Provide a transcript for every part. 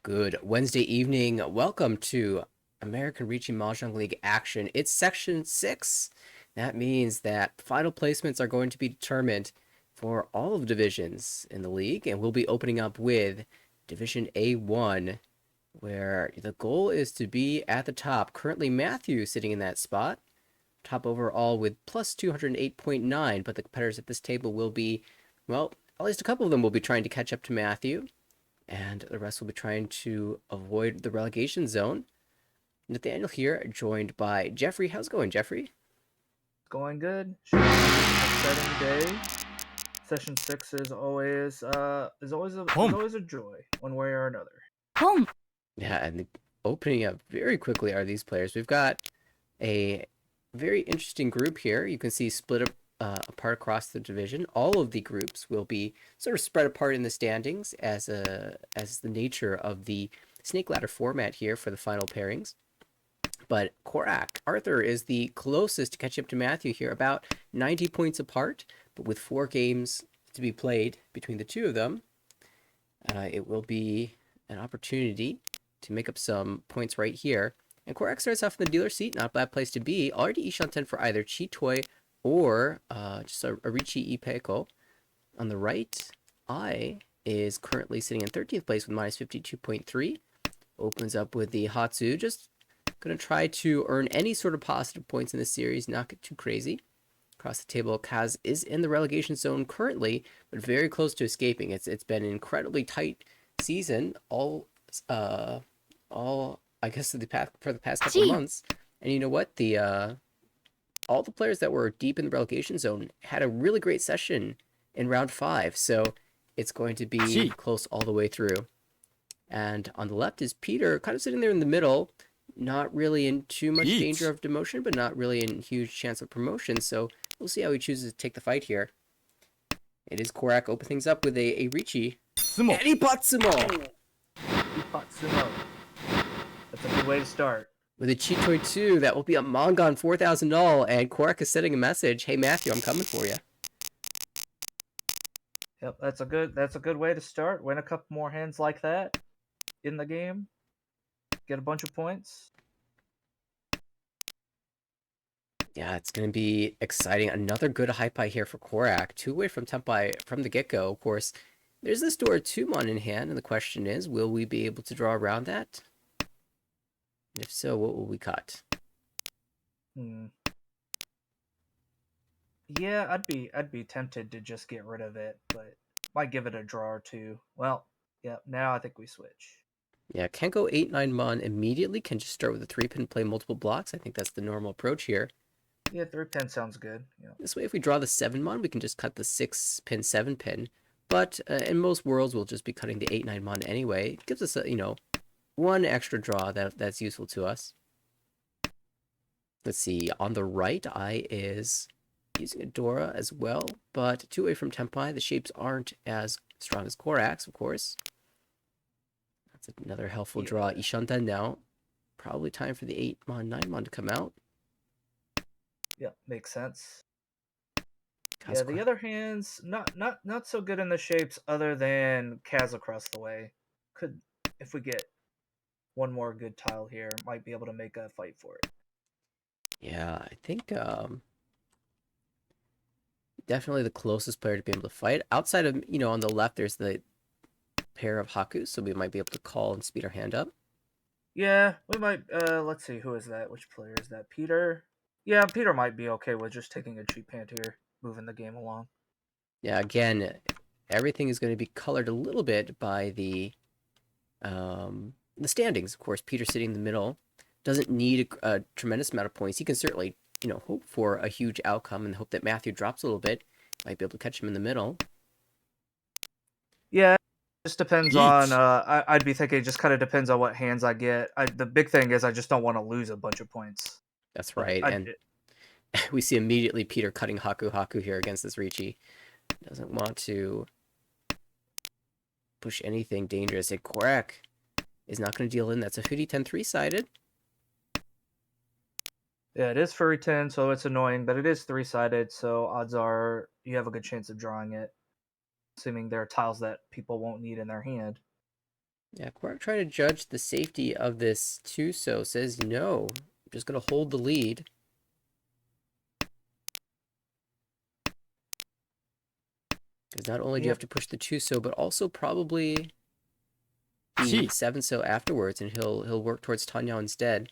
Good Wednesday evening. Welcome to American Reaching Mahjong League action. It's Section 6. That means that final placements are going to be determined for all of divisions in the league, and we'll be opening up with Division A1, where the goal is to be at the top. Currently, Matthew sitting in that spot, top overall with plus 208.9, but the competitors at this table will be, well, at least a couple of them will be trying to catch up to Matthew, and the rest will be trying to avoid the relegation zone. Nathaniel here, joined by Jeffrey. How's it going, Jeffrey? Going good. Should be an exciting day. Session 6 is always a joy, one way or another. Yeah, and opening up very quickly are these players. We've got a very interesting group here. You can see split up apart across the division. All of the groups will be sort of spread apart in the standings as the nature of the snake ladder format here for the final pairings. But Korak, Arthur is the closest to catch up to Matthew here, about 90 points apart, but with 4 games to be played between the two of them, it will be an opportunity to make up some points right here. And Korak starts off in the dealer seat, not a bad place to be. Already Ishanten for either Chitoy or just a Richi Ipeko. On the right, I is currently sitting in 13th place with minus 52.3. Opens up with the Hatsu, just going to try to earn any sort of positive points in this series, not get too crazy. Across the table, Kaz is in the relegation zone currently, but very close to escaping. It's been an incredibly tight season, all I guess for the past couple of months. And you know what? All the players that were deep in the relegation zone had a really great session in round 5, so it's going to be close all the way through. And on the left is Peter, kind of sitting there in the middle, not really in too much danger of demotion, but not really in huge chance of promotion. So we'll see how he chooses to take the fight here. It is Korak open things up with a Richi. And Ipatsumo! Ipatsumo. That's a good way to start. With a Chitoy 2, that will be a Mongon 4,000 all, and Korak is sending a message. Hey Matthew, I'm coming for you. Yep, that's a good way to start. Win a couple more hands like that in the game. Get a bunch of points. Yeah, it's going to be exciting. Another good high pie here for Korak. 2 away from Tempai from the get-go. Of course, there's this door 2-mon in hand, and the question is, will we be able to draw around that? If so, what will we cut? Yeah, I'd be tempted to just get rid of it, but might give it a draw or two. Well, yeah, now I think we switch. Yeah, can't go 8-9-mon immediately. Can just start with a 3-pin, play multiple blocks. I think that's the normal approach here. Yeah, 3-pin sounds good. Yeah. This way, if we draw the 7-mon, we can just cut the 6-pin, 7-pin. But in most worlds, we'll just be cutting the 8-9-mon anyway. It gives us a, one extra draw that's useful to us. Let's see, on the right, I is using a Dora as well, but 2 away from Tempai. The shapes aren't as strong as Korak's, of course. That's another helpful draw. Ishanten now. Probably time for the 8-mon, 9-mon to come out. Yeah, makes sense. Yeah, the other hands not so good in the shapes other than Kaz across the way. Could, if we get one more good tile here, might be able to make a fight for it. Yeah, I think definitely the closest player to be able to fight. Outside of, on the left, there's the pair of Haku, so we might be able to call and speed our hand up. Yeah, we might, let's see, who is that? Which player is that? Peter? Yeah, Peter might be okay with just taking a cheap hand here, moving the game along. Yeah, again, everything is going to be colored a little bit by the standings. Of course, Peter sitting in the middle doesn't need a tremendous amount of points. He can certainly, hope for a huge outcome and hope that Matthew drops a little bit. Might be able to catch him in the middle. Yeah, it just depends on, I'd be thinking it just kind of depends on what hands I get. The big thing is I just don't want to lose a bunch of points. That's right, and we see immediately Peter cutting Haku here against this Richi. Doesn't want to push anything dangerous. And Korak is not going to deal in. That's a 50-10 3-sided. Yeah, it is furry 10, so it's annoying, but it is 3-sided, so odds are you have a good chance of drawing it, assuming there are tiles that people won't need in their hand. Yeah, Quark trying to judge the safety of this Tuso says no. I'm just gonna hold the lead. Because not only do you have Yep. to push the Tuso, but also probably the 7-so afterwards, and he'll work towards Tanya instead.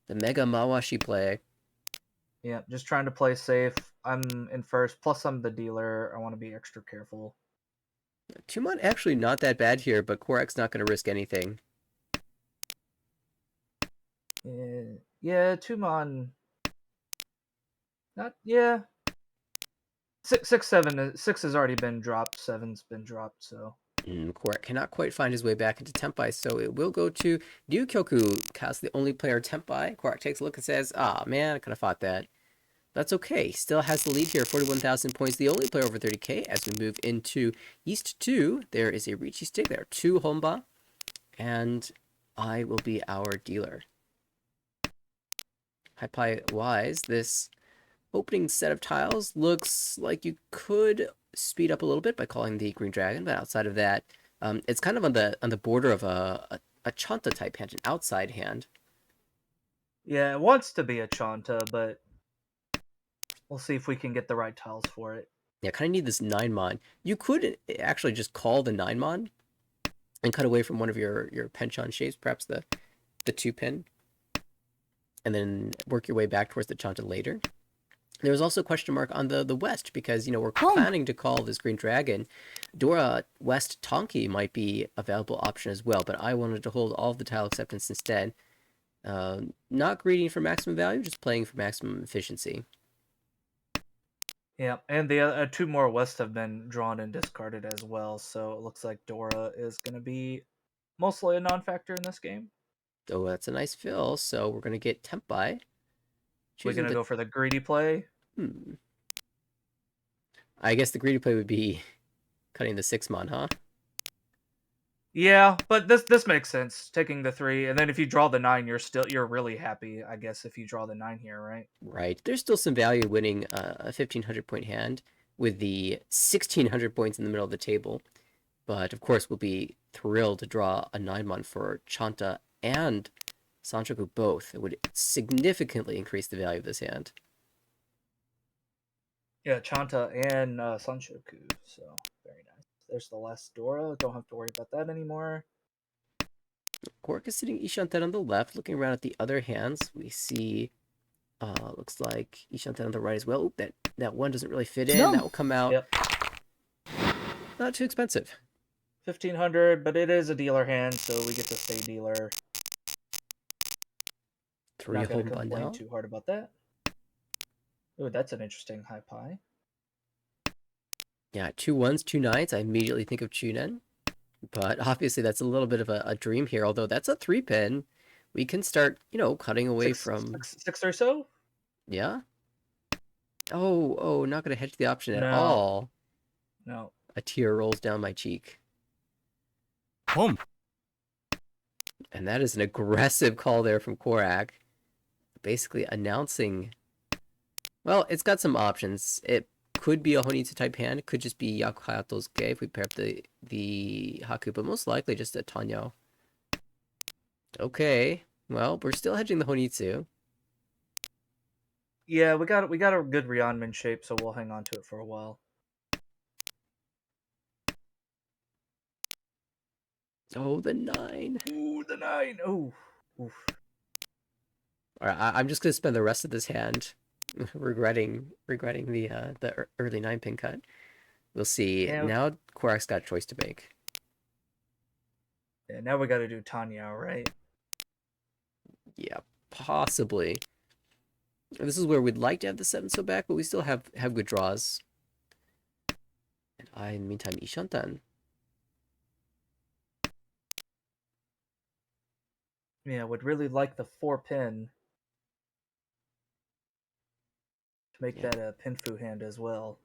The Mega Mawashi play. Yeah, just trying to play safe. I'm in first, plus I'm the dealer. I want to be extra careful. Tumon actually not that bad here, but Korak's not going to risk anything. Yeah, Tumon. Not yeah. Six, seven, six has already been dropped. Seven's been dropped. So Korak cannot quite find his way back into Tempai, so it will go to Ryukyoku. Ka's the only player Tempai. Korak takes a look and says, "Ah, man, I could have fought that." That's okay. Still has the lead here, 41,000 points. The only player over 30k as we move into East 2. There is a Riichi stick. There are 2 Honba, and I will be our dealer. Hypai wise, this opening set of tiles looks like you could speed up a little bit by calling the Green Dragon, but outside of that, it's kind of on the border of a Chanta type hand, an outside hand. yeah, it wants to be a Chanta, but we'll see if we can get the right tiles for it. Yeah, kind of need this 9 mon. You could actually just call the 9 mon and cut away from one of your penchant shapes, perhaps the 2 pin, and then work your way back towards the Chanta later. There was also a question mark on the west because, you know, we're planning to call this Green Dragon. Dora West Tonki might be a valuable option as well, but I wanted to hold all of the tile acceptance instead. Not greedy for maximum value, just playing for maximum efficiency. Yeah, and the 2 more west have been drawn and discarded as well, so it looks like Dora is going to be mostly a non-factor in this game. Oh, that's a nice fill, so we're going to get Tempai. We're Choosing going to the... go for the greedy play. I guess the greedy play would be cutting the 6 mon, huh? Yeah, but this makes sense. Taking the 3, and then if you draw the 9, you're really happy, I guess, if you draw the 9 here, right? Right. There's still some value winning a 1,500 point hand with the 1,600 points in the middle of the table. But of course, we'll be thrilled to draw a 9 mon for Chanta and Sanchoku both. It would significantly increase the value of this hand. Yeah, Chanta and Sanshoku, so very nice. There's the last Dora. Don't have to worry about that anymore. Quark is sitting Ishanten on the left. Looking around at the other hands, we see looks like Ishanten on the right as well. Oop, that one doesn't really fit in. No. That will come out. Yep. Not too expensive. 1,500, but it is a dealer hand, so we get to stay dealer. 3 Not gonna home complain now. too hard about that. Ooh, that's an interesting high pie. Yeah, 2 1s, 2 9s. I immediately think of Chunen. But obviously that's a little bit of a dream here, although that's a 3 pin. We can start, you know, cutting away from... Six or so? Yeah? Oh, not going to hedge the option at No. all. No. A tear rolls down my cheek. Boom. And that is an aggressive call there from Korak. Basically announcing... Well, it's got some options. It could be a Honitsu type hand. It could just be Yaku Hayato's Ge if we pair up the Haku, but most likely just a Tanyo. Okay. Well, we're still hedging the Honitsu. Yeah, we got a good Rionman shape, so we'll hang on to it for a while. Oh, the 9. Ooh, the 9. Ooh. Oof. All right, I'm just gonna spend the rest of this hand regretting the early 9 pin cut. We'll see. And, Now Korak's got a choice to make. yeah, now we got to do Tanya, right? Yeah, possibly. This is where we'd like to have the 7-so back, but we still have good draws. And in the meantime, Ishantan. Yeah, would really like the 4 pin to make that a Pinfu hand as well.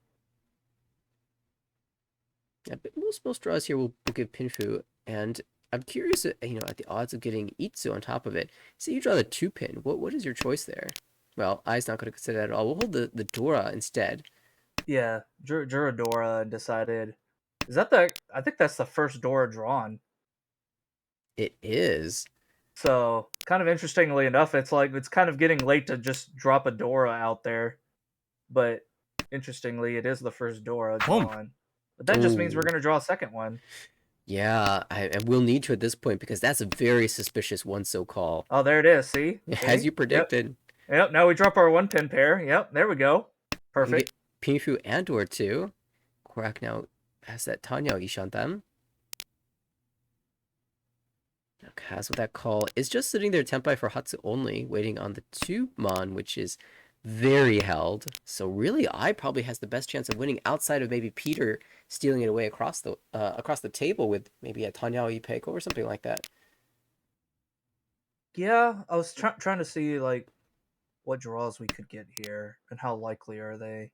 Yeah, but most draws here will give Pinfu, and I'm curious, you know, at the odds of getting Itsu on top of it. Say you draw the 2 pin. What is your choice there? Well, I's not going to consider that at all. We'll hold the Dora instead. Yeah, drew a Dora and decided. Is that the? I think that's the first Dora drawn. It is. So, kind of interestingly enough, it's like it's kind of getting late to just drop a Dora out there. But interestingly, it is the first Dora drawn. But that just means we're Oh, going to draw a second one. yeah. I will need to at this point because that's a very suspicious one so call. Oh, there it is. See? As See? you Yep. predicted. Yep. Now we drop our 1 pin pair. Yep. There we go. We can get Perfect. Pinfu and Dor too. Korak now has that Tanya Ishantam. Kaz with that call is just sitting there Tempai for Hatsu only, waiting on the 2-mon, which is very held. So really, I probably has the best chance of winning outside of maybe Peter stealing it away across the table with maybe a Tanya Ipeiko or something like that. Yeah, I was trying to see like what draws we could get here and how likely are they.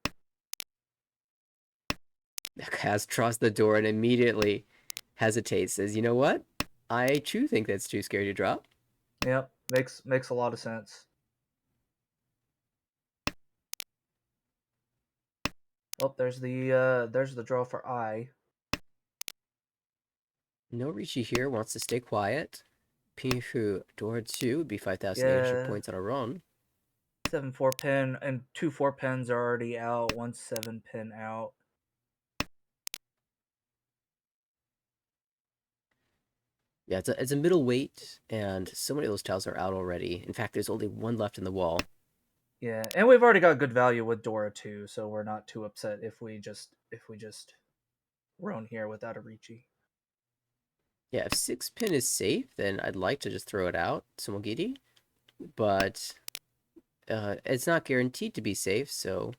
Kaz draws the door and immediately hesitates, says, "You know what? I too think that's too scary to drop." Yep, makes a lot of sense. Oh, there's the draw for I. No Rishi here wants to stay quiet. Pinfu door 2 would be 5,800 Yeah, points on a run. 7-4 pin and 2 4 pins are already out. 1 7 pin out. Yeah, it's a middleweight, and so many of those tiles are out already. In fact, there's only one left in the wall. Yeah, and we've already got good value with Dora too, so we're not too upset if we just roam here without a Ricci. Yeah, if 6-pin is safe, then I'd like to just throw it out, Sumogiri. But it's not guaranteed to be safe, so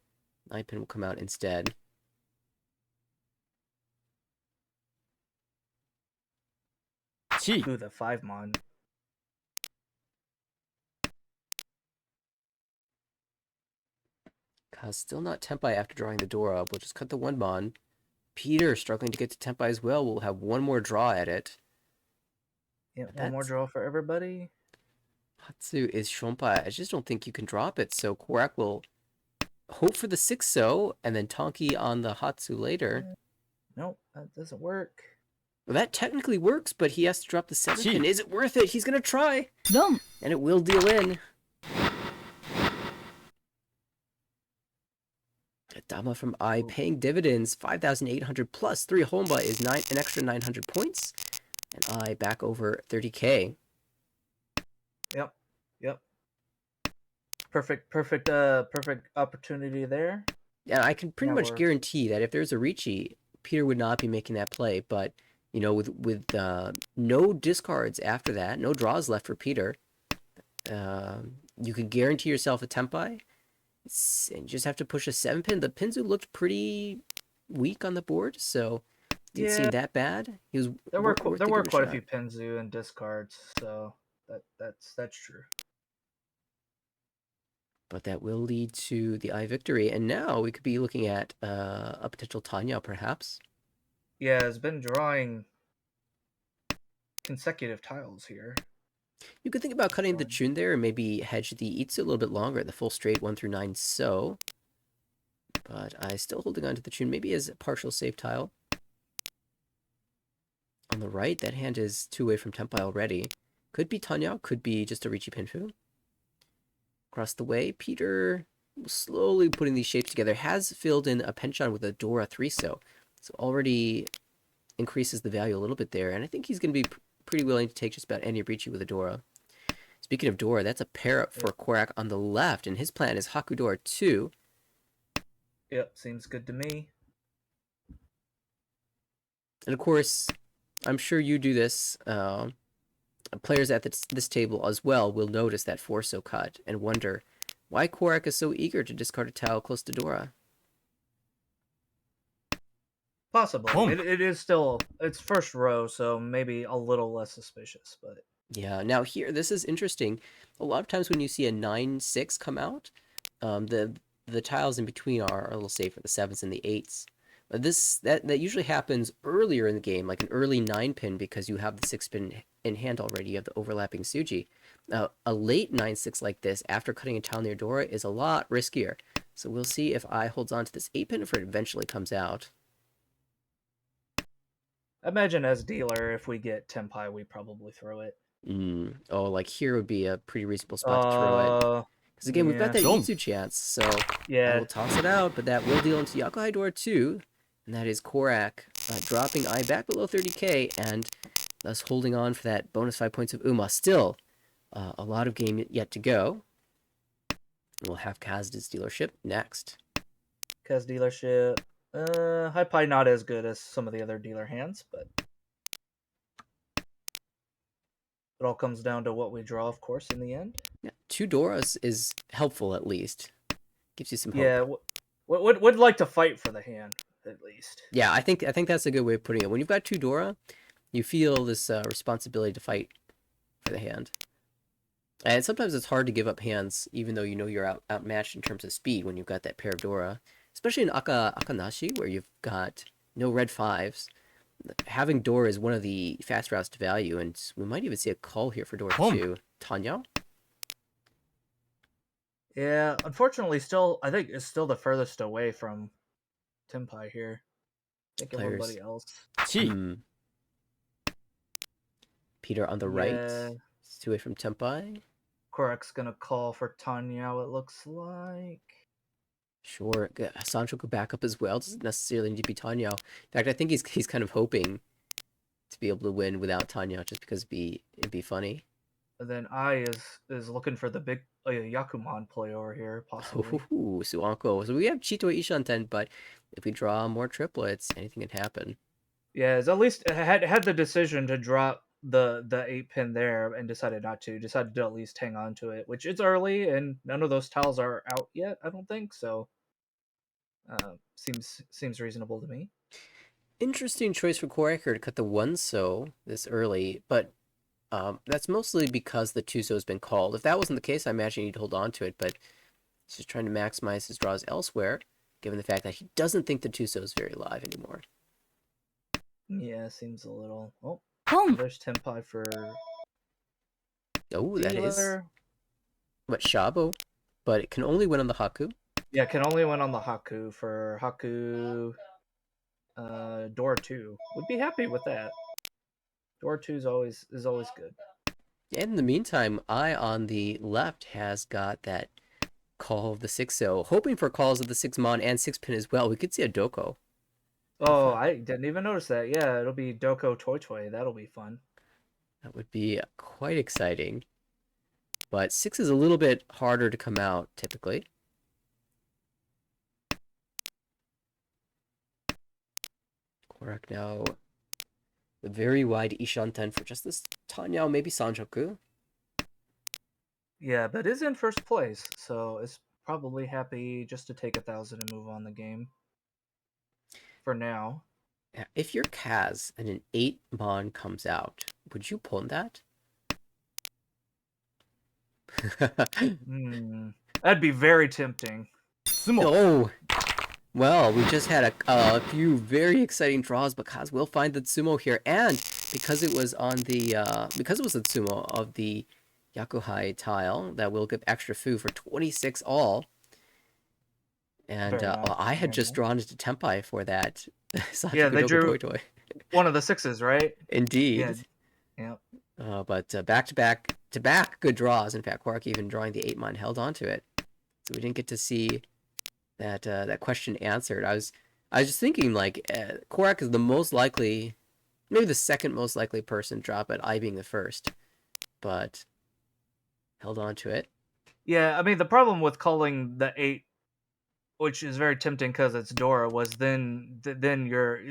9-pin will come out instead. Ooh, the 5-mon. Kaz still not Tempai after drawing the door up. We'll just cut the 1-mon. Peter struggling to get to Tempai as well. We'll have one more draw at it. Yep, But one more draw for everybody. Hatsu is Shompai. I just don't think you can drop it, so Korak will hope for the 6-so, and then Tonki on the Hatsu later. Nope, that doesn't work. Well, that technically works, but he has to drop the 7-pin. Is it worth it? He's going to try. No. And it will deal in. Dama from I paying dividends. 5,800 plus 3 Homba is an extra 900 points. And I back over 30k. Yep. Perfect opportunity there. Yeah, I can pretty Now much guarantee that if there's a Ricci, Peter would not be making that play. But, you know, with no discards after that, no draws left for Peter, you can guarantee yourself a Tempai. And you just have to push a 7-pin. The Pinzu looked pretty weak on the board, so didn't seem that bad. He was there were worth quite a shot. few Pinzu and discards, so that's true. But that will lead to the I victory, and now we could be looking at a potential Tanya, perhaps. Yeah, it's been drawing consecutive tiles here. You could think about cutting the Chun there and maybe hedge the Itsu a little bit longer, the full straight 1 through 9 so. But I still holding on to the Chun, maybe as a partial save tile. On the right, that hand is 2 away from Tempai already. Could be Tanya, could be just a Ricci Pinfu. Across the way, Peter, slowly putting these shapes together, has filled in a penchant with a Dora 3-so. So already increases the value a little bit there, and I think he's going to be pretty willing to take just about any Ricci with a Dora. Speaking of Dora, that's a pair up for Korak on the left, and his plan is Haku Dora 2. Yep, seems good to me. And of course, I'm sure you do this. Players at this table as well will notice that 4-so cut and wonder why Korak is so eager to discard a tile close to Dora. Possibly. It is still it's first row, so maybe a little less suspicious, but yeah. Now here, this is interesting. A lot of times when you see a 9-6 come out, the tiles in between are a little safer, the 7s and the 8s. But that usually happens earlier in the game, like an early 9-pin, because you have the 6-pin in hand already. You have the overlapping Suji. Now, a late 9-6 like this, after cutting a tile near Dora, is a lot riskier. So we'll see if I holds on to this 8-pin if it eventually comes out. imagine as dealer, if we get Tenpai, we probably throw it. Oh, like here would be a pretty reasonable spot to throw it. Because again, we've got Yeah. that Itsu chance, so I Yeah. will toss it out, but that will deal into Yakuhai Door 2, and that is Korak dropping I back below 30k, and thus holding on for that bonus 5 points of Uma. Still, a lot of game yet to go. We'll have Kazda's dealership next. Kaz dealership. Probably not as good as some of the other dealer hands, but it all comes down to what we draw, of course, in the end. Yeah, 2 Doras is helpful at least. Gives you some hope. Yeah, would like to fight for the hand at least. Yeah, I think that's a good way of putting it. When you've got 2 Dora, you feel this responsibility to fight for the hand. And sometimes it's hard to give up hands, even though you know you're outmatched in terms of speed when you've got that pair of Dora. Especially in Akanashi, where you've got no red 5s. Having Dora is one of the fast routes to value, and we might even see a call here for Dora 2. Tanya? Yeah, unfortunately, I think it's still the furthest away from Tenpai here. Think Players. everybody else. Peter on the right. It's 2 away from Tenpai. Korak's gonna call for Tanya, it looks like. Sure, Sancho could back up as well. Doesn't necessarily need to be Tanya. In fact, I think he's kind of hoping to be able to win without Tanya, just because it'd be funny. And then I is looking for the big Yakuman play over here, possibly. Ooh, Suanko. So we have Chito Ishanten, but if we draw more triplets, anything can happen. Yeah, at least had the decision to drop the 8-pin there and decided not to. Decided to at least hang on to it, which it's early and none of those tiles are out yet. I don't think so. Seems reasonable to me. Interesting choice for Koraker to cut the 1-so this early, but that's mostly because the 2-so has been called. If that wasn't the case, I imagine he'd hold on to it, but he's just trying to maximize his draws elsewhere, given the fact that he doesn't think the 2-so is very live anymore. Yeah, seems a little. Oh, there's Tenpai for. Oh, that is what Shabo, but it can only win on the Haku. Yeah, can only win on the Haku for Haku. Door 2 would be happy with that. Door 2 is always good. And in the meantime, I on the left has got that call of the 6-0, hoping for calls of the 6-mon and 6-pin as well. We could see a Doko. Oh, I didn't even notice that. Yeah, it'll be Doko Toy Toy. That'll be fun. That would be quite exciting. But 6 is a little bit harder to come out, typically. Korak now. The very wide Ishanten for just this Tanyao, maybe Sanjoku. Yeah, but is in first place, so it's probably happy just to take 1,000 and move on the game. For now. If you're Kaz and an 8-mon comes out, would you pull that? That'd be very tempting. Oh, well, we just had a few very exciting draws, but Kaz will find the Tsumo here, and because it was on the because it was the Tsumo of the Yakuhai tile, that will give extra fu for 26 all. And nice. I had just drawn into Tenpai for that. Yeah, they drew Toy. one of the 6s, right? Indeed. Yeah. But back to back good draws. In fact, Quark even drawing the 8-mon held onto it, so we didn't get to see that question answered. I was just thinking like Korak is the most likely, maybe the second most likely person to drop it, I being the first, but held on to it. Yeah, I mean the problem with calling the 8, which is very tempting because it's Dora, was then your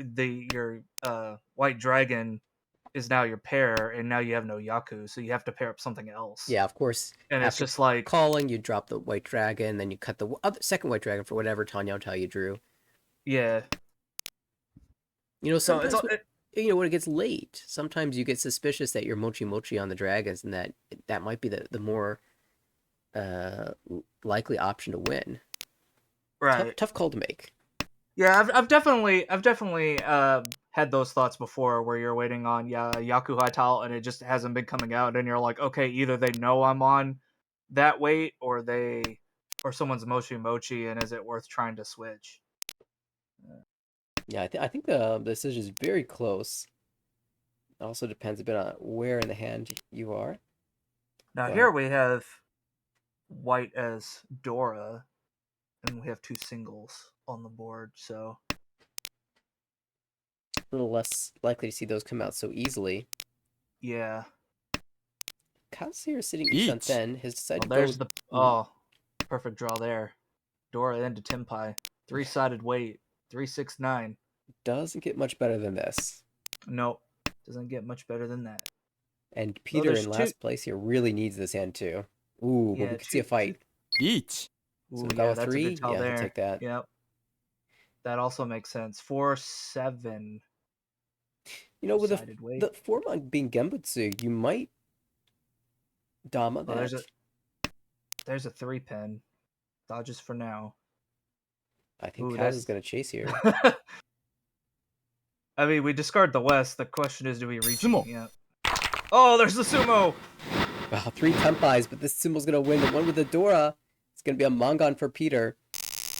White Dragon is now your pair, and now you have no Yaku, so you have to pair up something else. Yeah, of course. And it's just like calling, you drop the White Dragon, then you cut the second White Dragon for whatever Tanya tile you drew. Yeah. Sometimes when it gets late, sometimes you get suspicious that you're mochi mochi on the dragons, and that might be the more likely option to win. Right. Tough call to make. Yeah, I've definitely had those thoughts before, where you're waiting on Yakuhai tile and it just hasn't been coming out, and you're like, okay, either they know I'm on that wait, or someone's mochi mochi, and is it worth trying to switch? Yeah, I think the decision is very close. Also depends a bit on where in the hand you are. Now here But we have white as Dora, and we have two singles on the board, so a little less likely to see those come out so easily. yeah. Kaz here sitting Eat. Ishanten has decided Well, to there's go. the Ooh, perfect draw there. Dora into Tempai. 3-sided weight. 369. doesn't get much better than this. Nope. Doesn't get much better than that. And Oh, Peter there's in two. last place here really needs this hand too. Ooh, but we Yeah, could see a two. fight. Eat. So Ooh, Gala yeah, that's a good 3, tell yeah, he'll there. take that. Yep. That also makes sense. 4-7 You know, with sided the weight. form on being Genbutsu, you might Dama Oh, that. there's a 3-pin. Dodges for now. I think Ooh, Kaz is that's. going to chase here. I mean, we discard the West. The question is, do we reach Sumo. it? Yeah. Oh, there's the sumo. Wow, 3 Tempais, but this symbol's going to win. The one with the Dora, it's going to be a Mongon for Peter.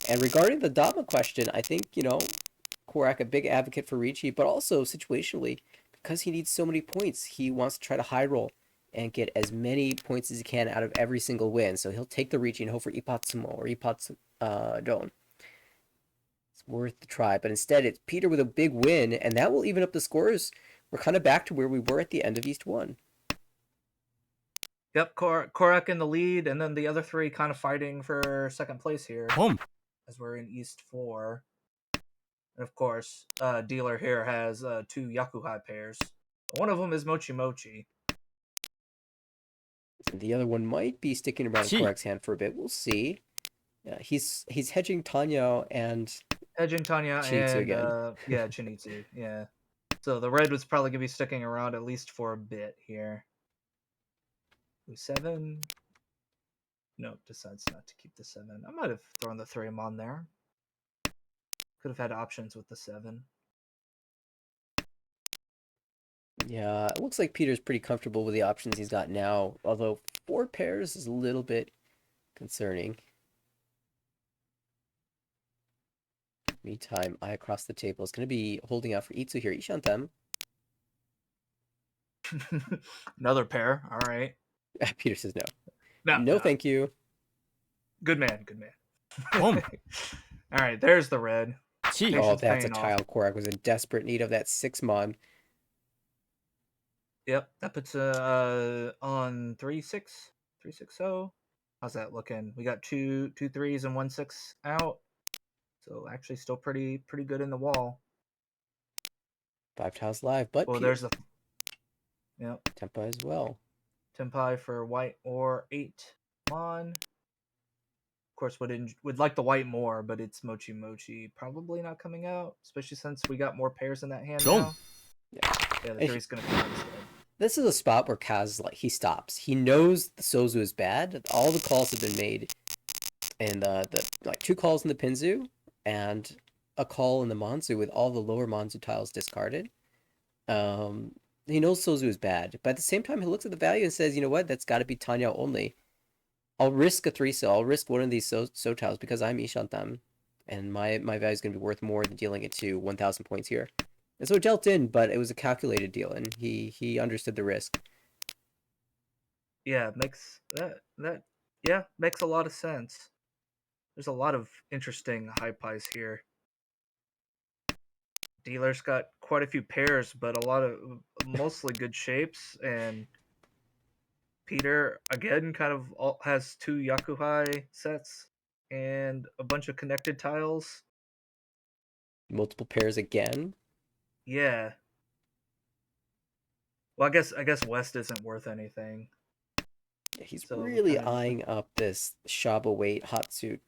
And regarding the Dama question, I think, Korak, a big advocate for Ricci, but also situationally, because he needs so many points, he wants to try to high roll and get as many points as he can out of every single win. So he'll take the Ricci and hope for Ipatsumo or Don. It's worth the try. But instead, it's Peter with a big win, and that will even up the scores. We're kind of back to where we were at the end of East 1. Yep, Korak in the lead, and then the other three kind of fighting for second place here Home. as we're in East 4. And of course, Dealer here has two Yakuhai pairs. One of them is Mochi Mochi. The other one might be sticking around Chi. Korak's hand for a bit. We'll see. He's hedging Tanya and Hedging Tanya Chinitsu and, again. yeah, Chinitsu, yeah. So the red was probably going to be sticking around at least for a bit here. 7. Nope, decides not to keep the 7. I might have thrown the 3 on there. Could have had options with the 7. Yeah, it looks like Peter's pretty comfortable with the options he's got now, although 4 pairs is a little bit concerning. Meantime, Eye across the table is going to be holding out for Itsu here. Ishantem. Another pair. All right. Peter says no. No, No, no. thank you. Good man. Good man. Home. All right. There's the red. Chi. Oh, Patience that's a paying off. tile. Korak was in desperate need of that 6-mon. Yep. That puts on 3-6. 3-6-0. How's that looking? We got two threes and 1-6 out. So actually still pretty good in the wall. 5 tiles live, but Oh, Peter there's the. Yep. Tempa as well. Tempai for white or 8 mon. Of course, would like the white more, but it's Mochi Mochi probably not coming out, especially since we got more pairs in that hand Don't. now. Yeah, the And 3's gonna come out instead. this is a spot where Kaz, like, he stops. He knows the Sozu is bad. All the calls have been made. And the like 2 calls in the Pinzu and a call in the Monzu with all the lower Monzu tiles discarded. He knows Sozu is bad, but at the same time, he looks at the value and says, you know what, that's got to be Tanya only. I'll risk a 3-so. I'll risk one of these so tiles because I'm Ishantam, and my value is going to be worth more than dealing it to 1,000 points here. And so it dealt in, but it was a calculated deal, and he understood the risk. Yeah, makes makes a lot of sense. There's a lot of interesting high pies here. Dealer's got quite a few pairs, but a lot of mostly good shapes, and Peter again kind of has 2 Yakuhai sets and a bunch of connected tiles. Multiple pairs again. Yeah. Well, I guess West isn't worth anything. Yeah, he's So we really kind of eyeing up this Shaba weight Hatsu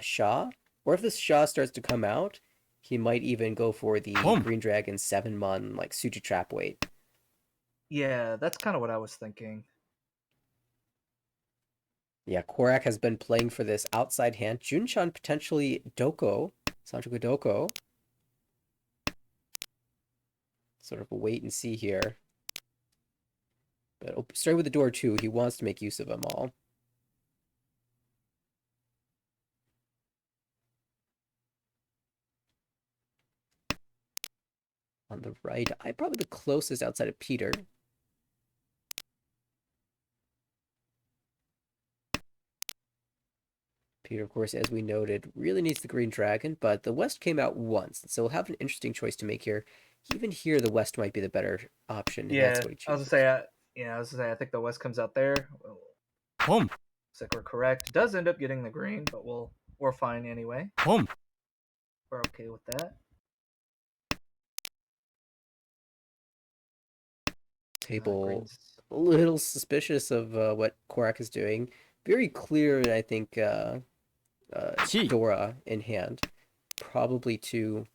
Sha. Or if this Sha starts to come out, he might even go for the Home. Green Dragon 7-mon like Suji Trap weight. yeah, that's kind of what I was thinking. Yeah, Korak has been playing for this outside hand. Junchan potentially Doko, Sanchoku Doko. Sort of a wait and see here. But starting with the door 2, he wants to make use of them all. on the right. I probably the closest outside of Peter. Peter, of course, as we noted, really needs the green dragon, but the West came out once, so we'll have an interesting choice to make here. Even here, the West might be the better option, and that's Yeah, what he I was gonna chooses. say, I think the West comes out there. Home. Looks like we're correct. Does end up getting the green, but we're fine anyway. Home. We're okay with that. Table Green's a little suspicious of what Korak is doing. Very clear, I think, Chi. Dora in hand. Probably two,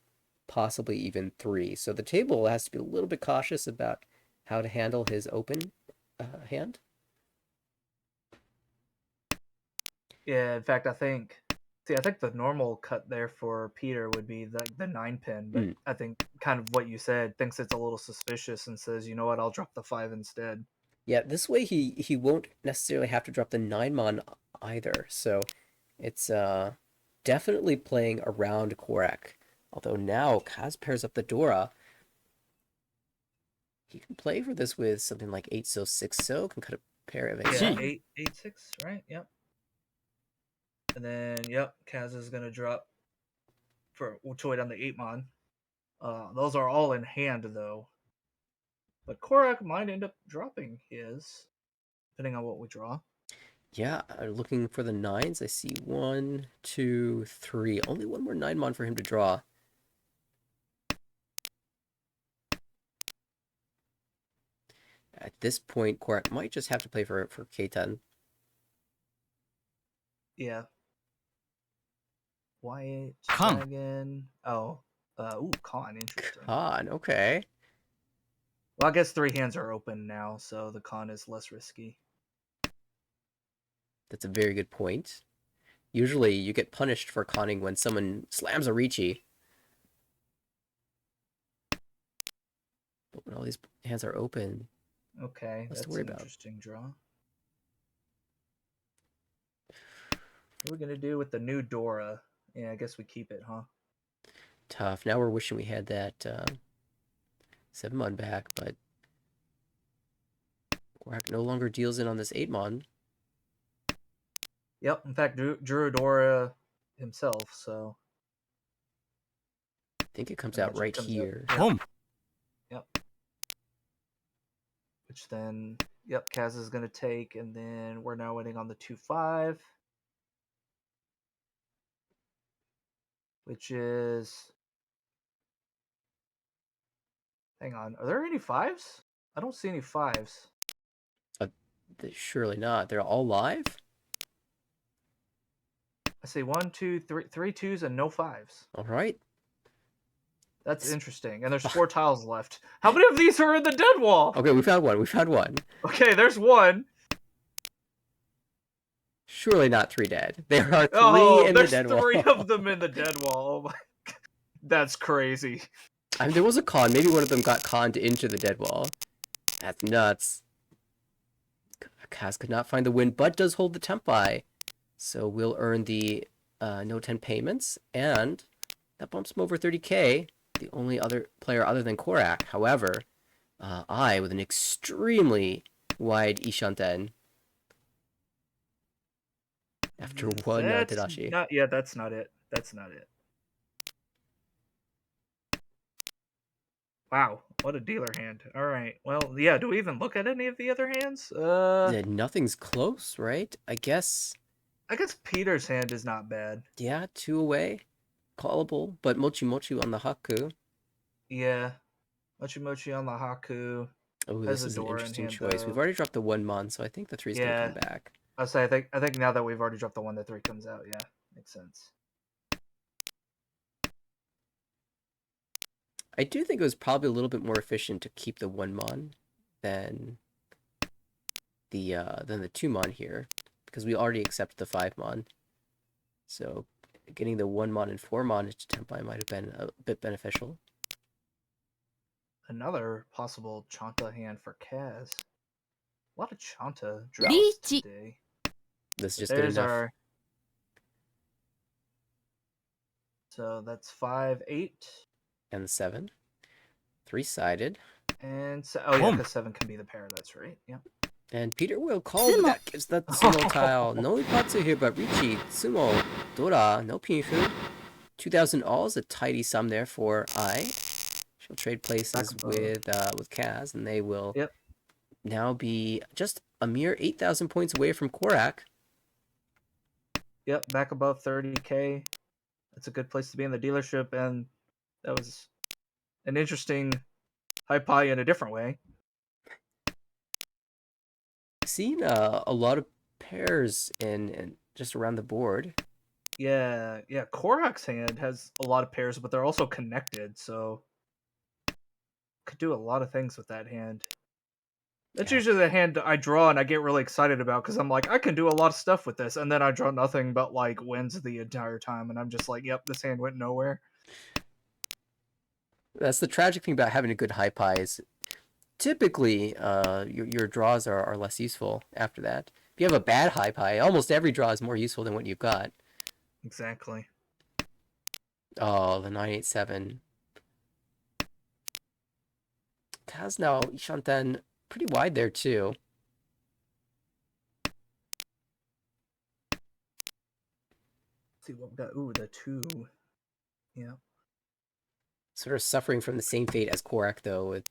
possibly even three. So the table has to be a little bit cautious about how to handle his open hand. Yeah, in fact, I think the normal cut there for Peter would be the 9 pin, but Mm. I think kind of what you said thinks it's a little suspicious and says, you know what, I'll drop the 5 instead. Yeah, this way he won't necessarily have to drop the 9 mon either. So it's definitely playing around Korak. Although now Kaz pairs up the Dora. He can play for this with something like 8 so 6 so, can cut a pair of Yeah, a 1. 8 8 6, right? Yep. And then yep, Kaz is gonna drop for Uchoid on the 8 mon. Those are all in hand though. But Korak might end up dropping his, depending on what we draw. Yeah, looking for the 9s. I see 1, 2, 3. Only one more 9 mon for him to draw. At this point, Korak might just have to play for K10. Yeah. White Khan. dragon. Oh, Khan. Interesting. Khan, okay. Well, I guess 3 hands are open now, so the Khan is less risky. That's a very good point. Usually you get punished for conning when someone slams a Ricci. But when all these hands are open, Okay, what's to that's worry an about? interesting draw. What are we gonna do with the new Dora? Yeah, I guess we keep it, huh? Tough. Now we're wishing we had that 7 mon back, but Korak no longer deals in on this 8 mon. Yep. In fact, drew a Dora himself, so I think it comes I out imagine it right comes out. here. Yep. Home. Yep. Which then, yep, Kaz is gonna take, and then we're now waiting on the 2 5, which is. Hang on, are there any 5s? I don't see any 5s. Uh, Surely not. They're all live? I see 1, 2, 3, 3 2s and no 5s. All right. That's interesting. And there's 4 tiles left. How many of these are in the dead wall? Okay, we found one. We found one. Okay, there's one. Surely not 3 dead. There are 3 Oh, in the there's dead 3 wall. of them in the dead wall. Oh my God. That's crazy. I mean, there was a con. Maybe one of them got conned into the dead wall. That's nuts. Kaz could not find the win, but does hold the tempi. So we'll earn the no 10 payments, and that bumps him over 30k. The only other player other than Korak. However, I, with an extremely wide Ishanten, after one That's Tadashi. not. Yeah, that's not it. That's not it. Wow, what a dealer hand. All right. Well, yeah. Do we even look at any of the other hands? Nothing's close, right? I guess. I guess Peter's hand is not bad. Yeah, 2 away. Callable, but Mochi Mochi on the Haku. Yeah, Mochi Mochi on the Haku. Oh, Has this a is an Dora in interesting hand choice. We've though. already dropped the 1 mon, so I think the 3's gonna come Yeah, back. I think now that we've already dropped the 1, the 3 comes out. Yeah, makes sense. I do think it was probably a little bit more efficient to keep the 1 mon than the 2 mon here, because we already accepted the 5 mon. So getting the 1 mon and 4 mon into tempi might have been a bit beneficial. Another possible Chanta hand for Kaz. A lot of Chanta draws today. This is But just good there's enough. our. So that's 5 8. And the 7. Three-sided. And so, oh yeah, because 7 can be the pair. That's right. Yep. And Peter will call, but that gives the sumo tile. No ipatsu here, but Richie, sumo, dora, no pinfu. 2,000 all is a tidy sum there for I. She'll trade places with Kaz, and they will now be just a mere 8,000 points away from Korak. Yep, back above 30K. That's a good place to be in the dealership, and that was an interesting high pie in a different way. Seen a lot of pairs in just around the board. Yeah. Korak's hand has a lot of pairs, but they're also connected, so could do a lot of things with that hand. That's usually the hand I draw and I get really excited about because I'm like, I can do a lot of stuff with this, and then I draw nothing but like wins the entire time, and I'm just like, yep, this hand went nowhere. That's the tragic thing about having a good high pie is typically your draws are less useful after that. If you have a bad high pie, almost every draw is more useful than what you've got. Exactly. Oh, the 987. Kaz now Ishanten pretty wide there too. Let's see what we got. Ooh, the 2. Yeah. Sort of suffering from the same fate as Korak though, with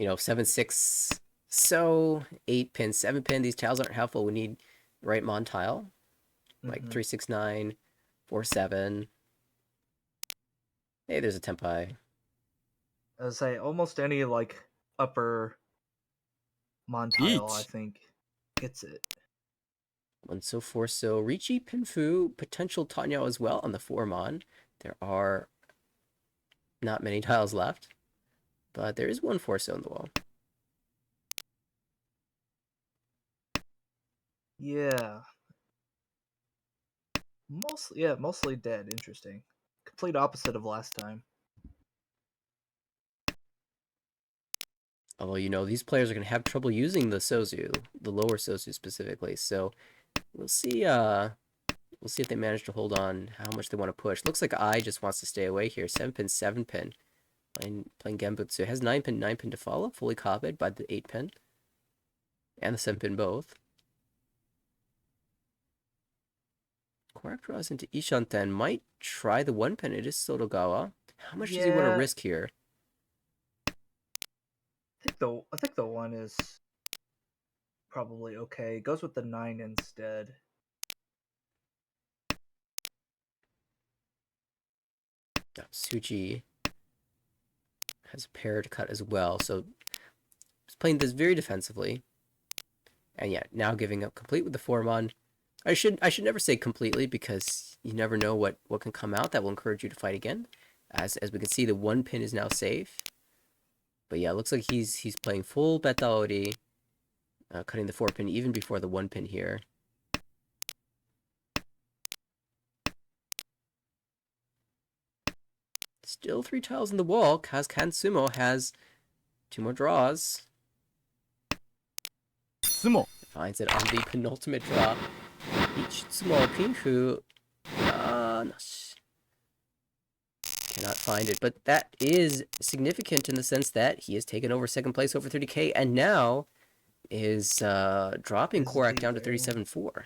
7-6, so 8-pin, 7-pin. These tiles aren't helpful. We need the right mon tile, like 3-6-9, 4-7. Hey, there's a tempai. I would say almost any like upper mon tile, I think, gets it. 1-so, 4-so, Richi, Pinfu, potential Tanyao as well on the 4-mon. There are not many tiles left, but there is one 4-so in the wall. Yeah. Mostly dead. Interesting. Complete opposite of last time. Although, these players are going to have trouble using the Sozu, the lower Sozu specifically. So we'll see if they manage to hold on how much they want to push. Looks like I just wants to stay away here. 7-pin, 7-pin. Playing Genbutsu. It has 9-pin, 9-pin to follow, fully copied by the 8-pin. And the 7-pin both. Korak draws into Ishanten. Might try the 1-pin. It is Sotogawa. How much does he want to risk here? I think the 1 is probably okay. Goes with the 9 instead. Suji has a pair to cut as well, so he's playing this very defensively. And yeah, now giving up complete with the 4-mon. I should never say completely because you never know what can come out that will encourage you to fight again. As we can see, the 1-pin is now safe. But yeah, it looks like he's playing full Betaori, cutting the 4-pin even before the 1-pin here. Still 3 tiles in the wall. Kazkan Sumo has 2 more draws. Sumo Finds it on the penultimate draw. Each Sumo Pinfu. Cannot find it, but that is significant in the sense that he has taken over second place over 30K and now is dropping Korak down to 37.4.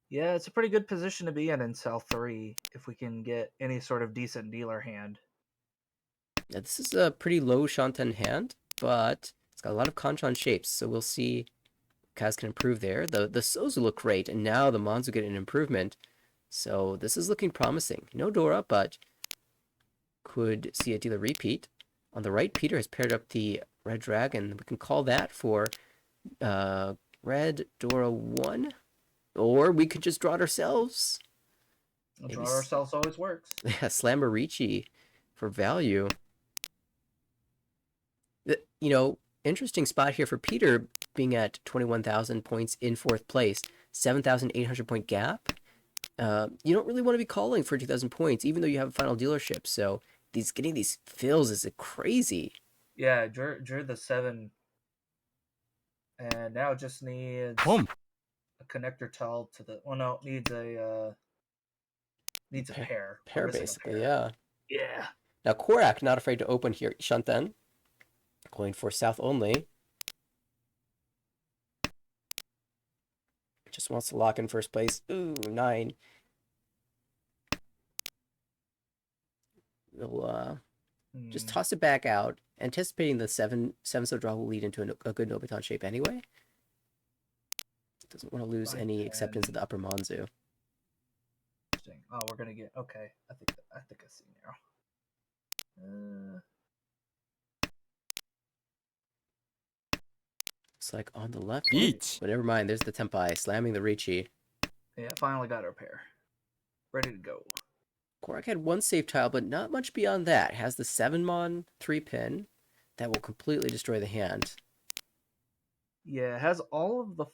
Yeah, it's a pretty good position to be in Cell 3 if we can get any sort of decent dealer hand. Now, this is a pretty low Shanten hand, but it's got a lot of Kanchan shapes, so we'll see if Kaz can improve there. The Sozu look great, and now the Mons will get an improvement, so this is looking promising. No Dora, but could see a dealer repeat. On the right, Peter has paired up the Red Dragon. We can call that for Red Dora 1. Or we could just draw it ourselves. Draw it ourselves always works. Yeah, Slamorichi for value. Interesting spot here for Peter being at 21,000 points in 4th place. 7,800 point gap. You don't really want to be calling for 2,000 points, even though you have a final dealership. So getting these fills is crazy. Yeah, drew the 7. And now it just needs a connector tile to the... Well, no, it needs a pair. Pair, basically, pair. yeah. Yeah. Now, Korak, not afraid to open here. Shanten. Going for south only. Just wants to lock in first place. Ooh, 9. We'll just toss it back out, anticipating the 7 so draw will lead into a good Nobiton shape anyway. Doesn't want to lose any acceptance of the upper Manzu. Oh, we're gonna get okay. I think I see now. It's like on the left. Beach. But never mind. There's the Tempai slamming the Riichi. Yeah, finally got our pair. Ready to go. Korak had 1 safe tile, but not much beyond that. Has the 7-mon 3-pin that will completely destroy the hand. Yeah, it has all of the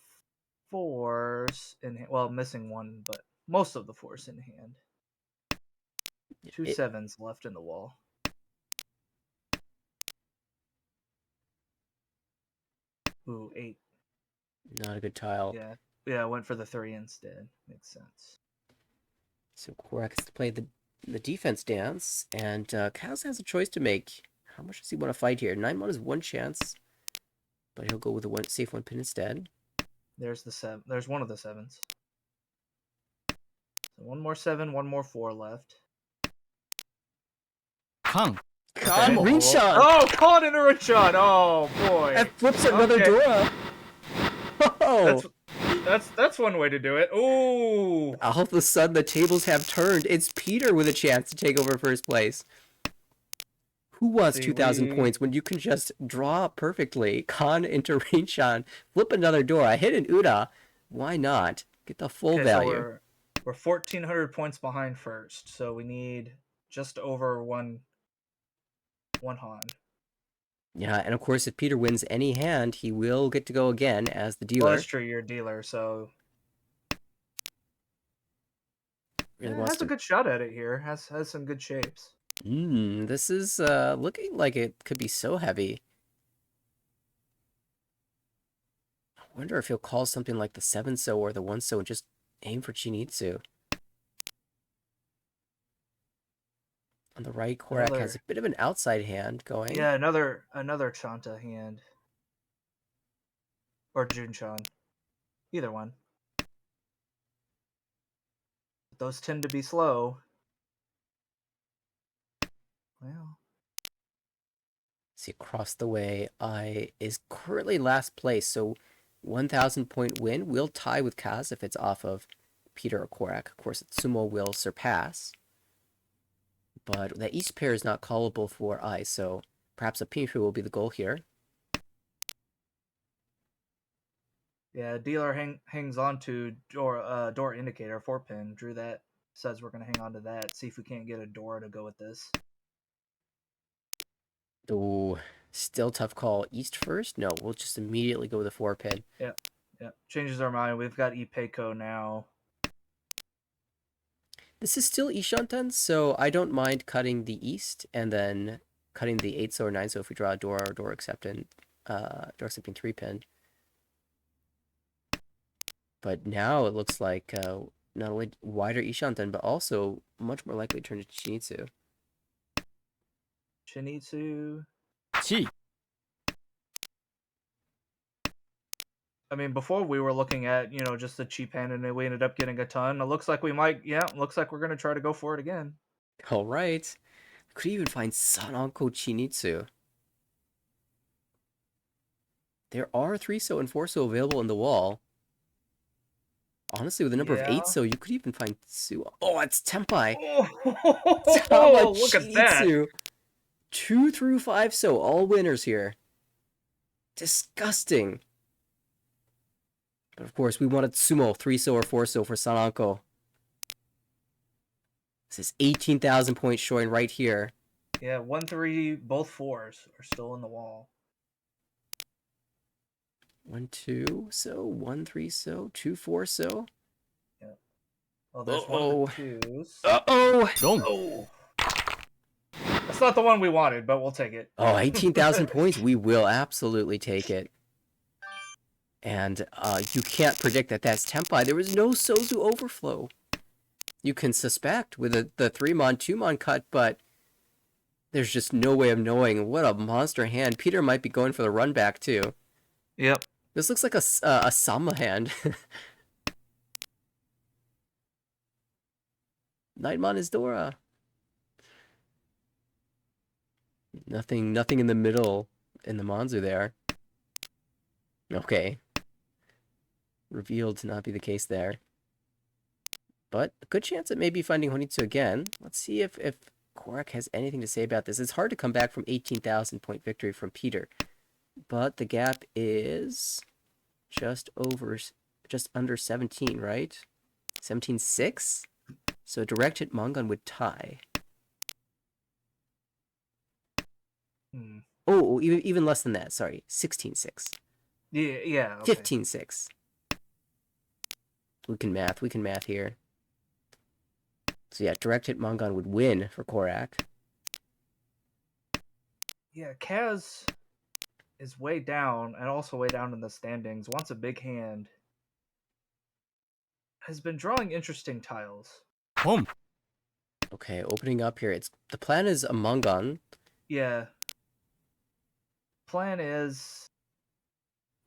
4s in hand. Well, missing 1, but most of the 4s in hand. 2 7s left in the wall. Ooh, 8. Not a good tile. Yeah, I went for the 3 instead. Makes sense. So Korak has to play the defense dance, and Kaz has a choice to make. How much does he want to fight here? 9-mon is 1 chance, but he'll go with a safe 1 pin instead. There's the 7. There's one of the 7s. So 1 more 7, 1 more 4 left. Kang. Con Rinshan! Oh, caught in a Rinshan! Oh boy! That flips another Dora. Oh! That's one way to do it. Ooh! All of a sudden, the tables have turned. It's Peter with a chance to take over first place. Who wants 2,000 points when you can just draw perfectly? Con into Rinshan, flip another Dora, hit an Uda. Why not? Get the full value. So we're 1,400 points behind first, so we need just over one Han. Yeah, and of course, if Peter wins any hand, he will get to go again as the dealer. Well, that's true, you're a dealer, so... Really has a good shot at it here. Has some good shapes. This is looking like it could be so heavy. I wonder if he'll call something like the 7-so or the 1-so and just aim for Chinitsu. On the right, Korak has a bit of an outside hand going. Yeah, another Chanta hand. Or Junchan. Either one. Those tend to be slow. Well. See, across the way, is currently last place, so 1,000 point win will tie with Kaz if it's off of Peter or Korak. Of course, Sumo will surpass. But that east pair is not callable for I, so perhaps a Pinfu will be the goal here. Yeah, dealer hangs on to door indicator 4-pin. Drew that. Says we're going to hang on to that. See if we can't get a Dora to go with this. Ooh, still tough call. East first? No, we'll just immediately go with a 4-pin. Yeah. Changes our mind. We've got Ipeiko now. This is still Ishanten, so I don't mind cutting the east and then cutting the 8-so or 9-so if we draw a Dora or door accepting 3-pin. But now it looks like not only wider Ishanten, but also much more likely to turn to Chinitsu. Chinitsu. Chi. I mean, before we were looking at, just the cheap hand, and we ended up getting a ton. It looks like we might, looks like we're going to try to go for it again. All right. Could even find Sanonko Chinitsu. There are 3-so and 4-so available in the wall. Honestly, with a number of 8-so, you could even find Su. Oh, it's Tempai. Oh, look at that. 2 through 5-so, all winners here. Disgusting. But of course, we wanted Sumo, 3-so or 4-so for Sanonko. This is 18,000 points showing right here. Yeah, 1-3, both 4s are still in the wall. 1 2-so, 1 3-so, 2 4-so. Yeah. Oh, there's one of the 2s. Oh! That's not the one we wanted, but we'll take it. Oh, 18,000 points. We will absolutely take it. And you can't predict that that's Tempai. There was no Sozu overflow. You can suspect with the 3-mon, 2-mon cut, but There's just no way of knowing. What a monster hand. Peter might be going for the run back, too. Yep. This looks like a Sama hand. Nightmon is Dora. Nothing in the middle in the Monzu there. Okay. Revealed to not be the case there. But a good chance at maybe finding Honitsu again. Let's see if Korak has anything to say about this. It's hard to come back from 18,000 point victory from Peter. But the gap is just under 17, right? 17.6? So direct hit Mongon would tie. Oh, even less than that. Sorry, 16.6. Yeah. Okay. 15.6. We can math here. So yeah, direct hit Mongon would win for Korak. Yeah, Kaz is way down, and also way down in the standings. Wants a big hand. Has been drawing interesting tiles. Home. Okay, opening up here. The plan is a Mongon. Yeah. Plan is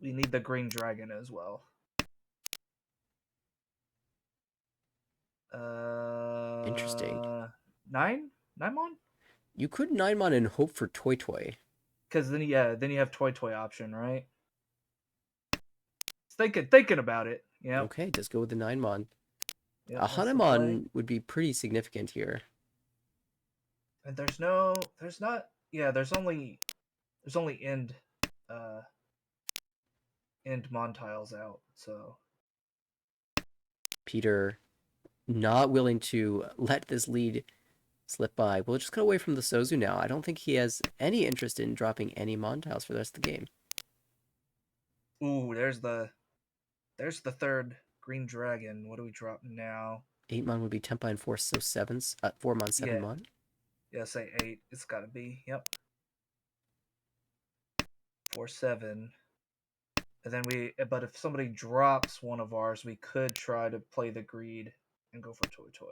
we need the green dragon as well. Interesting. 9mon? You could 9mon and hope for Toy Toy. Because then you have Toy option, right? Thinking about it. Yeah. Okay, just go with the 9mon. Yep, A Hanemon would be pretty significant here. And there's only end mon tiles out, so Peter not willing to let this lead slip by. We'll just cut away from the Sozu now. I don't think he has any interest in dropping any mon tiles for the rest of the game. Ooh, there's the third green dragon. What do we drop now? 8 mon would be 10 and 4, so 4 mon, 7 mon. Yeah, say 8. It's gotta be. Yep. 4, 7. And then but if somebody drops one of ours, we could try to play the greed and go for Toy.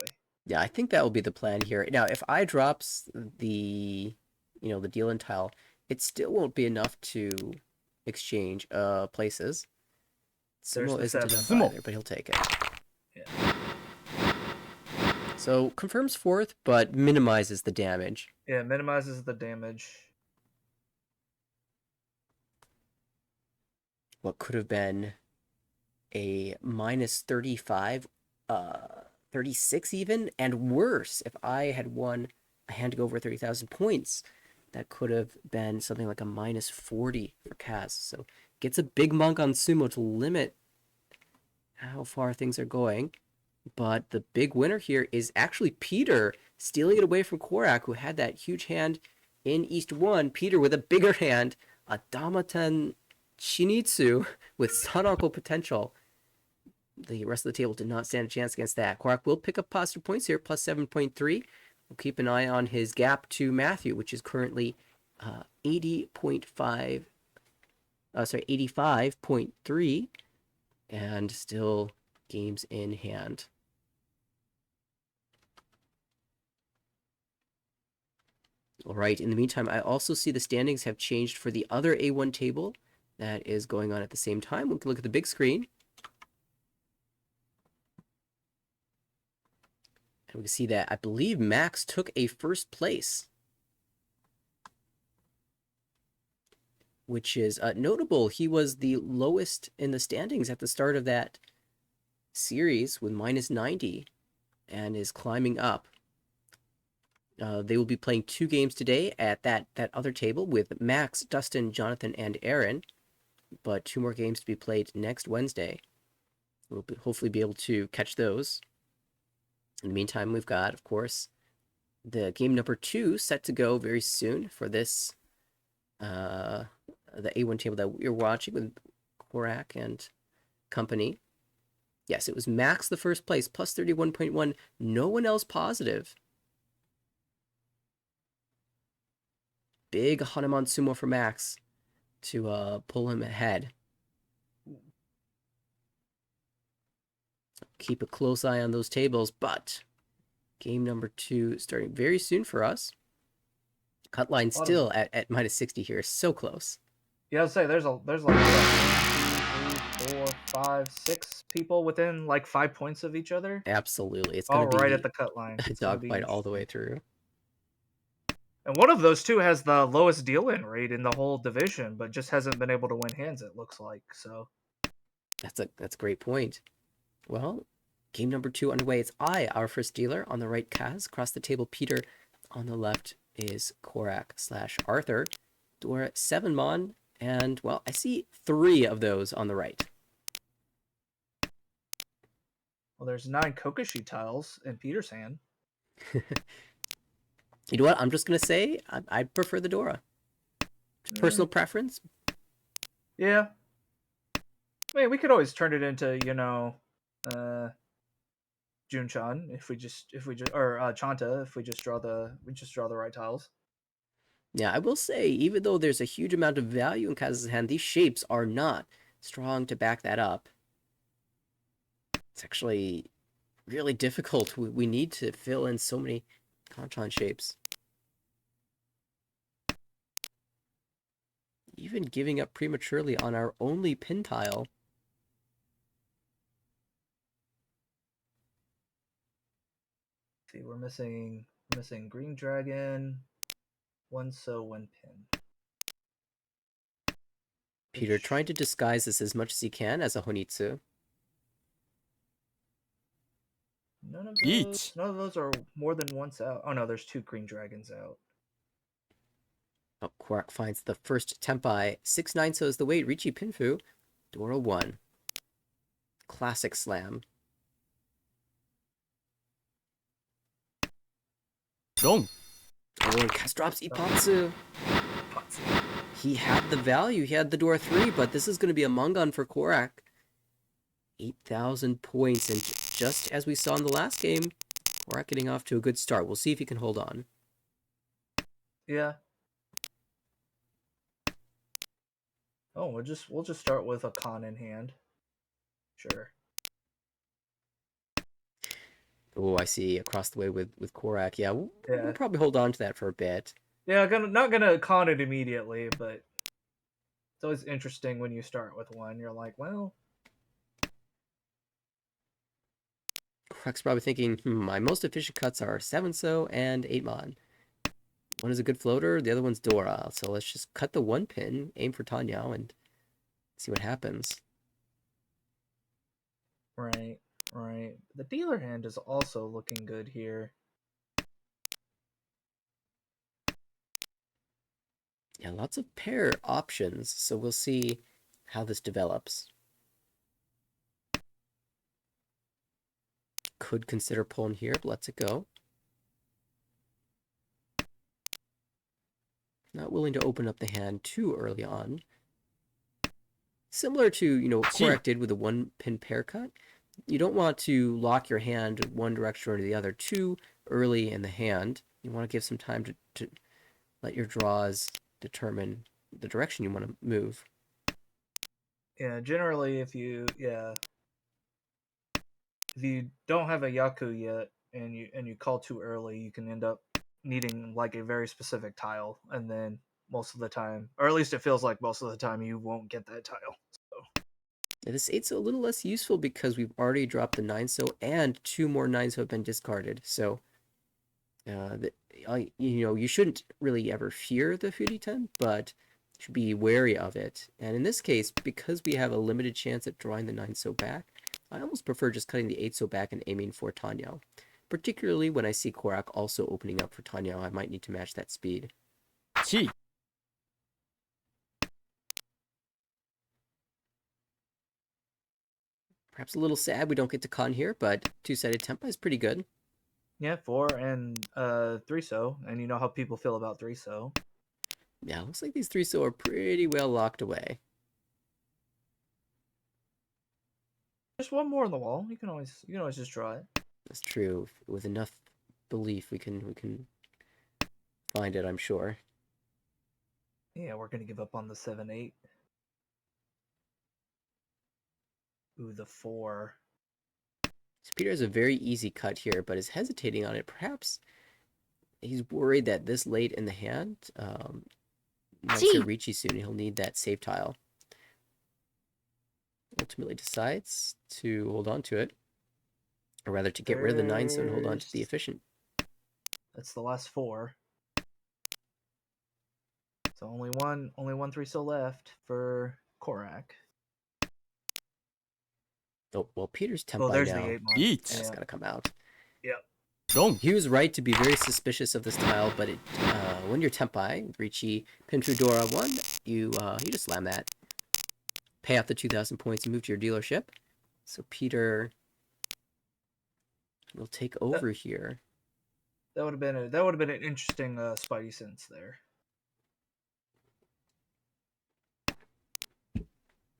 Yeah, I think that will be the plan here. Now, if I drops the deal-in tile, it still won't be enough to exchange places. Sumo isn't enough either, but he'll take it. Yeah. So confirms 4th, but minimizes the damage. Yeah, minimizes the damage. What could have been a minus 35, 36 even, and worse if I had won a hand to go over 30,000 points. That could have been something like a minus 40 for Kaz. So gets a big monk on Sumo to limit how far things are going. But the big winner here is actually Peter, stealing it away from Korak, who had that huge hand in East 1. Peter with a bigger hand, a Damaten Shinitsu with Sun Uncle potential. The rest of the table did not stand a chance against that. Korak will pick up positive points here, plus 7.3. We'll keep an eye on his gap to Matthew, which is currently 85.3, and still games in hand. All right, in the meantime, I also see the standings have changed for the other A1 table that is going on at the same time. We can look at the big screen. And we can see that I believe Max took a first place, which is notable. He was the lowest in the standings at the start of that series with minus 90 and is climbing up. They will be playing 2 games today at that other table with Max, Dustin, Jonathan, and Aaron, but 2 more games to be played next Wednesday. We'll hopefully be able to catch those. In the meantime, we've got, of course, the game number 2 set to go very soon for this, the A1 table that we're watching with Korak and company. Yes, it was Max the first place, plus 31.1. No one else positive. Big Hanuman Sumo for Max to pull him ahead. Keep a close eye on those tables, but game number 2 starting very soon for us. Cut line A lot of still at minus 60 here is so close. Yeah, I'd say there's like one, 2, 3, 4, 5, 6 people within like 5 points of each other. Absolutely. It's going All to right at be the cut line. a It's going to be dogfight all the interesting. way through. And one of those two has the lowest deal-in rate in the whole division, but just hasn't been able to win hands, it looks like. So That's a great point. Well, game number 2 underway. It's our first dealer. On the right, Kaz. Across the table, Peter. On the left is Korak/Arthur. Dora 7 Mon. And, well, I see 3 of those on the right. well, there's 9 Kokoshi tiles in Peter's hand. You know what? I'm just going to say I prefer the Dora. Personal preference. Yeah. I mean, we could always turn it into, Junchan if we just or Chanta if we just draw the right tiles. Yeah, I will say, even though there's a huge amount of value in Kaz's hand, these shapes are not strong to back that up. It's actually really difficult. We need to fill in so many Kanchan shapes. Even giving up prematurely on our only pin tile. See, we're missing Green Dragon, one pin. Peter trying to disguise this as much as he can as a Honitsu. None of those are more than once out. Oh no, there's 2 Green Dragons out. Oh, Quark finds the first Tempai. 6-9 so is the weight. Richi Pinfu. Dora 1. Classic slam. Dong. Oh, and Kaz drops Ipatsu. He had the value. He had the Dora 3, but this is going to be a Mungan for Korak. 8,000 points, and just as we saw in the last game, Korak getting off to a good start. We'll see if he can hold on. Yeah. Oh, we'll just start with a Khan in hand. Sure. Oh, I see. Across the way with Korak. Yeah, we'll probably hold on to that for a bit. Yeah, not gonna con it immediately, but it's always interesting when you start with one. You're like, well, Korak's probably thinking, my most efficient cuts are 7-so and 8-mon. One is a good floater, the other one's Dora. So let's just cut the 1 pin, aim for Tanyao, and see what happens. Right. The dealer hand is also looking good here. Yeah, lots of pair options, so we'll see how this develops. Could consider pulling here, but lets it go. Not willing to open up the hand too early on. Similar to, what Korak did with the 1-pin pair cut. You don't want to lock your hand one direction or the other too early in the hand. You want to give some time to let your draws determine the direction you want to move. Yeah, generally if you don't have a Yaku yet and you call too early, you can end up needing like a very specific tile, and then most of the time, or at least it feels like most of the time, you won't get that tile. So. Yeah, this 8-so a little less useful because we've already dropped the 9-so and 2 more 9-so have been discarded. So, you shouldn't really ever fear the Furi-ten, but you should be wary of it. And in this case, because we have a limited chance at drawing the 9-so back, I almost prefer just cutting the 8-so back and aiming for Tanyao. Particularly when I see Korak also opening up for Tanyao, I might need to match that speed. Chi. Perhaps a little sad we don't get to con here, but 2-sided Tempa is pretty good. Yeah, 4 and 3-so, and you know how people feel about 3-so. Yeah, looks like these 3-so are pretty well locked away. There's one more on the wall. You can always just draw it. That's true. With enough belief, we can find it, I'm sure. Yeah, we're gonna give up on the 7-8. Ooh, the 4. So Peter has a very easy cut here, but is hesitating on it. Perhaps he's worried that this late in the hand, might see Ricci soon. He'll need that save tile. Ultimately decides to hold on to it, or rather to get rid of the 9 so and hold on to the efficient. That's the last 4. So only one 3-so left for Korak. Oh, well, Peter's temp Oh, by there's now. the 8 mon. Eat. That's gotta come out. Yep. He was right to be very suspicious of this tile, but when you're temp by with Ricci, pin through Dora 1, you just slam that. Pay out the 2,000 points and move to your dealership. So Peter will take over here. That would have been an interesting Spidey sense there.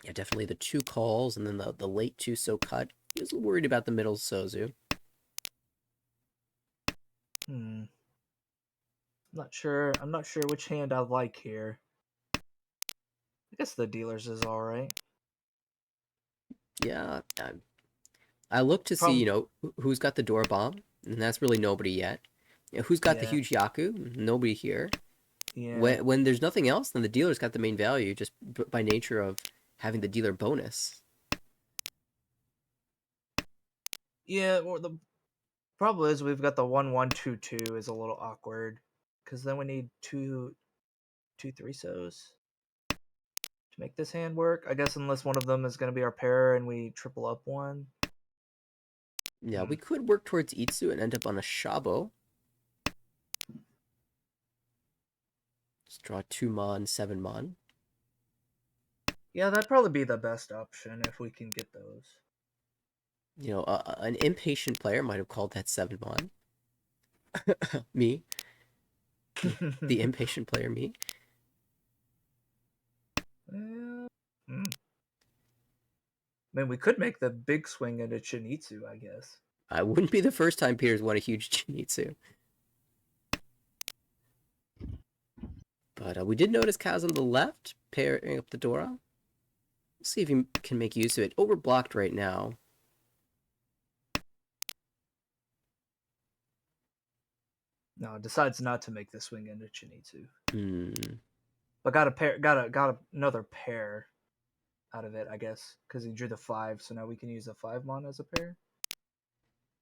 Yeah, definitely the 2 calls and then the late 2-so cut. He was worried about the middle Sozu. I'm not sure which hand I like here. I guess the dealer's is all right. Yeah, I look to see, who's got the door bomb, and that's really nobody yet. Who's got the huge Yaku? Nobody here. Yeah. When there's nothing else, then the dealer's got the main value just by nature of having the dealer bonus. Yeah, well, the problem is we've got the 1-1-2-2 is a little awkward because then we need two 3-sos to make this hand work. I guess unless one of them is going to be our pair and we triple up one. Yeah, we could work towards Itsu and end up on a Shabo. Just draw 2 mon, 7 mon. Yeah, that'd probably be the best option if we can get those. An impatient player might have called that 7 mon. Me. The impatient player, me. Man, we could make the big swing into Chinitsu, I guess. I wouldn't be the first time Peter's won a huge Chinitsu. But we did notice Kaz on the left, pairing up the Dora. We'll see if he can make use of it. Overblocked right now. No, decides not to make the swing into Chinitsu. Hmm. But got another pair out of it, I guess, because he drew the 5, so now we can use the 5 mon as a pair.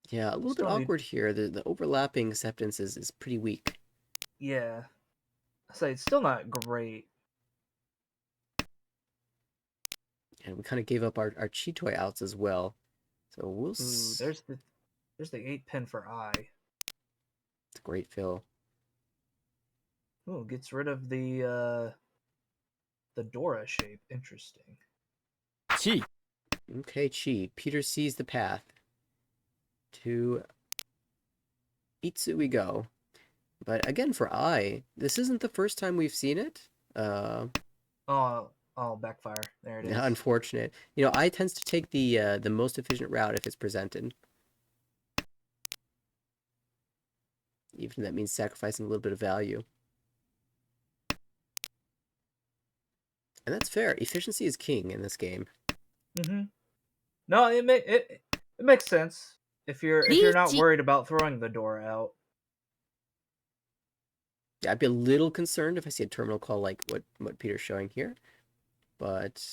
Yeah, a little bit awkward here. The overlapping acceptance is pretty weak. Yeah. I say it's still not great. And we kind of gave up our Chitoy outs as well. So we'll there's the 8 pin for I. It's a great fill. Ooh, gets rid of the Dora shape. Interesting. Chi. Okay, Chi. Peter sees the path. To Itsu we go. But again, for I, this isn't the first time we've seen it. Oh, backfire. There it is. Unfortunate. I tends to take the most efficient route if it's presented. Even if that means sacrificing a little bit of value. And that's fair. Efficiency is king in this game. No, it makes sense if you're not worried about throwing the door out. Yeah, I'd be a little concerned if I see a terminal call like what Peter's showing here, but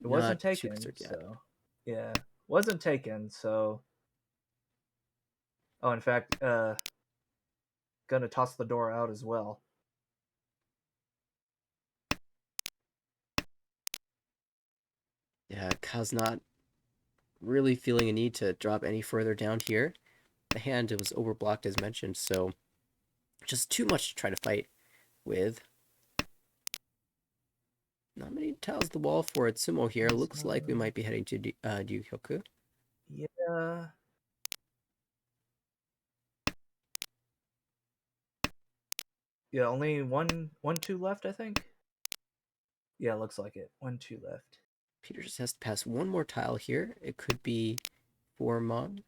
it wasn't taken. So yeah, wasn't taken. So in fact, gonna toss the door out as well. Yeah, Kaz not really feeling a need to drop any further down here. The hand was overblocked as mentioned, so just too much to try to fight with. Not many tiles the wall for Itsumo here. Looks like we might be heading to Ryukyu. Yeah. Yeah, only 1-2 left, I think. Yeah, looks like it. 1-2 left. Peter just has to pass one more tile here. It could be 4 mon.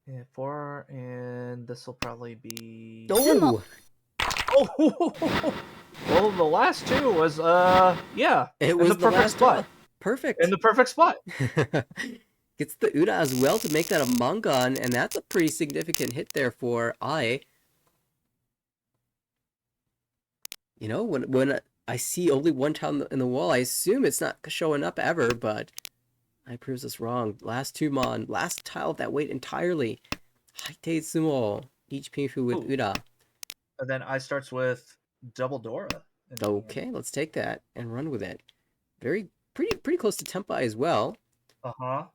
Yeah, 4, and this will probably be. Oh! Well, the last 2 was yeah. It was the perfect spot. Perfect. In the perfect spot. Gets the Uda as well to make that a Mangan, and that's a pretty significant hit there for I. You know, when I see only one tile in the wall, I assume it's not showing up ever, but I proves us wrong. Last two Mon, last tile of that weight entirely. Haite Sumo, each Pinfu with Ooh. Uda. And then I starts with double Dora. Okay, let's take that and run with it. Pretty close to Tempai as well. Uh-huh.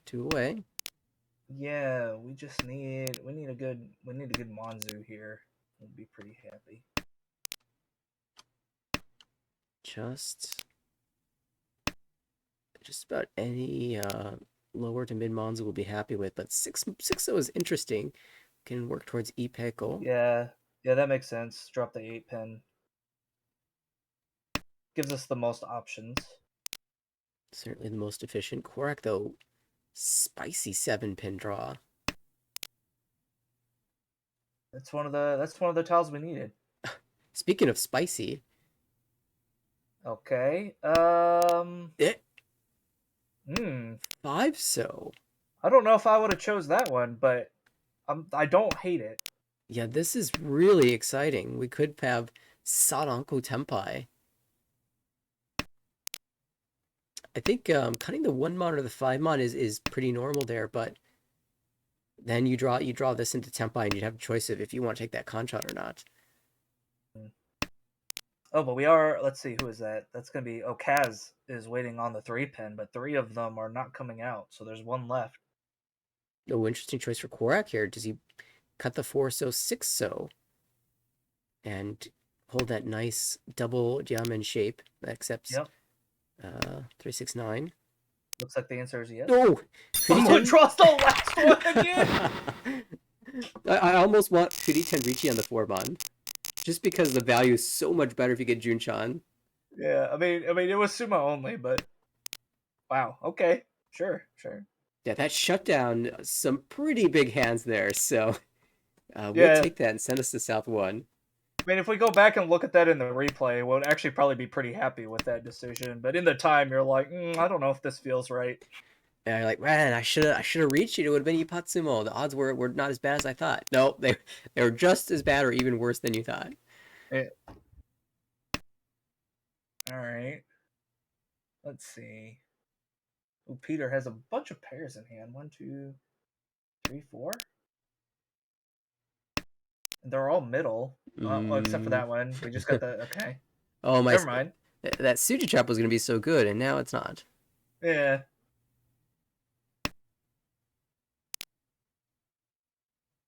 2 away. Yeah, we need a good Monzu here. We'll be pretty happy. Just about any lower to mid Monza will be happy with, but 6-0 is interesting. Can work towards Ipeko. Yeah, that makes sense. Drop the 8-pin. Gives us the most options. Certainly the most efficient. Korak, though, spicy 7-pin draw. That's one of the tiles we needed. Speaking of spicy. Okay. 5-so. I don't know if I would have chose that one, but I don't hate it. Yeah, this is really exciting. We could have Saranko Tempai. I think cutting the 1 mon or the 5 mon is pretty normal there, but then you draw this into Tempai and you'd have a choice of if you want to take that Conchon or not. Oh, but let's see, who is that? That's going to be, Kaz is waiting on the 3-pin, but 3 of them are not coming out, so there's 1 left. Oh, interesting choice for Korak here. Does he cut the 4-so, 6-so, and hold that nice double diamond shape that accepts 369? Looks like the answer is yes. No! I'm going to trust the last one again! I almost want Kuri Tenrichi on the 4-mon. Just because the value is so much better if you get Junchan. Yeah, I mean, it was sumo only, but wow. Okay, sure. Yeah, that shut down some pretty big hands there. So we'll take that and send us to South 1. I mean, if we go back and look at that in the replay, we'll actually probably be pretty happy with that decision. But in the time, you're like, I don't know if this feels right. And you're like, man, I should have reached it. It would have been Ipatsumo. The odds were not as bad as I thought. No, they were just as bad or even worse than you thought. Yeah. All right. Let's see. Oh, Peter has a bunch of pairs in hand. 1, 2, 3, 4. And they're all middle. Except for that one. We just got the okay. Oh my! Never mind. That Suji trap was going to be so good, and now it's not. Yeah.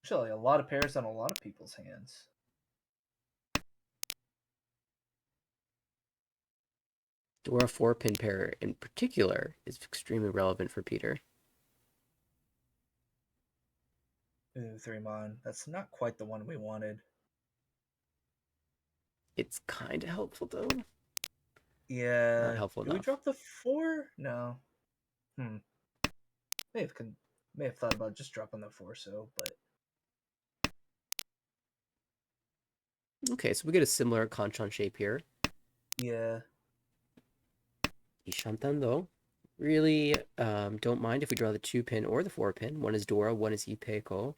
Actually, a lot of pairs on a lot of people's hands. Dora 4-pin pair in particular is extremely relevant for Peter. Ooh, 3-mon. That's not quite the one we wanted. It's kind of helpful though. Yeah. Not helpful enough. Did we drop the 4? No. May have thought about just dropping the 4-so, but okay, so we get a similar Conchon shape here. yeah. Ishantan though, really don't mind if we draw the 2-pin or the 4-pin. One is Dora, one is Ipeko.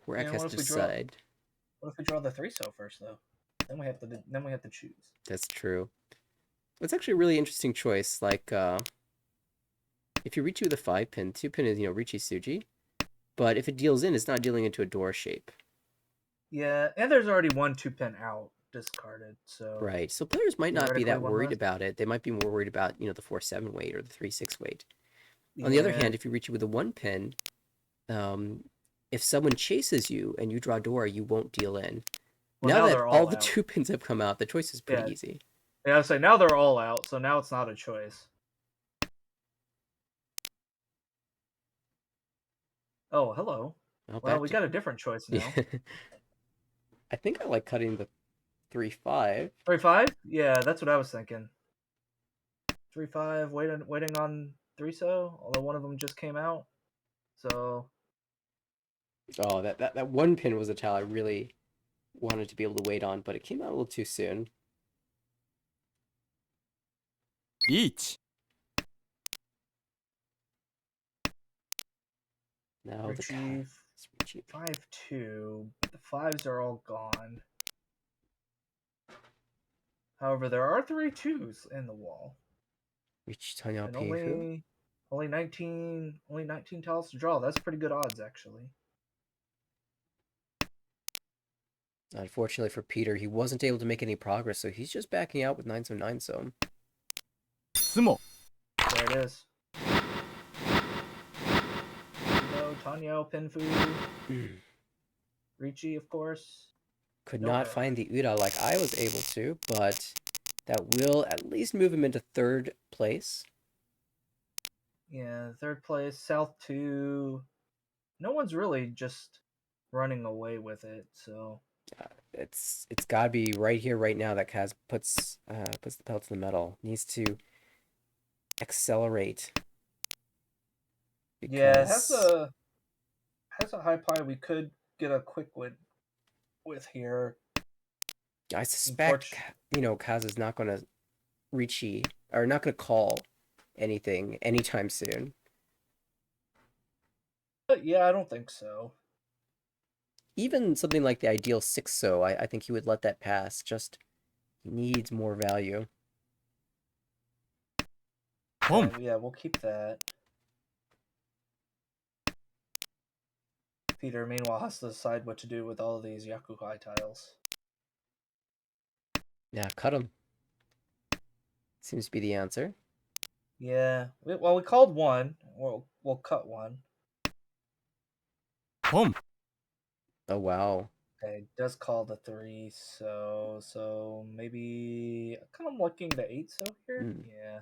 Korak has to decide. What if we draw the 3-so first though? Then we have to choose. That's true. It's actually a really interesting choice. Like if you reach with a 5-pin, 2-pin is Richi Suji, but if it deals in, it's not dealing into a Dora shape. Yeah, and there's already 1 2-pin out discarded, so right. So players might not be that worried about it. They might be more worried about the 4-7 weight or the 3-6 weight. On the other hand, if you reach it with a 1-pin, if someone chases you and you draw Dora, you won't deal in. Well, now that all the 2-pins have come out, the choice is pretty easy. Yeah, I was saying now they're all out, so now it's not a choice. Oh, hello. Well, we got a different choice now. I think I like cutting the 3-5. 3-5? Yeah, that's what I was thinking. 3-5, waiting on 3-so, although one of them just came out. So. Oh, that 1-pin was a tile I really wanted to be able to wait on, but it came out a little too soon. リーチ Now the Retrieve Ricci. 5-2. The fives are all gone. However, there are 3 2s in the wall. Ricci Tanya And Peifu. only 19 tiles to draw. That's pretty good odds, actually. Unfortunately for Peter, he wasn't able to make any progress, so he's just backing out with 9-9 so. スモ There it is. No, Tanyo, Pinfu, Ricci, of course. Could No not error. find the Ura like I was able to, but that will at least move him into 3rd place. Yeah, 3rd place, South 2. No one's really just running away with it, so. It's got to be right here, right now that Kaz puts the pedal to the metal. Needs to accelerate. Because... Yeah, it has a high pie we could get a quick win with here. I suspect, Kaz is not going to Ricci, or not going to call anything anytime soon. But yeah, I don't think so. Even something like the ideal 6-so, I think he would let that pass. Just needs more value. Yeah, we'll keep that. Peter, meanwhile, has to decide what to do with all of these Yakuhai tiles. Yeah, cut him. Seems to be the answer. Yeah, we called one. We'll cut one. ポン Oh, wow. Okay, it does call the 3, so maybe kind of looking the 8-so here. Yeah.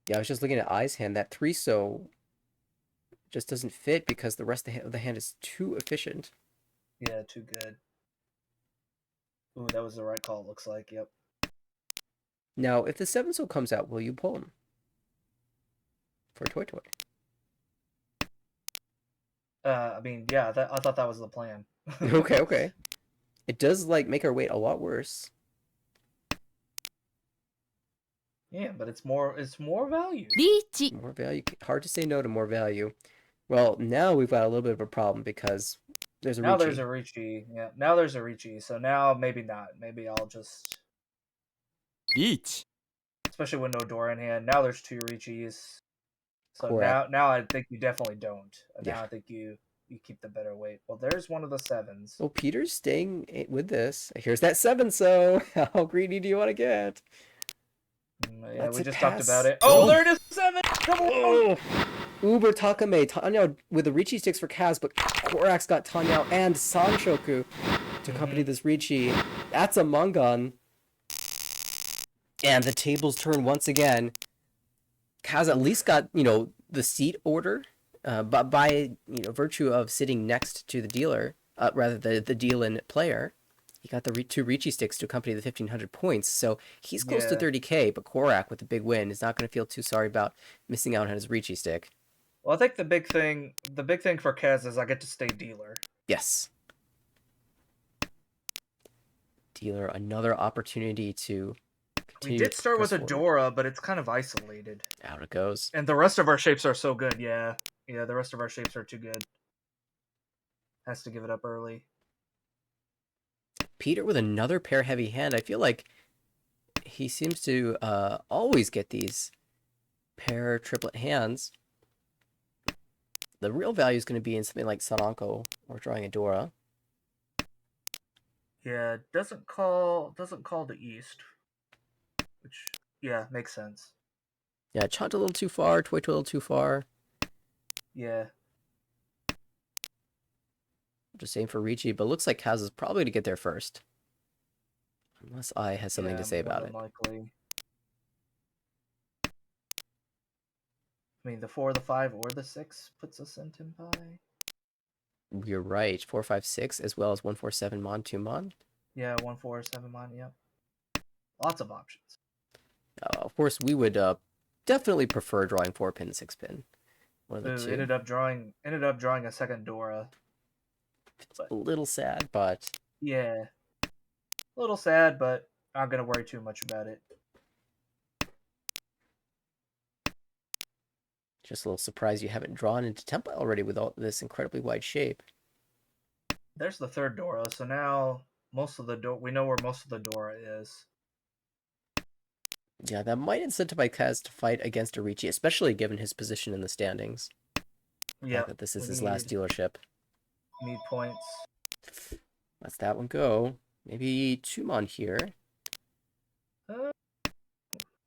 Yeah, I was just looking at I's hand. That 3-so just doesn't fit because the rest of the hand is too efficient. Yeah, too good. Ooh, that was the right call, it looks like. Yep. Now, if the 7-so comes out, will you pull him? For Toy Toy. I mean, yeah, I thought that was the plan. Okay. It does, make our weight a lot worse. Yeah, but it's more value. リーチ More value. Hard to say no to more value. Well, now we've got a little bit of a problem because there's a Now Ricci. there's a Ricci. Yeah, now there's a Ricci. So now maybe not. Maybe I'll just... リーチ Especially with no Dora in hand. Now there's 2 Ricci's. So Correct. now I think you definitely don't. Yeah. Now I think you keep the better weight. Well, there's one of the 7s. Well, Peter's staying with this. Here's that 7-so. How greedy do you want to get? Yeah, Let's we just pass. talked about it. Oh, there it is, 7! Come on! Oh! Uber Takame, Tanya with the Ricci sticks for Kaz, but Korak's got Tanya and Sanshoku to accompany this Ricci. That's a Mangan. And the tables turn once again. Kaz at least got, the seat order, but by, virtue of sitting next to the dealer, rather the deal-in player, he got the 2 Ricci sticks to accompany the 1,500 points, so he's close to 30k, but Korak with the big win is not going to feel too sorry about missing out on his Ricci stick. Well, I think the big thing for Kaz is I get to stay dealer. Yes. Dealer, another opportunity to continue. We did start with a Dora, but it's kind of isolated. Out it goes. And the rest of our shapes are so good, yeah. Yeah, the rest of our shapes are too good. Has to give it up early. Peter with another pair heavy hand. I feel like he seems to always get these pair triplet hands. The real value is going to be in something like Saranko or drawing a Dora. Yeah, doesn't call the East. Which, yeah, makes sense. Yeah, Chant a little too far, Toy Toy a little too far. Yeah. Just saying for Ricci, but looks like Kaz is probably going to get there first. Unless I has something to say about it. Likely. I mean, the 4, the 5, or the 6 puts us in Tenpai. You're right. 4, 5, 6, as well as 1, 4, 7 Mon, 2 Mon. Yeah, 1, 4, 7 Mon, yep. Lots of options. Of course, we would definitely prefer drawing 4-pin, 6-pin. One of the two. Ended up drawing a second Dora. It's a little sad, but... Yeah. A little sad, but I'm not going to worry too much about it. Just a little surprised you haven't drawn into Tempai already with all this incredibly wide shape. There's the third Dora, so now we know where most of the Dora is. Yeah, that might incentivize Kaz to fight against Arichi, especially given his position in the standings. Yeah, That this is his last dealership. Need points. Let's that one go. Maybe Tumon here.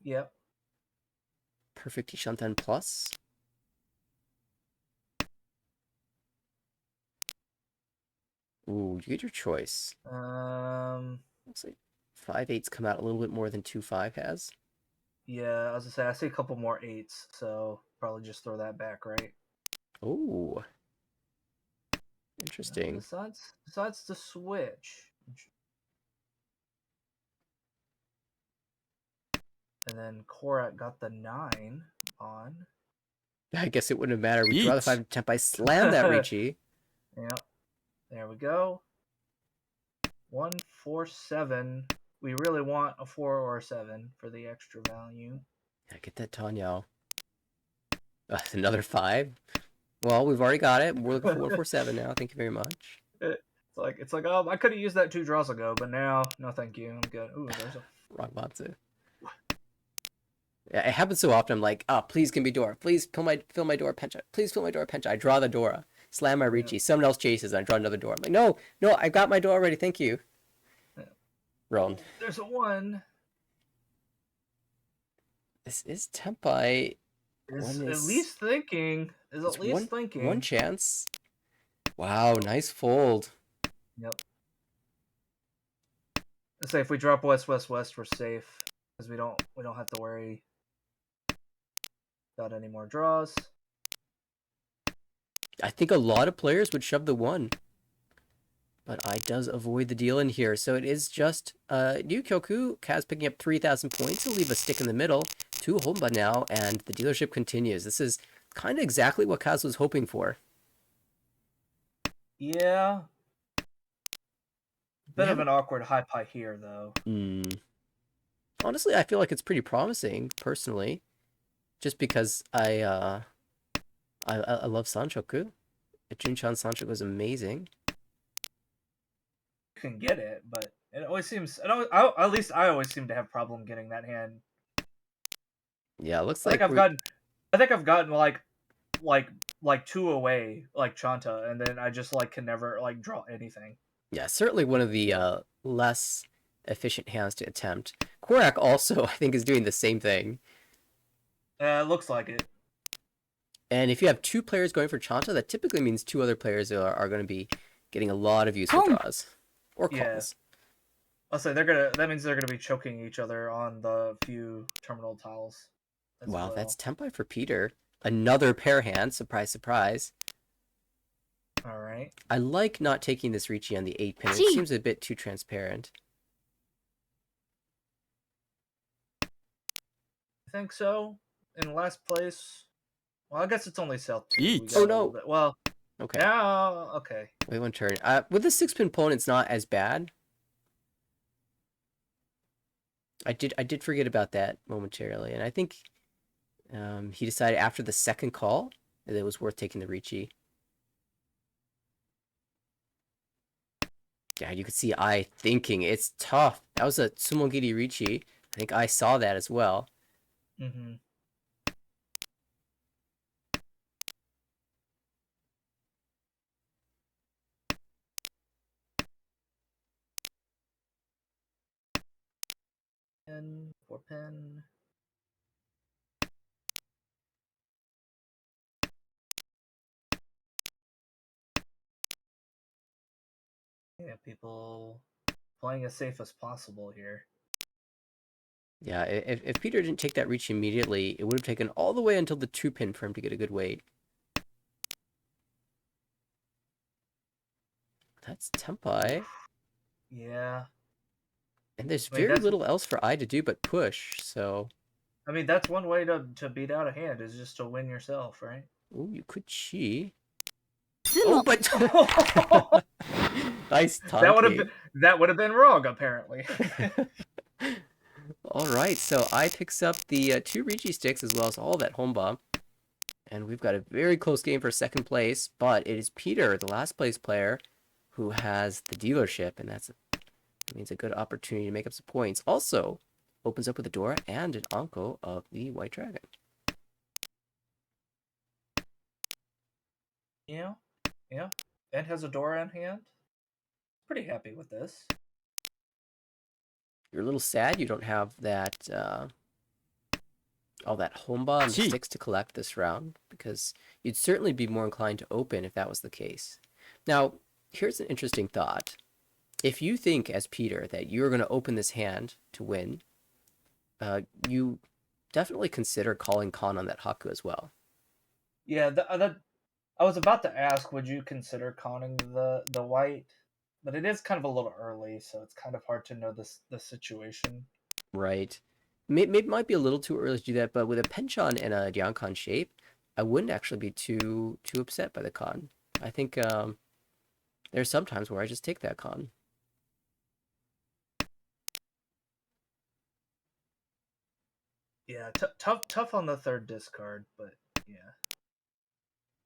Yep. Perfect Ishanten plus. Ooh, you get your choice. Looks like 5/8s come out a little bit more than 2/5 has. Yeah, I was gonna say I see a couple more 8s, so probably just throw that back, right? Ooh. Interesting. Besides the switch. And then Korak got the 9 on. I guess it wouldn't have mattered. We draw the 5 Tempai, slam that Richi. Yep. There we go. 1, 4, 7. We really want a 4 or a 7 for the extra value. Yeah, get that Tanyao. Another 5. Well, we've already got it. We're looking for 147 now. Thank you very much. It's like oh, I could have used that 2 draws ago, but now no, thank you. I'm good. Ooh, there's a Wrong Matsu. Yeah, it happens so often. I'm like, oh, please give me Dora. Please fill my Dora Pencha. Please fill my Dora Pencha. I draw the Dora. Slam my Richi. Yeah. Someone else chases, and I draw another Dora. I'm like, no, I got my Dora already. Thank you. Yeah. Roan. There's a 1. This is Tempai. Is at least thinking. Is at least thinking. One chance. Wow, nice fold. Yep. Let's say if we drop west, west, west, we're safe because we don't have to worry about any more draws. I think a lot of players would shove the 1. But I does avoid the deal in here. So it is just New Kyoku. Kaz picking up 3,000 points. He'll leave a stick in the middle. 2 Honba now, and the dealership continues. This is kind of exactly what Kaz was hoping for. Yeah. Bit of an awkward high pie here, though. Honestly, I feel like it's pretty promising, personally. Just because I love Sanchoku. Junchan Sanchoku is amazing. You can get it, but it always seems... at least I always seem to have problem getting that hand. Yeah, it looks like I think I've gotten like 2 away, like Chanta, and then I just can never draw anything. Yeah, certainly one of the less efficient hands to attempt. Korak also, I think, is doing the same thing. Looks like it. And if you have 2 players going for Chanta, that typically means 2 other players are going to be getting a lot of useful draws or calls. I'll say that means they're gonna be choking each other on the few terminal tiles. Wow, that's Tempai for Peter. Another pair hand. Surprise, surprise. All right. I like not taking this Richi on the 8 pin. It seems a bit too transparent. I think so. In last place. Well, I guess it's only South 2. Oh, no. Well, okay. Yeah, okay. Wait one turn. With the 6-pin pawn, it's not as bad. I did forget about that momentarily, and I think he decided after the second call that it was worth taking the Richi. Yeah, you could see I thinking it's tough. That was a Sumogiri Richi. I think I saw that as well. Mm-hmm. And 4 pin. Yeah, people playing as safe as possible here. Yeah, if Peter didn't take that reach immediately, it would have taken all the way until the 2-pin for him to get a good weight. That's Tempai. Yeah. And there's very little else for I to do but push, so... I mean, that's one way to beat out a hand, is just to win yourself, right? Ooh, you could chi. Oh, but... Nice taunting. That would have been wrong, apparently. All right, so I picks up the 2 Rigi sticks as well as all that home bomb. And we've got a very close game for second place, but it is Peter, the last place player, who has the dealership, and that means a good opportunity to make up some points. Also, opens up with a Dora and an Anko of the White Dragon. Yeah, yeah. And has a Dora in hand. Pretty happy with this. You're a little sad you don't have that all that Homba and the sticks to collect this round, because you'd certainly be more inclined to open if that was the case. Now, here's an interesting thought. If you think, as Peter, that you're going to open this hand to win, you definitely consider calling con on that Haku as well. Yeah, I was about to ask, would you consider conning the white? But it is kind of a little early, so it's kind of hard to know the situation. Right. It might be a little too early to do that, but with a penchant and a Diancon shape, I wouldn't actually be too upset by the con. I think there's some times where I just take that con. Yeah, tough on the third discard, but yeah.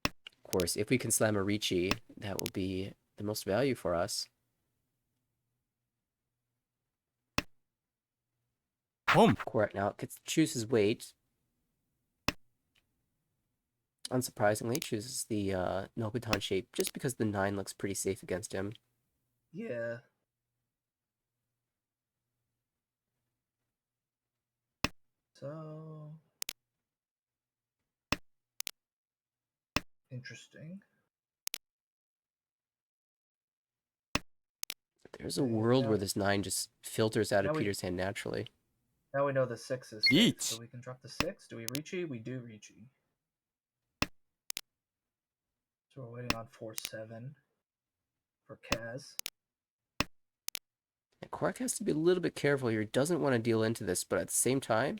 Of course, if we can slam a Ricci, that will be the most value for us. Correct. Now it gets to choose his weight. Unsurprisingly, chooses the Nobutan shape just because the 9 looks pretty safe against him. Yeah. So interesting. There's a world where this 9 just filters out of now Peter's hand naturally. Now we know the 6 is safe, so we can drop the 6. Do we Ricci? We do Ricci. So we're waiting on 4-7 for Kaz. And Quark has to be a little bit careful here. He doesn't want to deal into this, but at the same time,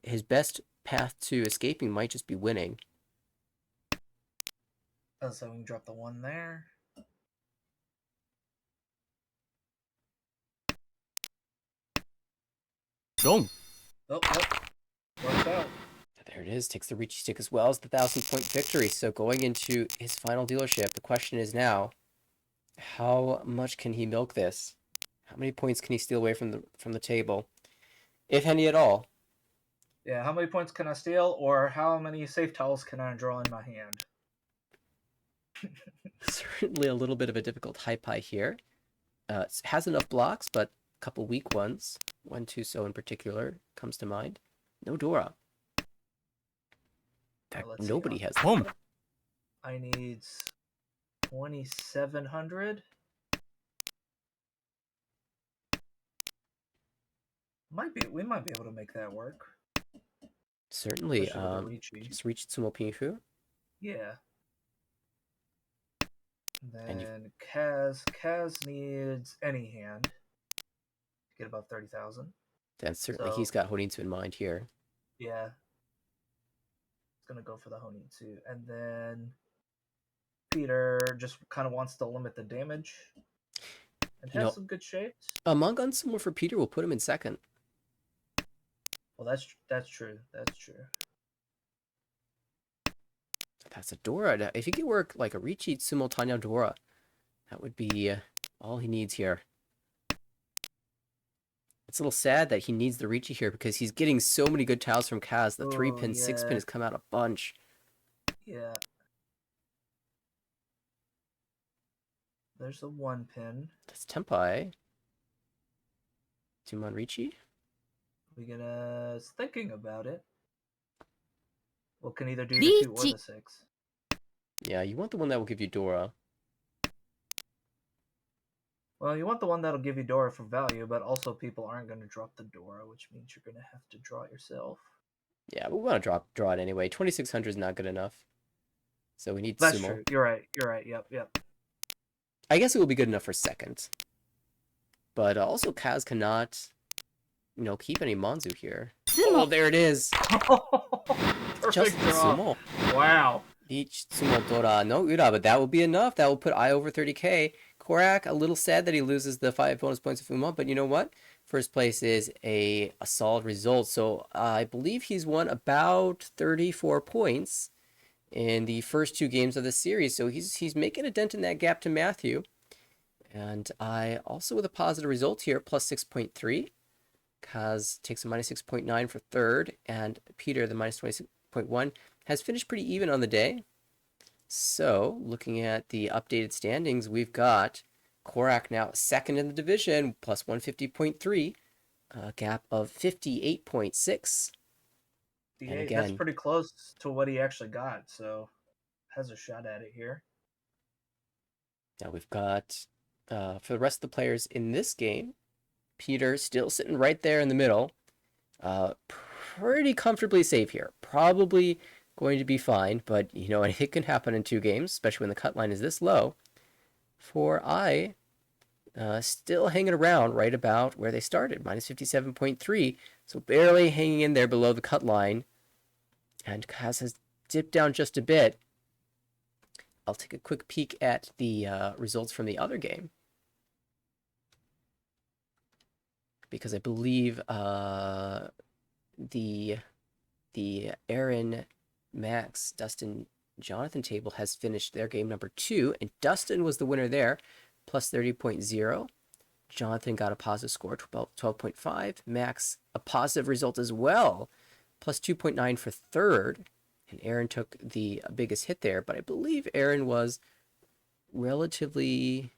his best path to escaping might just be winning. Oh, so we can drop the 1 there. Dong. Oh, yep. Works out. There it is. Takes the Ricci stick as well as the 1,000-point victory. So going into his final dealership, the question is now, how much can he milk this? How many points can he steal away from the table, if any at all? Yeah, how many points can I steal, or how many safe tiles can I draw in my hand? Certainly a little bit of a difficult high pie here. Has enough blocks, but a couple weak ones. 1-2 in particular comes to mind. No Dora. In fact, nobody has Home. I need 2,700. We might be able to make that work. Certainly. Ricci. Just reach Tsumo Pinfu. Yeah. Then Kaz needs any hand to get about 30,000. Then certainly he's got Honitsu in mind here. Yeah. It's gonna go for the Honitsu. And then Peter just kind of wants to limit the damage. And has some good shapes. Among Unsummo for Peter will put him in second. Well, that's true. That's true. That's a Dora. If he could work like a Ricci Tsumo Tanya Dora, that would be all he needs here. It's a little sad that he needs the Ricci here because he's getting so many good tiles from Kaz. The 3-pin, 6-pin has come out a bunch. Yeah. There's a 1-pin. That's Tempai. Tumon Ricci? We gonna thinking about it. Well, can either do the 2 or the 6. Yeah, you want the one that will give you Dora. Well, you want the one that'll give you Dora for value, but also people aren't going to drop the Dora, which means you're going to have to draw it yourself. Yeah, but we want to draw it anyway. 2,600 is not good enough. So we need That's Sumo. True. You're right. Yep. I guess it will be good enough for second. But also Kaz cannot, keep any Monzu here. Oh, there it is. Perfect draw. Sumo. Wow. Each Sumo Dora no Ura, but that will be enough. That will put I over 30k. Korak, a little sad that he loses the 5 bonus points of Uma, but you know what? First place is a solid result. So I believe he's won about 34 points in the first 2 games of the series. So he's making a dent in that gap to Matthew. And I also with a positive result here, plus 6.3. Kaz takes a minus 6.9 for third, and Peter, the minus 26.1, has finished pretty even on the day. So, looking at the updated standings, we've got Korak now second in the division, plus 150.3, a gap of 58.6. And again, that's pretty close to what he actually got, so has a shot at it here. Now we've got, for the rest of the players in this game, Peter still sitting right there in the middle. Pretty comfortably safe here. Probably going to be fine, but anything can happen in 2 games, especially when the cut line is this low. For I, still hanging around right about where they started, minus 57.3, so barely hanging in there below the cut line. And Kaz has dipped down just a bit. I'll take a quick peek at the results from the other game, because I believe the Aaron, Max, Dustin, Jonathan table has finished their game number 2, and Dustin was the winner there, plus 30.0. Jonathan got a positive score, 12.5. Max, a positive result as well, plus 2.9 for third. And Aaron took the biggest hit there, but I believe Aaron was relatively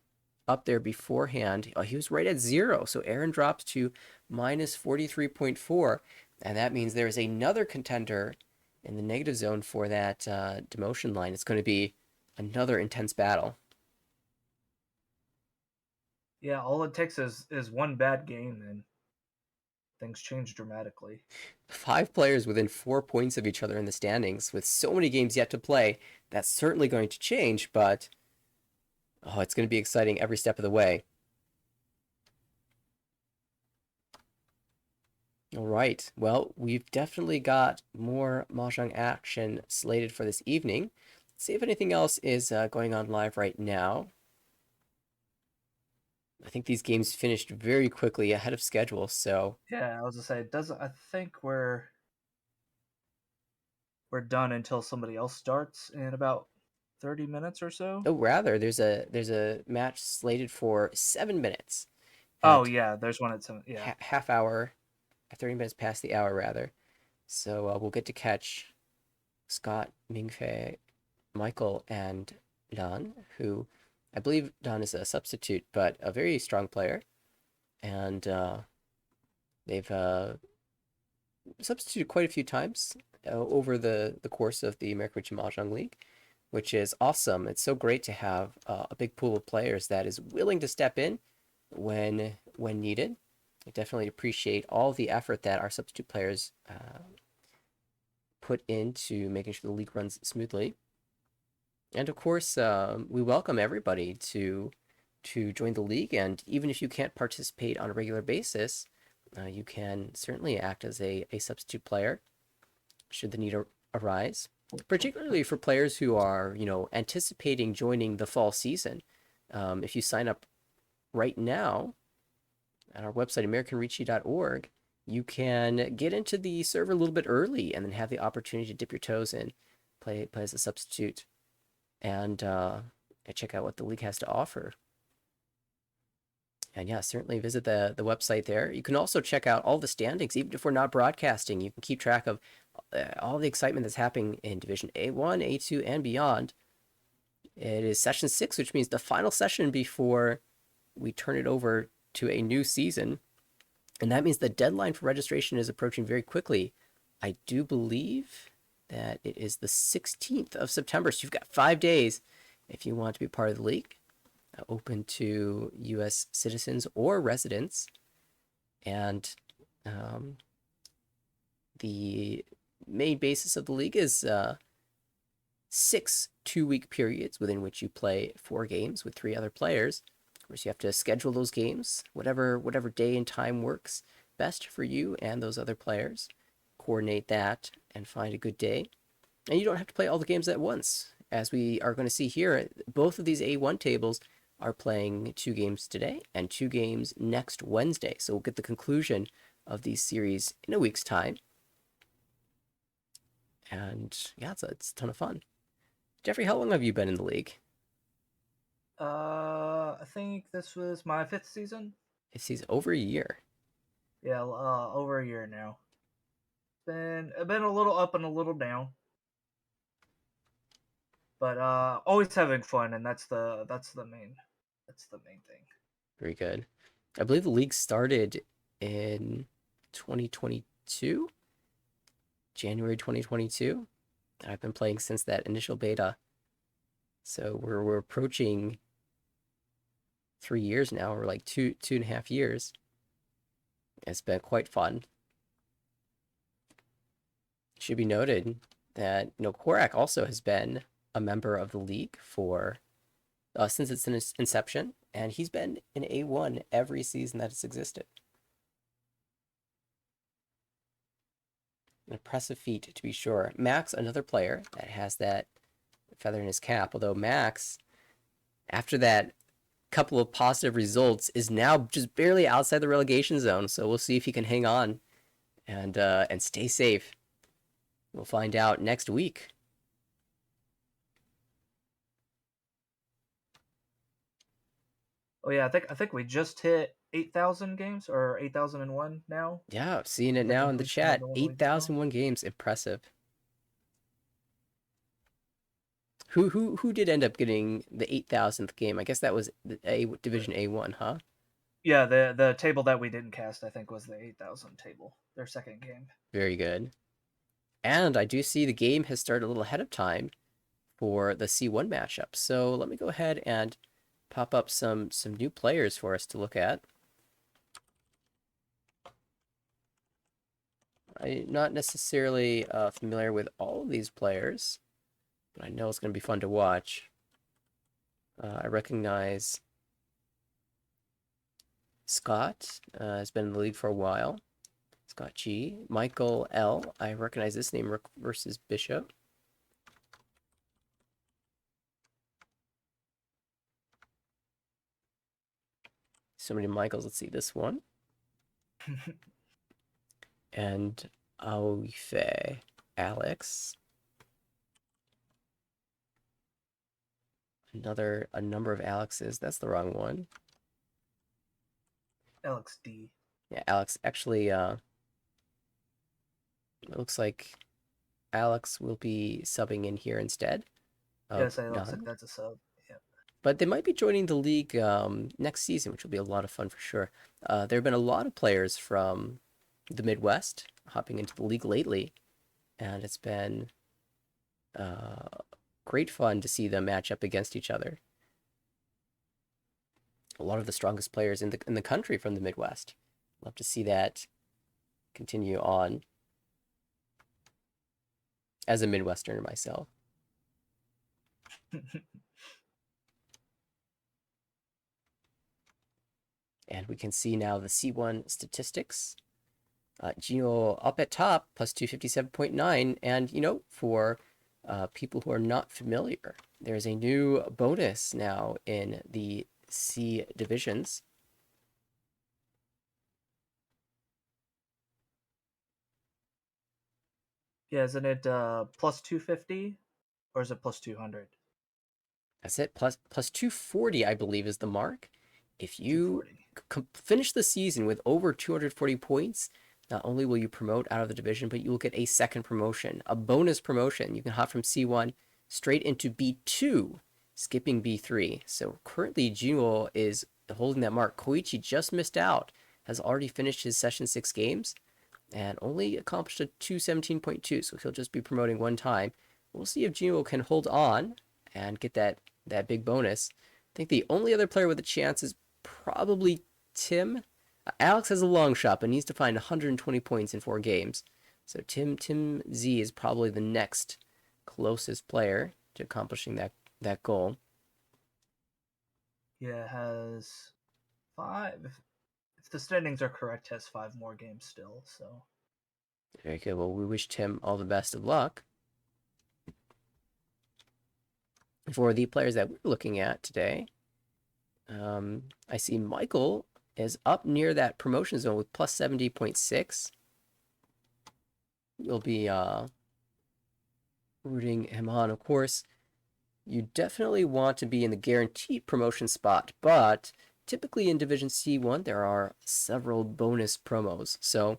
up there beforehand. Oh, he was right at 0, so Aaron drops to minus 43.4, and that means there is another contender in the negative zone for that demotion line. It's going to be another intense battle. Yeah, all it takes is one bad game, and things change dramatically. 5 players within 4 points of each other in the standings, with so many games yet to play. That's certainly going to change, but it's going to be exciting every step of the way. All right. Well, we've definitely got more Mahjong action slated for this evening. Let's see if anything else is going on live right now. I think these games finished very quickly ahead of schedule, so... Yeah, I was gonna say, it doesn't... I think we're done until somebody else starts in about 30 minutes or so. Oh, rather, there's a match slated for 7 minutes. Oh, yeah, there's one at 7, yeah. Half hour, 30 minutes past the hour, rather. So we'll get to catch Scott, Mingfei, Michael, and Don, who I believe Don is a substitute, but a very strong player. And they've substituted quite a few times over the course of the American Richie Mahjong League, which is awesome. It's so great to have a big pool of players that is willing to step in when needed. I definitely appreciate all the effort that our substitute players put into making sure the league runs smoothly. And of course, we welcome everybody to join the league. And even if you can't participate on a regular basis, you can certainly act as a substitute player should the need arise. Particularly for players who are, anticipating joining the fall season. If you sign up right now at our website, AmericanRichi.org, you can get into the server a little bit early and then have the opportunity to dip your toes in, play as a substitute, and check out what the league has to offer. And yeah, certainly visit the website there. You can also check out all the standings, even if we're not broadcasting. You can keep track of all the excitement that's happening in Division A1, A2, and beyond. It is session 6, which means the final session before we turn it over to a new season. And that means the deadline for registration is approaching very quickly. I do believe that it is the 16th of September. So you've got 5 days if you want to be part of the league. Open to U.S. citizens or residents. And the main basis of the league is 6 2-week periods within which you play 4 games with 3 other players. Of course, you have to schedule those games, whatever day and time works best for you and those other players. Coordinate that and find a good day. And you don't have to play all the games at once. As we are going to see here, both of these A1 tables are playing 2 games today and 2 games next Wednesday. So we'll get the conclusion of these series in a week's time. And yeah, it's a ton of fun. Jeffrey, how long have you been in the league? I think this was my 5th season. It's over a year. Yeah, over a year now. Been a little up and a little down, but always having fun, and that's the main thing. Very good. I believe the league started in 2022, January 2022. I've been playing since that initial beta. So we're approaching 3 years now, or like 2.5 years. It's been quite fun. It should be noted that Korak also has been a member of the league for since its inception, and he's been in A1 every season that it's existed. An impressive feat, to be sure. Max, another player that has that feather in his cap, although Max, after that couple of positive results, is now just barely outside the relegation zone, so we'll see if he can hang on and stay safe. We'll find out next week. Oh yeah, I think we just hit 8,000 games or 8,001 now. Yeah, seeing it That now in the completes chat. the one we did now. 8,001 games, impressive. Who did end up getting the 8,000th game? I guess that was the Division A1, huh? Yeah, the table that we didn't cast, I think, was the 8,000 table. Their second game. Very good. And I do see the game has started a little ahead of time for the C1 matchup. So let me go ahead and pop up some new players for us to look at. I'm not necessarily familiar with all of these players, but I know it's going to be fun to watch. I recognize Scott has been in the league for a while. Scott G. Michael L. I recognize this name versus Bishop. So many Michaels. Let's see this one. And Aoife Alex. A number of Alexes. That's the wrong one. Alex D. Yeah, Alex. Actually, it looks like Alex will be subbing in here instead. Yes, it looks like that's a sub. Yeah. But they might be joining the league next season, which will be a lot of fun for sure. There have been a lot of players from the Midwest hopping into the league lately, and it's been great fun to see them match up against each other. A lot of the strongest players in the country from the Midwest. Love to see that continue on as a Midwesterner myself. And we can see now the C1 statistics. Gino up at top, plus 257.9. And, for people who are not familiar, there's a new bonus now in the C divisions. Yeah, isn't it plus 250 or is it plus 200? That's it. Plus 240, I believe, is the mark. If you finish the season with over 240 points, not only will you promote out of the division, but you will get a second promotion, a bonus promotion. You can hop from C1 straight into B2, skipping B3. So currently, Juno is holding that mark. Koichi just missed out, has already finished his Session 6 games, and only accomplished a 217.2, so he'll just be promoting one time. We'll see if Juno can hold on and get that big bonus. I think the only other player with a chance is probably Tim. Alex has a long shot, but needs to find 120 points in 4 games. So Tim Z is probably the next closest player to accomplishing that goal. Yeah, has 5. If the standings are correct, has 5 more games still. So very good. Well, we wish Tim all the best of luck. For the players that we're looking at today, I see Michael is up near that promotion zone with plus 70.6. We'll be rooting him on, of course. You definitely want to be in the guaranteed promotion spot, but typically in Division C1 there are several bonus promos. So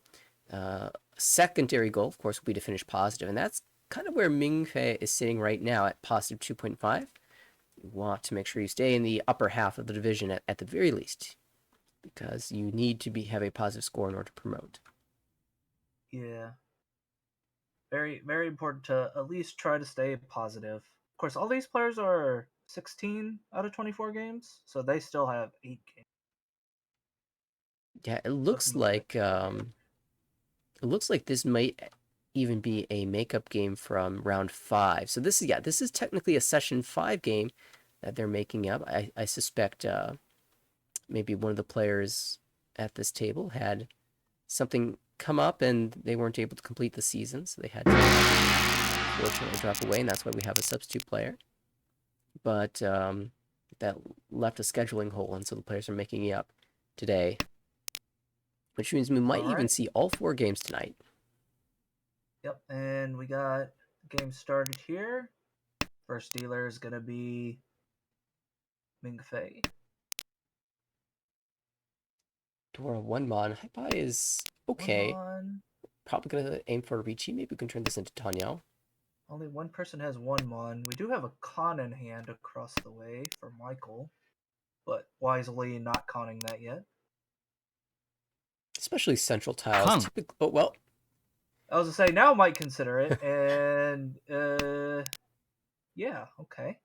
secondary goal, of course, will be to finish positive, and that's kind of where Mingfei is sitting right now at positive 2.5. You want to make sure you stay in the upper half of the division at the very least, because you need to have a positive score in order to promote. Yeah. Very, very important to at least try to stay positive. Of course, all these players are 16 out of 24 games, so they still have 8 games. Yeah, it looks like this might even be a makeup game from round 5. So this is technically a session 5 game that they're making up. I suspect maybe one of the players at this table had something come up and they weren't able to complete the season, so they had to unfortunately drop away, and that's why we have a substitute player. But that left a scheduling hole, and so the players are making it up today, which means we might even see all 4 games tonight. Yep, and we got the game started here. First dealer is going to be Mingfei. Dora 1 mon. Hypai is okay. Probably going to aim for Ricci. Maybe we can turn this into Tanyao. Only one person has 1 mon. We do have a con in hand across the way for Michael, but wisely not conning that yet. Especially central tiles. Typically, oh, well. I was going to say, now might consider it, and, yeah, okay.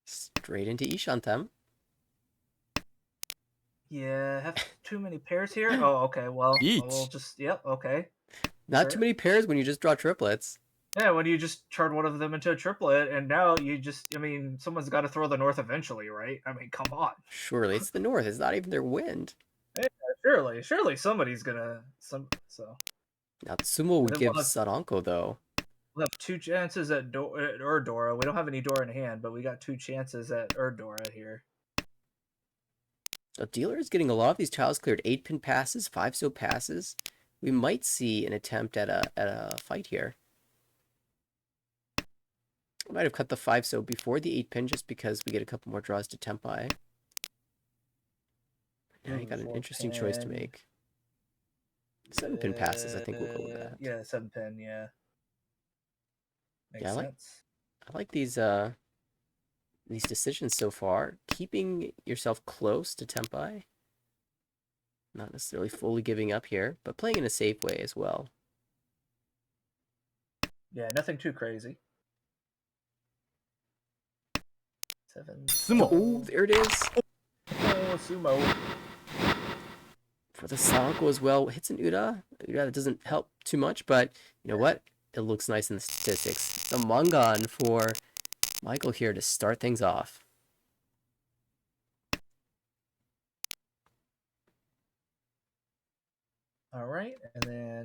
Straight into Ishantem. Yeah, have too many pairs here? Oh, okay, well, we'll just, yep, okay. Not too many pairs when you just draw triplets. Yeah, when you just turn one of them into a triplet, and now you just, I mean, someone's got to throw the north eventually, right? I mean, come on. Surely, it's the north. It's not even their wind. Yeah, surely somebody's gonna, so. Now, Sumo would give Saranko, though. We'll have 2 chances at Urdora. We don't have any Dora in hand, but we got 2 chances at Urdora here. So dealer is getting a lot of these tiles cleared. 8-pin passes, 5-so passes. We might see an attempt at a fight here. I might have cut the 5-so before the 8-pin just because we get a couple more draws to Tempai. Now you got an interesting choice to make. 7-pin passes, I think we'll go with that. Yeah, 7-pin, yeah. Makes sense. I like these decisions so far. Keeping yourself close to Tempai. Not necessarily fully giving up here, but playing in a safe way as well. Yeah, nothing too crazy. 7. Sumo. Oh, there it is. Oh, Sumo. For the Saranko as well. Hits an Uda. Uda, that doesn't help too much, but you know what? It looks nice in the statistics. The Mangan for Michael here to start things off. All right, and then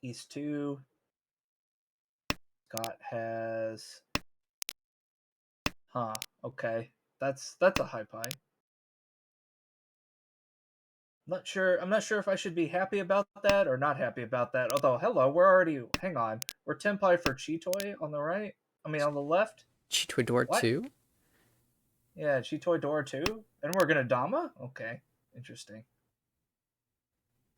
East 2. Scott has... Huh, okay. That's a high pie. I'm not sure if I should be happy about that or not happy about that. Although, hello, we're already... Hang on. We're Tenpai for Chitoi on the right? I mean, on the left? Chitoi Door 2? Yeah, Chitoi Door 2? And we're gonna Dama? Okay, interesting.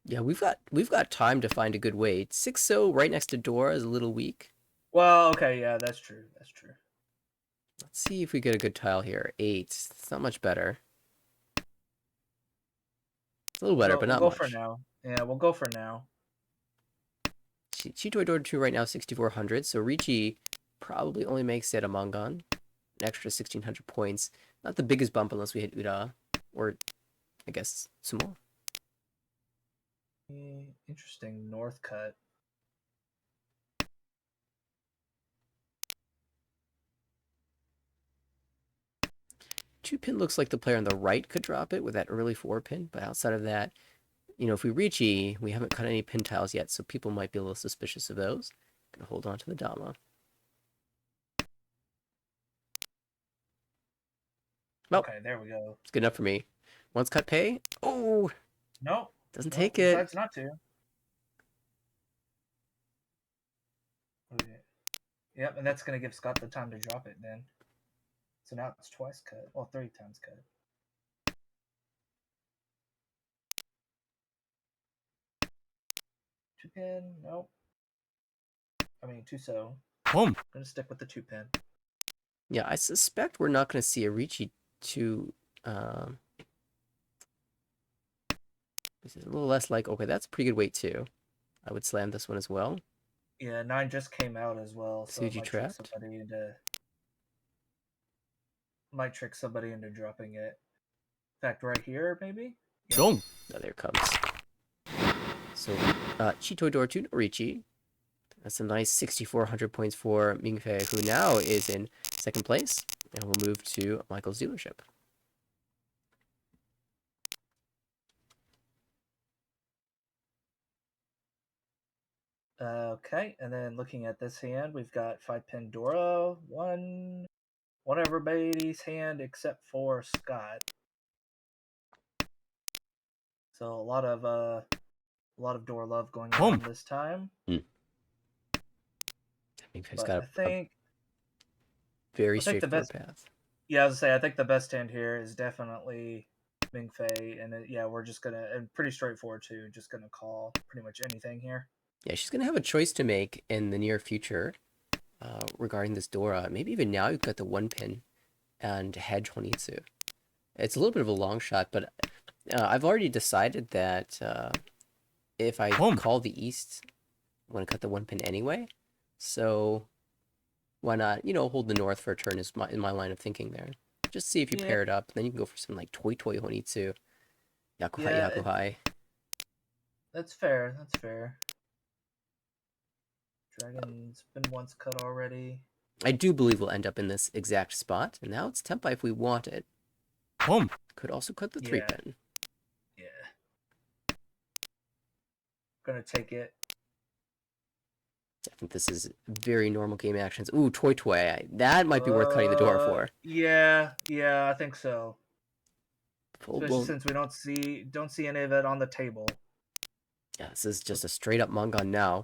Yeah, we've got time to find a good way. 6-so right next to Dora is a little weak. Well, okay, yeah, that's true. That's true. Let's see if we get a good tile here. 8. It's not much better. It's a little better, but not much. We'll go for now. Yeah, we'll go for now. Chitoi Door 2 right now, 6,400. So Ricci probably only makes it a Mangan. An extra 1,600 points. Not the biggest bump unless we hit Uda. Or, I guess, Sumo. Interesting north cut. Two-pin looks like the player on the right could drop it with that early 4-pin, but outside of that, you know, if we reach E, we haven't cut any pin tiles yet, so people might be a little suspicious of those. Gonna hold on to the Dama. Well, okay, there we go. It's good enough for me. Once cut pay. Oh! No. Doesn't take it. Decides not to. Okay. Yep, and that's going to give Scott the time to drop it then. So now it's twice cut. Well, 3 times cut. Two pin, nope. I mean, two so. Home. Gonna stick with the 2 pin. Yeah, I suspect we're not going to see a Ricci 2. This is a little less like, okay, that's a pretty good weight too. I would slam this one as well. Yeah, 9 just came out as well, so it Suji might trick trapped. somebody into dropping it. In fact, right here, maybe? Yeah. Dong. Oh, there it comes. So, Chito Dortu Norichi. That's a nice 6,400 points for Mingfei, who now is in second place. And we'll move to Michael's dealership. Okay, and then looking at this hand, we've got 5 pin Dora, one everybody's hand except for Scott. So a lot of door love going on this time. Mingfei's got a very straightforward path. Yeah, I was gonna say I think the best hand here is definitely Mingfei, and we're just gonna, and pretty straightforward too, just gonna call pretty much anything here. Yeah, she's gonna have a choice to make in the near future regarding this Dora. Maybe even now you've got the 1 pin and hedge Honitsu. It's a little bit of a long shot, but I've already decided that if I call the East, I'm going to cut the 1 pin anyway. So why not, hold the North for a turn is in my line of thinking there. Just see if you pair it up. Then you can go for something like Toy Honitsu, Yakuhai. That's fair. Dragon's been once cut already. I do believe we'll end up in this exact spot. And now it's Tempai if we want it. Could also cut the 3 pin. Yeah. Gonna take it. I think this is very normal game actions. Ooh, Toy. That might be worth cutting the door for. Yeah, I think so. Especially since we don't see any of it on the table. Yeah, this is just a straight up Mongon now.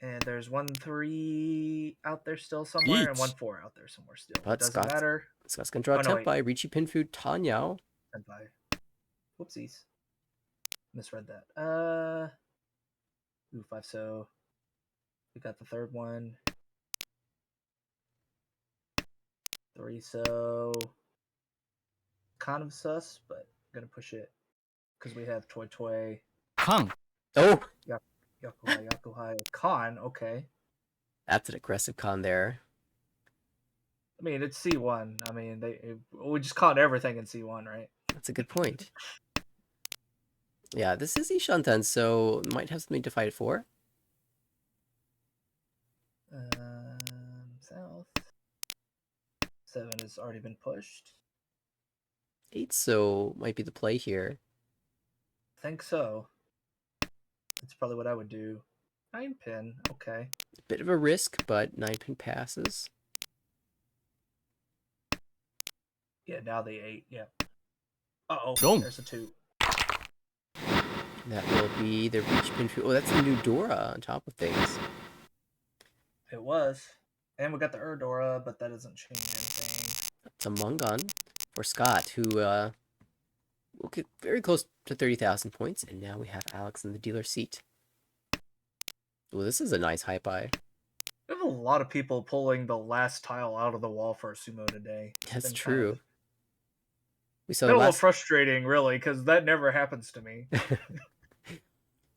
And there's 1-3 out there still somewhere, and 1-4 out there somewhere still. But it doesn't matter. Scott's gonna draw Tempai, Ricci Pinfu, Tanyao. Tempai. Whoopsies. Misread that. 5 so. We got the third one. 3 so. Kind of sus, but I'm gonna push it because we have Toy. Kang. Oh. Yakuhai. Con. Okay. That's an aggressive con there. I mean, it's C1. I mean, we just caught everything in C1, right? That's a good point. Yeah, this is Ishanten, so might have something to fight for. South. 7 has already been pushed. 8 so might be the play here. I think so. That's probably what I would do. 9 pin, okay. Bit of a risk, but 9 pin passes. Yeah, now the 8, yeah. There's a 2. That will be the Reach Pin. Oh, that's the new Dora on top of things. It was. And we got the Erdora, but that doesn't change anything. That's a Mungon for Scott, who will get very close to 30,000 points. And now we have Alex in the dealer seat. Well, this is a nice high-buy. We have a lot of people pulling the last tile out of the wall for a sumo today. That's true. We saw a little frustrating, really, because that never happens to me.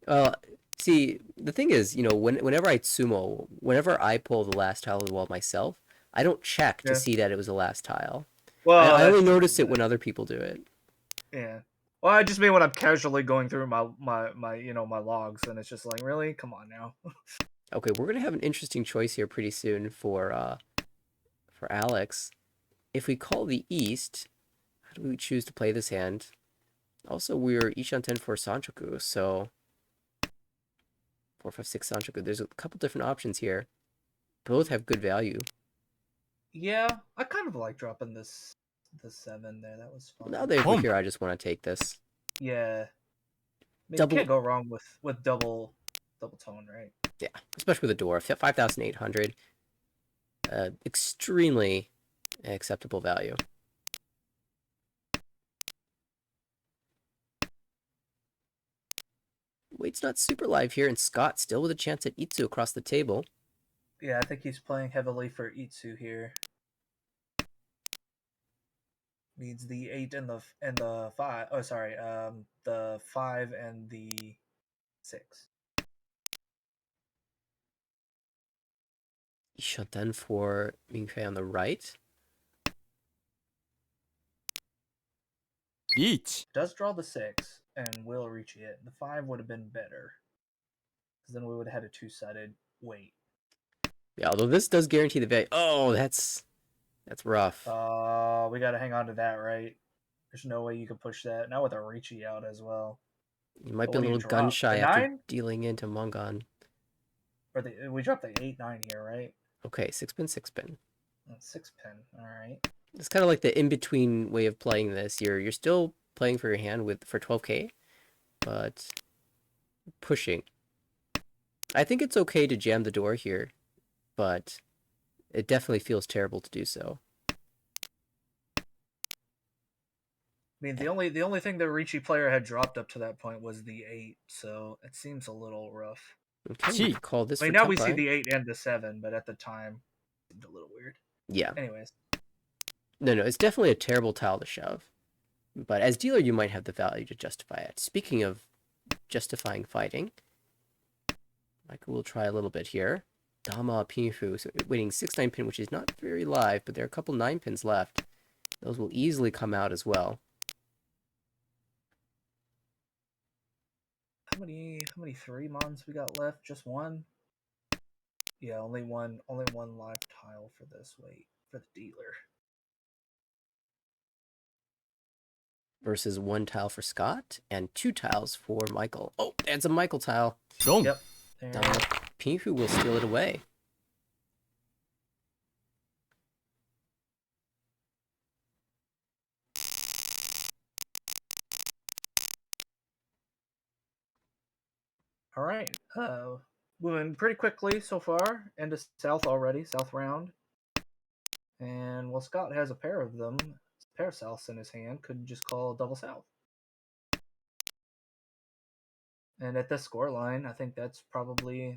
Well, see, the thing is, whenever I sumo, whenever I pull the last tile of the wall myself, I don't check to see that it was the last tile. Well, I only notice it when other people do it. Yeah. Well, I just mean when I'm casually going through my my logs, and it's just like, really, come on now. Okay, we're gonna have an interesting choice here pretty soon for Alex. If we call the East, how do we choose to play this hand? Also, we're Ishanten for Sanchoku, so 4, 5, 6 Sanchoku. There's a couple different options here. Both have good value. Yeah, I kind of like dropping the 7 there. That was fun. Well, now that we're here, I just want to take this. Yeah. You can't go wrong with double tone, right? Yeah, especially with a door. 5,800. Extremely an acceptable value. Wade's not super live here, and Scott still with a chance at Itsu across the table. Yeah, I think he's playing heavily for Itsu here. Needs the 8 and the 5. Oh, sorry, the 5 and the 6. Ishanten for Mingfei on the right. 1 Does draw the 6 and will reach it. The 5 would have been better, because then we would have had a 2-sided weight. Yeah, although this does guarantee the value. Oh, that's rough. We got to hang on to that, right? There's no way you could push that. Now with a Ricci out as well. You might But be a what do you little gun drop? shy The after 9? dealing into Mongon. Or we dropped the 8-9 here, right? Okay, 6-pin. 6-pin. All right. It's kind of like the in-between way of playing this. You're still playing for your hand for 12k, but pushing. I think it's okay to jam the door here, but it definitely feels terrible to do so. I mean, the only thing the Ricci player had dropped up to that point was the 8, so it seems a little rough. Okay, we could call this I mean, for now we see Tenpai. the 8 and the 7, but at the time, it seemed a little weird. Yeah. Anyways. No, it's definitely a terrible tile to shove. But as dealer, you might have the value to justify it. Speaking of justifying fighting, Michael will try a little bit here. Dama Pinfu, so waiting 6-9 pin, which is not very live, but there are a couple 9 pins left. Those will easily come out as well. How many 3 mons we got left? Just one? Yeah, only one live tile for this weight for the dealer. Versus 1 tile for Scott and 2 tiles for Michael. Oh, that's a Michael tile. Boom. Yep. Dama Pinfu will steal it away. All right. Moving pretty quickly so far into South already, South round. And well, Scott has a pair of them, a pair of Souths in his hand. Could just call double South. And at this score line, I think that's probably a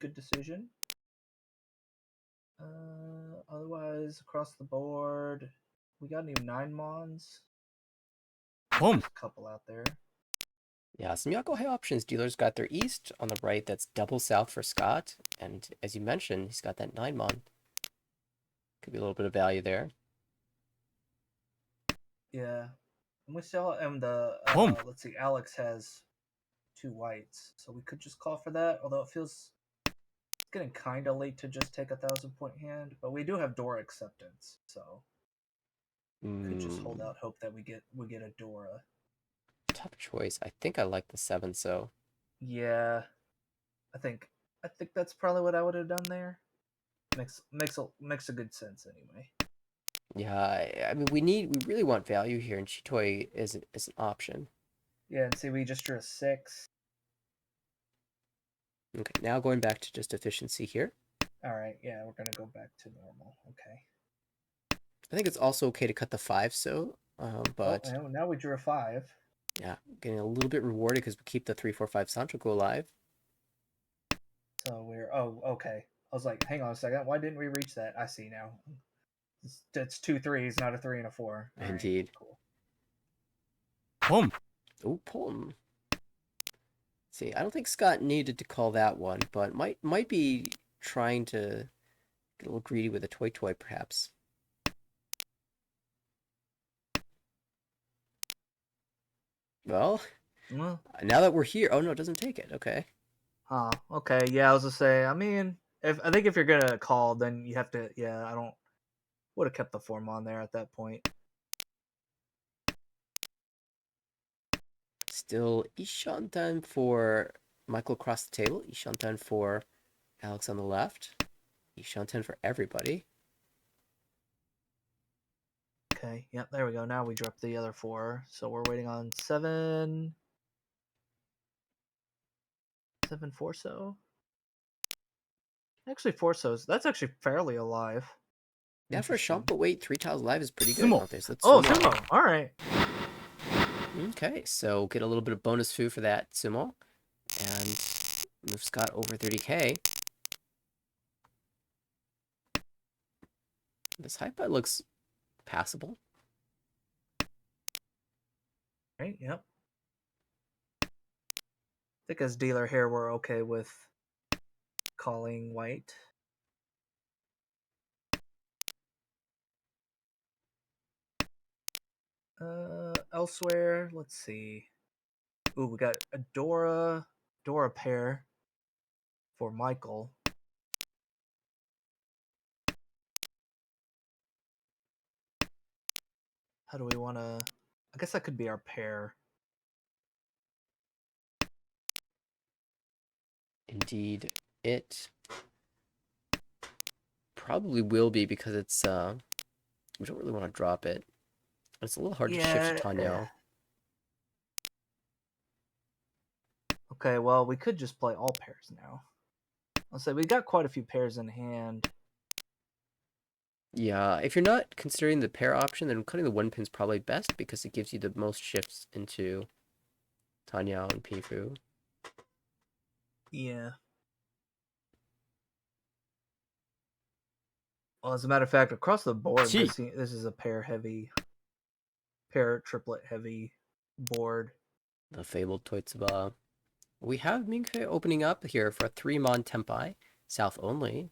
good decision. Otherwise, across the board, we got any 9 mons? Boom. There's a couple out there. Yeah, some Yako high options. Dealers got their east on the right. That's double south for Scott. And as you mentioned, he's got that 9 mon. Could be a little bit of value there. Yeah. And we still, and let's see, Alex has 2 whites. So we could just call for that, although it feels it's getting kind of late to just take a 1,000-point hand. But we do have door acceptance, so could just hold out hope that we get a Dora. Tough choice. I think I like the 7, so. Yeah. I think that's probably what I would have done there. Makes a good sense anyway. Yeah, I mean, we really want value here, and Chitoi is an option. Yeah, and see, we just drew a 6. Okay, now going back to just efficiency here. All right, yeah, we're gonna go back to normal. Okay. I think it's also okay to cut the 5, so, but oh, now we drew a 5. yeah, getting a little bit rewarded because we keep the 3-4-5 Sanchoku alive. So we're okay. I was like, hang on a second, why didn't we reach that? I see now. It's 2 3s, not a 3 and a 4. All Indeed. Right, Boom. cool. Oh, Pulm. See, I don't think Scott needed to call that one, but might be trying to get a little greedy with a toy, perhaps. Well, now that we're here, oh no, it doesn't take it. Okay. Huh. Okay. Yeah, I was gonna say. I mean, I think if you're gonna call, then you have to. Yeah, I don't. Would have kept the form on there at that point. Still Ishantan for Michael across the table. Ishantan for Alex on the left. Ishantan for everybody. Okay. Yep. There we go. Now we drop the other 4. So we're waiting on 7. 7 4 so. Actually, Forsos. That's actually fairly alive. Yeah, for Interesting. Shump, but wait, 3 tiles live is pretty good. Sumo. Okay, so let's Oh, sumo. Sumo. All right. Okay, so get a little bit of bonus foo for that sumo. And move Scott over 30k. This hype looks passable. Right. Yep. I think as dealer here, we're okay with calling white. Elsewhere, let's see. Ooh, we got a Dora pair for Michael. How do we want to? I guess that could be our pair. Indeed, it probably will be because it's we don't really want to drop it. It's a little hard to shift to Tanyo. Okay, well, we could just play all pairs now. I'll say we got quite a few pairs in hand. Yeah, if you're not considering the pair option, then cutting the one pin's probably best because it gives you the most shifts into Tanyao and Pifu. Yeah. Well, as a matter of fact, across the board, this is a pair triplet heavy board. The fabled Toitsuba. We have Minkei opening up here for a 3-mon Tempai, south only.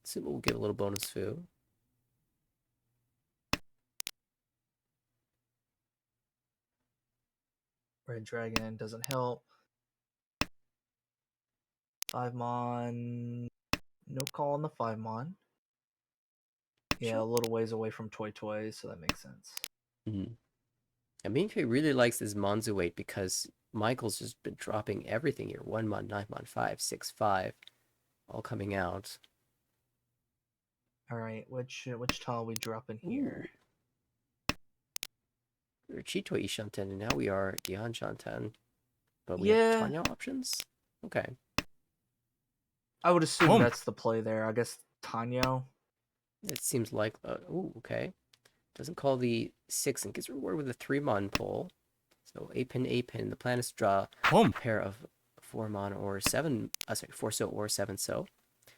So we'll give a little bonus foo. Red Dragon doesn't help. 5-mon. No call on the 5-mon. Yeah, Sure. a little ways away from Toy Toys, so that makes sense. Mm-hmm. And Minkei really likes this Monzu weight because Michael's just been dropping everything here. 1-mon, 9-mon, 5, 6, 5. All coming out. All right, which tile are we dropping here? We were Chitoi Ishanten, and now we are Gian Shanten. But we Yeah. have Tanya options? Okay. I would assume that's the play there. I guess Tanyo. It seems like... okay. Doesn't call the 6 and gets rewarded with a 3-mon pull. So 8-pin, 8-pin. The plan is to draw a pair of 4-mon or 7... 4-so or 7-so.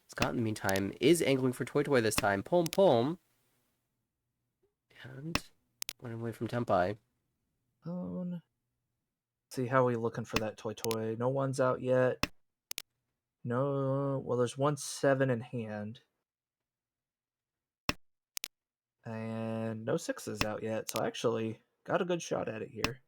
Scott, in the meantime, is angling for Toy Toy this time. Pom Pom. And went away from Tempai. See, how are we looking for that Toy Toy? No one's out yet. No, well, there's 1-7 in hand. And no 6s out yet, so I actually got a good shot at it here.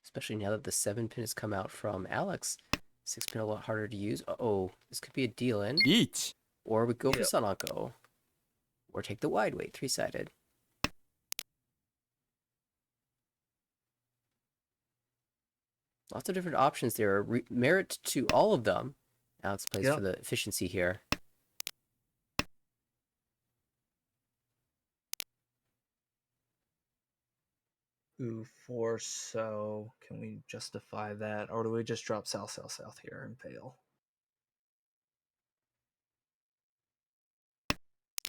Especially now that the 7-pin has come out from Alex. 6-pin a lot harder to use. Uh-oh. This could be a deal-in. Or we go for Sanako. Or take the wide weight, 3-sided. Lots of different options there. Merit to all of them. Alex plays for the efficiency here. Ooh, 4-so. Can we justify that? Or do we just drop south here and fail?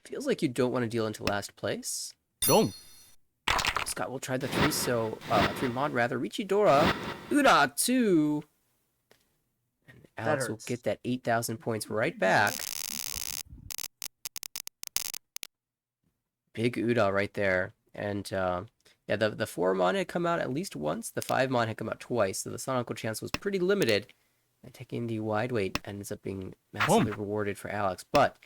Feels like you don't want to deal into last place. Scott will try the 3-mon rather. Richidora. Uda 2. And Alex will get that 8,000 points right back. Big Uda right there. And yeah, the 4-mon had come out at least once. The 5-mon had come out twice. So the Sanako chance was pretty limited. And taking the wide weight ends up being massively rewarded for Alex. But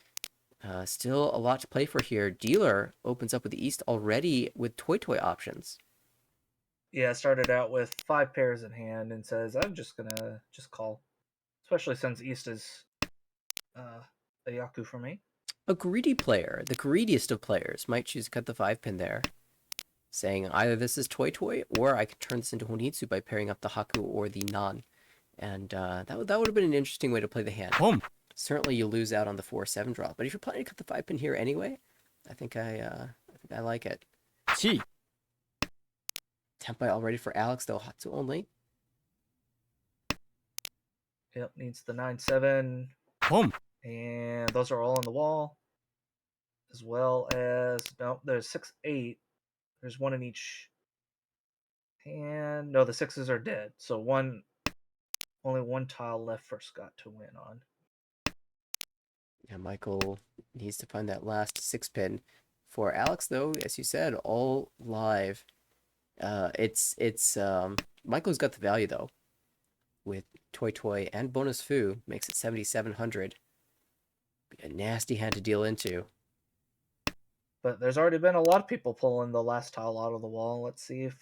still a lot to play for here. Dealer opens up with the East already with Toy Toy options. Yeah, started out with 5 pairs in hand and says, I'm just gonna call. Especially since East is a Yaku for me. A greedy player, the greediest of players, might choose to cut the 5-pin there, saying either this is Toy Toy or I could turn this into Honitsu by pairing up the Haku or the Nan. And that would have been an interesting way to play the hand. Certainly you lose out on the 4-7 draw, but if you're planning to cut the 5-pin here anyway, I think I like it. Tempai all ready for Alex, though Hatsu only. Yep, needs the 9-7. Boom. And those are all on the wall. As well as, no, there's 6-8. There's one in each hand. No, the 6s are dead. So only one tile left for Scott to win on. Yeah, Michael needs to find that last 6-pin. For Alex, though, as you said, all live. Michael's got the value though, with Toy Toy and Bonus Foo makes it 7,700. Be a nasty hand to deal into. But there's already been a lot of people pulling the last tile out of the wall. Let's see if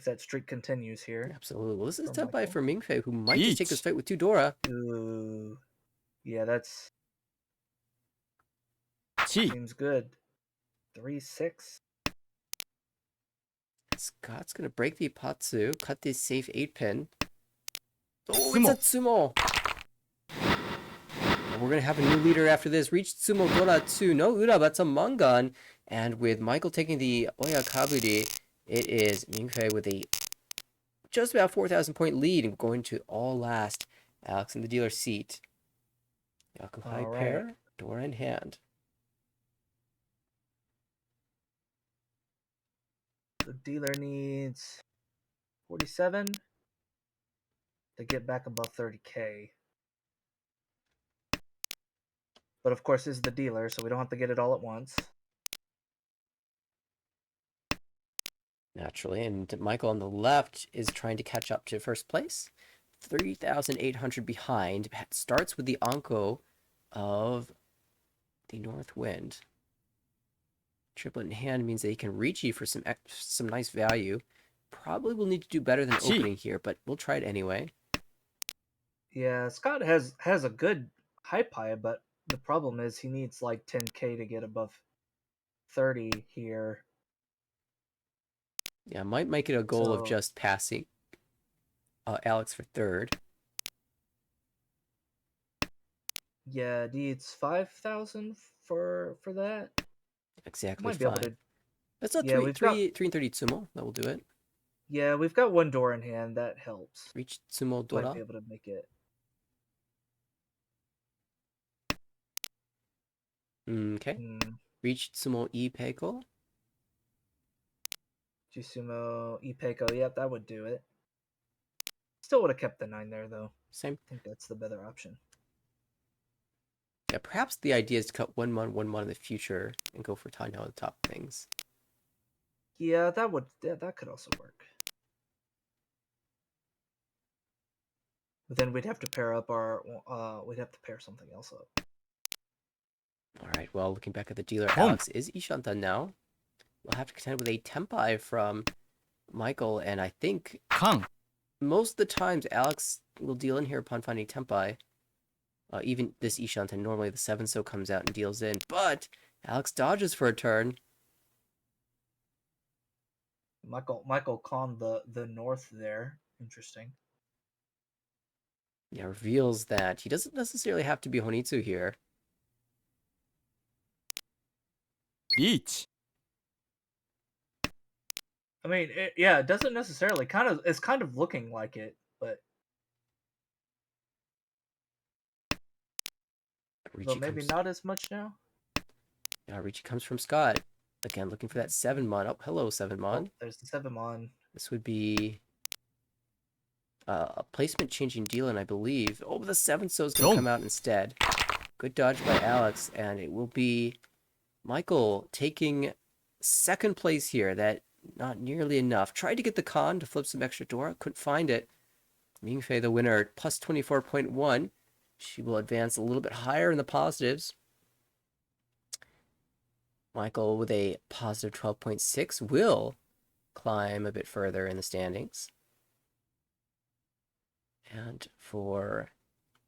that streak continues here. Absolutely. Well, this is for tough by Michael. for Mingfei, who might just take this fight with 2 Dora. Ooh, yeah, that's Chi. seems good. 3-6. Scott's gonna break the Ipatsu, cut this safe 8-pin. Oh, Sumo. it's a Sumo! And we're gonna have a new leader after this. Reach Sumo Dora 2. No Ura, but some Mangan. And with Michael taking the Oyakaburi, it is Mingfei with a just about 4,000 point lead and going to all last. Alex in the dealer seat. Yakuhai All right. pair, Dora in hand. The dealer needs 47 to get back above 30K. But of course, this is the dealer, so we don't have to get it all at once. Naturally, and Michael on the left is trying to catch up to first place. 3,800 behind. Starts with the Anko of the North Wind. Triplet in hand means that he can reach you for some nice value. Probably will need to do better than opening here, but we'll try it anyway. Yeah, Scott has a good high pie, but the problem is he needs like 10K to get above 30 here. Yeah, might make it a goal of So- just passing Alex for third. Yeah, needs 5,000 for that. Exactly Might be able fine. to. That's a Yeah, 330 Tsumo. That will do it. Yeah, we've got one door in hand. That helps. Reach Tsumo Might Dora. be able to make it. Okay. Reach Tsumo Ipeiko. Jisumo, Ipeiko. Yep, that would do it. Still would have kept the 9 there, though. Same. I think that's the better option. Yeah, perhaps the idea is to cut 1-1 in the future and go for Tanya on the top things. Yeah, that could also work. But then we'd have to pair up we'd have to pair something else up. All right, well, looking back at the dealer, Boom. Alex is Ishanta now. We'll have to contend with a Tempai from Michael, and I think Kang. most of the times Alex will deal in here upon finding Tempai. Even this Ishanta, normally the 7-so comes out and deals in, but Alex dodges for a turn. Michael conned the north there. Interesting. Yeah, reveals that he doesn't necessarily have to be Honitsu here. Each. I mean, it doesn't necessarily it's kind of looking like it, but maybe not as much now. Yeah, Richie comes from Scott. Again, looking for that 7-mon. Oh, hello, 7-mon. Oh, there's the 7-mon. This would be a placement changing deal, and I believe. Oh, the 7-so is going to come out instead. Good dodge by Alex, and it will be Michael taking second place here. That not nearly enough. Tried to get the con to flip some extra Dora, couldn't find it. Mingfei, the winner, plus 24.1. She will advance a little bit higher in the positives. Michael with a positive 12.6 will climb a bit further in the standings. And for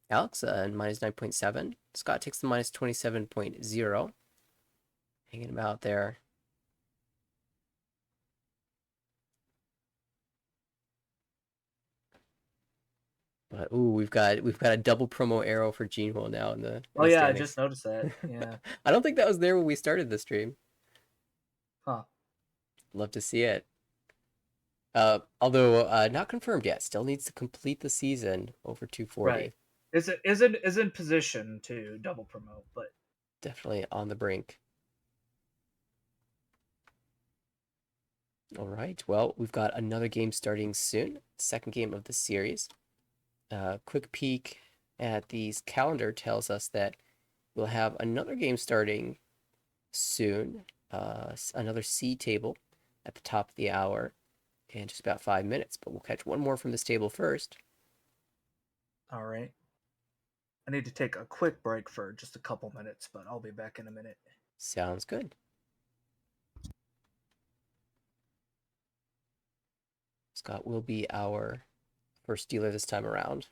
Alex, minus 9.7. Scott takes the minus 27.0. Hanging about there. But ooh, we've got a double promo arrow for Jinho now in the Oh yeah, I standings. just noticed that. Yeah. I don't think that was there when we started the stream. Huh. Love to see it. Although not confirmed yet. Still needs to complete the season over 240. Right. Is in position to double promote, but Definitely on the brink. All right. Well, we've got another game starting soon. Second game of the series. Quick peek at the calendar tells us that we'll have another game starting soon. Another C table at the top of the hour in just about 5 minutes. But we'll catch one more from this table first. all right. I need to take a quick break for just a couple minutes, but I'll be back in a minute. Sounds good. Scott will be our first dealer this time around.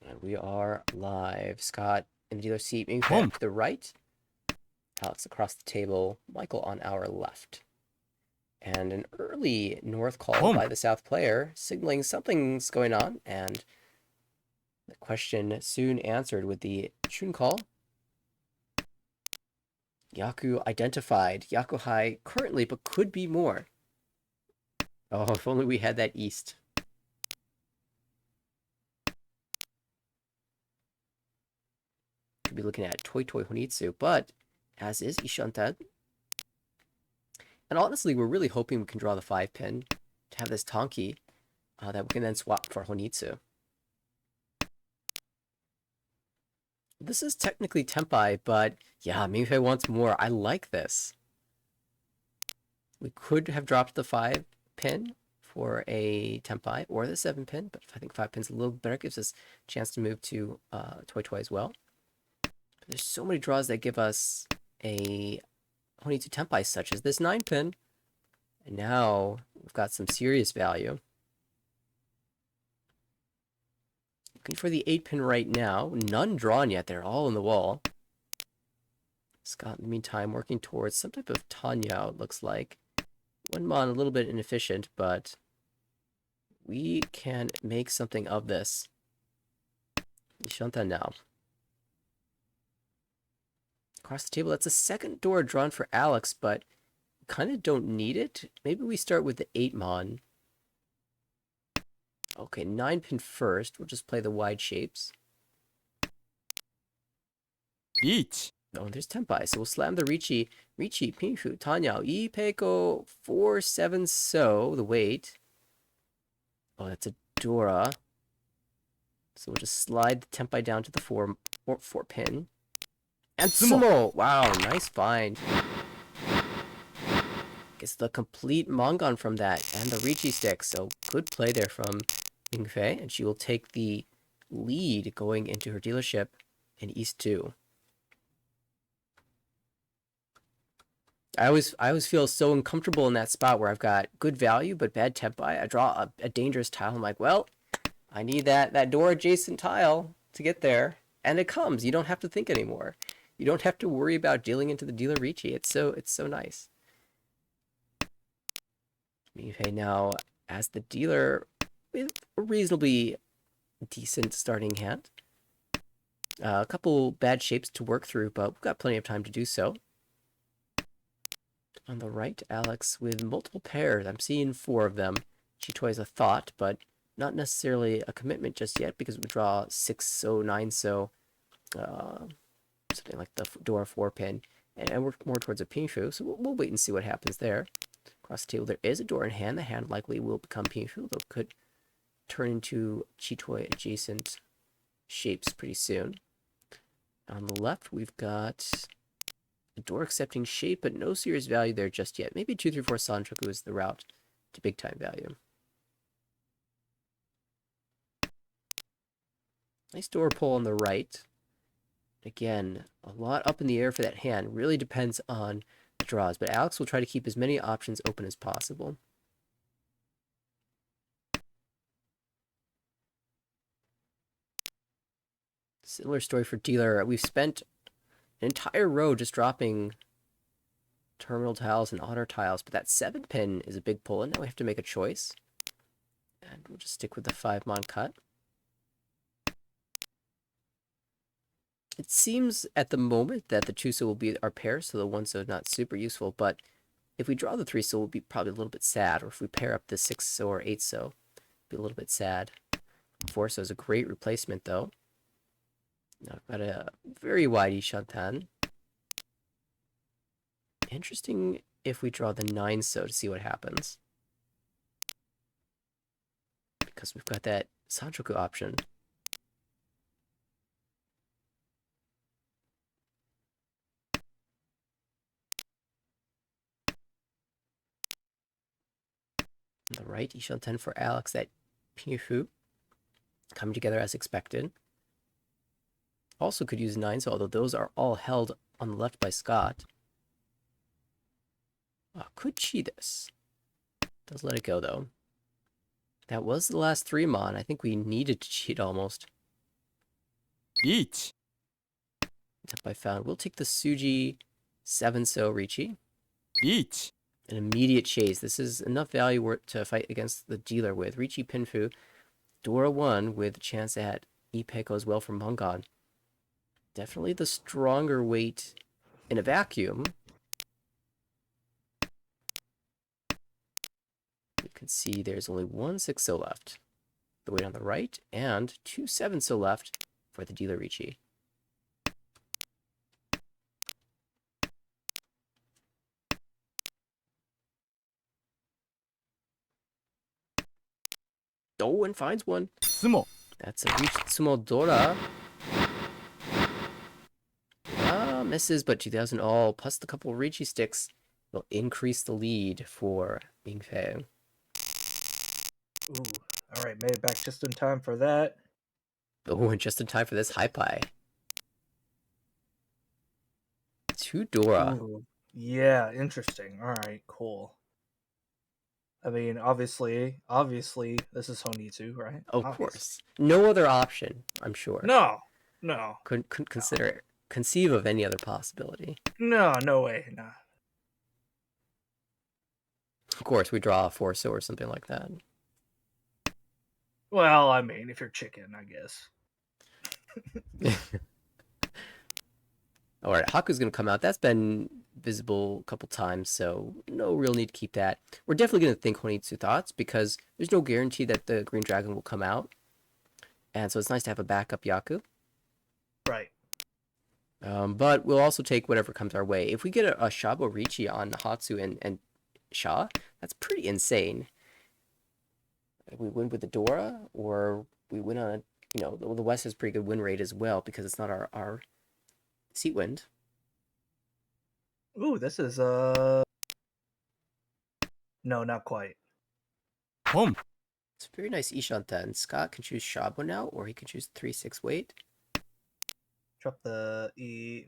And we are live. Scott in the dealer seat, moving to the right. Alex across the table. Michael on our left. And an early north call by the south player, signaling something's going on. And the question soon answered with the shun call. Yaku identified. Yakuhai currently, but could be more. Oh, if only we had that east. Could be looking at Toi Toi Honitsu, but as is Ishanta. And honestly, we're really hoping we can draw the 5-pin to have this Tonki that we can then swap for Honitsu. This is technically Tempai, but yeah, Mingfei wants more. I like this. We could have dropped the 5-pin for a Tempai or the 7-pin, but I think 5-pin's a little better. Gives us a chance to move to Toi Toi as well. But there's so many draws that give us a Honitsu Tempai, such as this 9-pin. And now we've got some serious value. Looking for the 8-pin right now. None drawn yet. They're all in the wall. Scott, in the meantime, working towards some type of Tanya, it looks like. One mon, a little bit inefficient, but we can make something of this. Ishanta now. Across the table, that's a second door drawn for Alex, but kind of don't need it. Maybe we start with the 8-mon. Okay, 9-pin first. We'll just play the wide shapes. Each. Oh, there's Tempai, so we'll slam the Richi, Pinshu, Tanyao, Ipeiko, 4-7 so, the weight. Oh, that's a Dora. So we'll just slide the Tempai down to the 4-pin. And Sumo! Wow, nice find. Gets the complete Mongon from that, and the Richi stick, so good play there from Mingfei, and she will take the lead going into her dealership in East 2. I always feel so uncomfortable in that spot where I've got good value but bad Tempai. I draw a dangerous tile. I'm like, well, I need that door adjacent tile to get there, and it comes. You don't have to think anymore. You don't have to worry about dealing into the dealer Richi. It's so nice. Mifei now as the dealer with a reasonably decent starting hand. A couple bad shapes to work through, but we've got plenty of time to do so. On the right, Alex with multiple pairs. I'm seeing 4 of them. Chitoi is a thought, but not necessarily a commitment just yet because we draw 6 so, 9 so, something like the door 4-pin, and we're more towards a Pinshu, so we'll wait and see what happens there. Across the table, there is a door in hand. The hand likely will become Pinshu, though it could turn into Chitoi adjacent shapes pretty soon. On the left, we've got a door accepting shape, but no serious value there just yet. Maybe 2, 3, 4 Sanchoku is the route to big time value. Nice door pull on the right. Again, a lot up in the air for that hand. Really depends on the draws, but Alex will try to keep as many options open as possible. Similar story for dealer. We've spent an entire row just dropping terminal tiles and honor tiles, but that 7-pin is a big pull, and now we have to make a choice. And we'll just stick with the 5-mon cut. It seems at the moment that the 2-so will be our pair, so the 1-so is not super useful, but if we draw the 3-so, we'll be probably a little bit sad, or if we pair up the 6-so or 8-so, be a little bit sad. 4-so is a great replacement, though. Now I've got a very wide Ishantan. Interesting if we draw the 9-so to see what happens. Because we've got that Sanchoku option. On the right, Ishantan for Alex, that Pifu coming together as expected. Also could use 9-so, although those are all held on the left by Scott. Could cheat this. Does let it go, though. That was the last 3 mon. I think we needed to cheat almost. 1 Up I found. We'll take the Suji 7-so Ricci. 1 An immediate chase. This is enough value to fight against the dealer with. Ricci Pinfu. Dora 1 with a chance at Ipeko as well from Mongon. Definitely the stronger weight in a vacuum. You can see there's only 1 6-so left. The weight on the right, and 2 7-so left for the dealer Ricci. Oh, and finds one. 相撲 That's a reach Sumo Dora. Misses, but 2,000 all, plus the couple Ricci sticks will increase the lead for Mingfei. Ooh. All right, made it back just in time for that. Oh, and just in time for this high pie. 2 Dora. Ooh. Yeah, interesting. All right, cool. I mean, obviously, this is Honitsu, right? Of Obvious. course. No other option, I'm sure. No. Couldn't conceive of any other possibility. No way. No. Of course, we draw a 4-so or something like that. Well, I mean, if you're chicken, I guess. All right, Haku's going to come out. That's been visible a couple times, so no real need to keep that. We're definitely going to think Honitsu thoughts because there's no guarantee that the Green Dragon will come out. And so it's nice to have a backup Yaku. Right. But we'll also take whatever comes our way. If we get a Shabo Ricci on Hatsu and Sha, that's pretty insane. We win with the Dora, or we win on a, the West has pretty good win rate as well because it's not our seat wind. Ooh, this is no, not quite. ポン It's a very nice Ishanten. Scott can choose Shabo now, or he can choose 3-6 weight. Drop the E.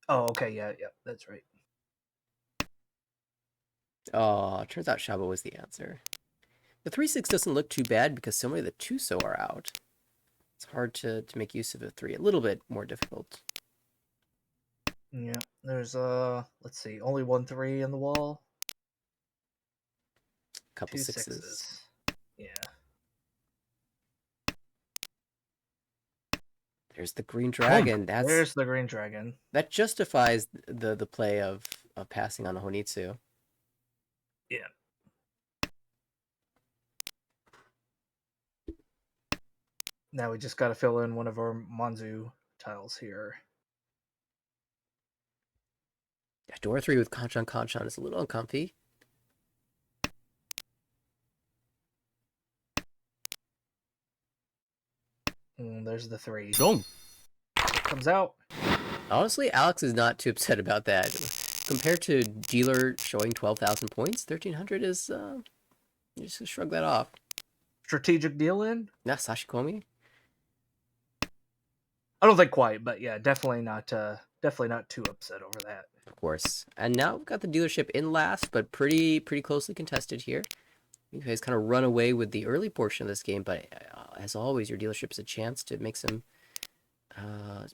Oh, okay, yeah, that's right. Oh, turns out Shabo was the answer. The 3-6 doesn't look too bad because so many of the 2-so are out. It's hard to make use of a 3. A little bit more difficult. Yeah, there's let's see, only 1 3 in the wall. Couple 2 6s. 6s. Yeah. There's the Green Dragon. There's the Green Dragon. That justifies the play of passing on a Honitsu. Yeah. Now we just got to fill in one of our Manzu tiles here. Yeah, Door 3 with Kanchan is a little uncomfy. There's the 3. ドン Comes out. Honestly, Alex is not too upset about that. Compared to dealer showing 12,000 points, 1,300 is, you just shrug that off. Strategic deal in? Not Sashikomi? I don't think quite, but yeah, definitely not too upset over that. Of course. And now we've got the dealership in last, but pretty closely contested here. You guys kind of run away with the early portion of this game, but as always, your dealership is a chance to make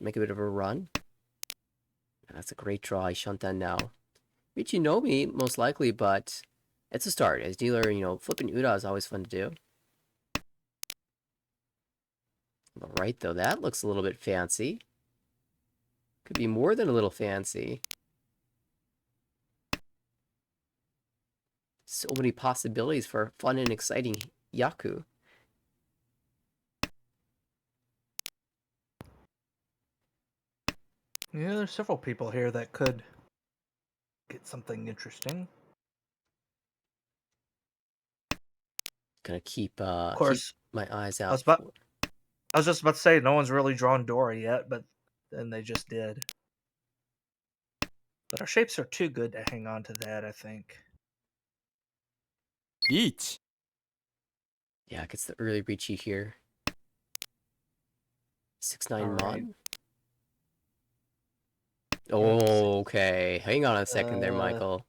make a bit of a run. And that's a great draw, Ishantan now. Michinomi, most likely, but it's a start. As dealer, flipping Uda is always fun to do. All right, though, that looks a little bit fancy. Could be more than a little fancy. So many possibilities for fun and exciting Yaku. Yeah, there's several people here that could get something interesting. Gonna keep Of keep course, my eyes I out was about, for. I was just about to say no one's really drawn Dora yet, but then they just did. But our shapes are too good to hang on to that, I think. リーチ Yeah, it gets the early Ricci here. 6-9 All right. Mon. Let's see. Okay, hang on a second there, Michael.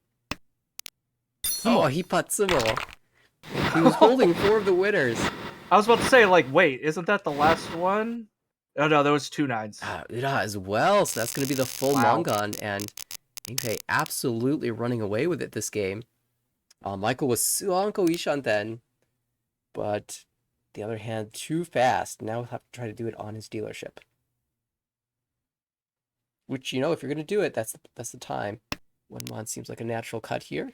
ス Oh, モ he Patsumo. He was holding 4 of the winners. I was about to say, like, wait, isn't that the last one? Oh no, there was 2 9s. Ura as well, so that's going to be the full Wow. Mongon, and Inkei absolutely running away with it this game. Michael was Suanko Ishanten, but the other hand, too fast. Now we'll have to try to do it on his dealership. Which, you know, if you're going to do it, that's the time. 1 Mon seems like a natural cut here.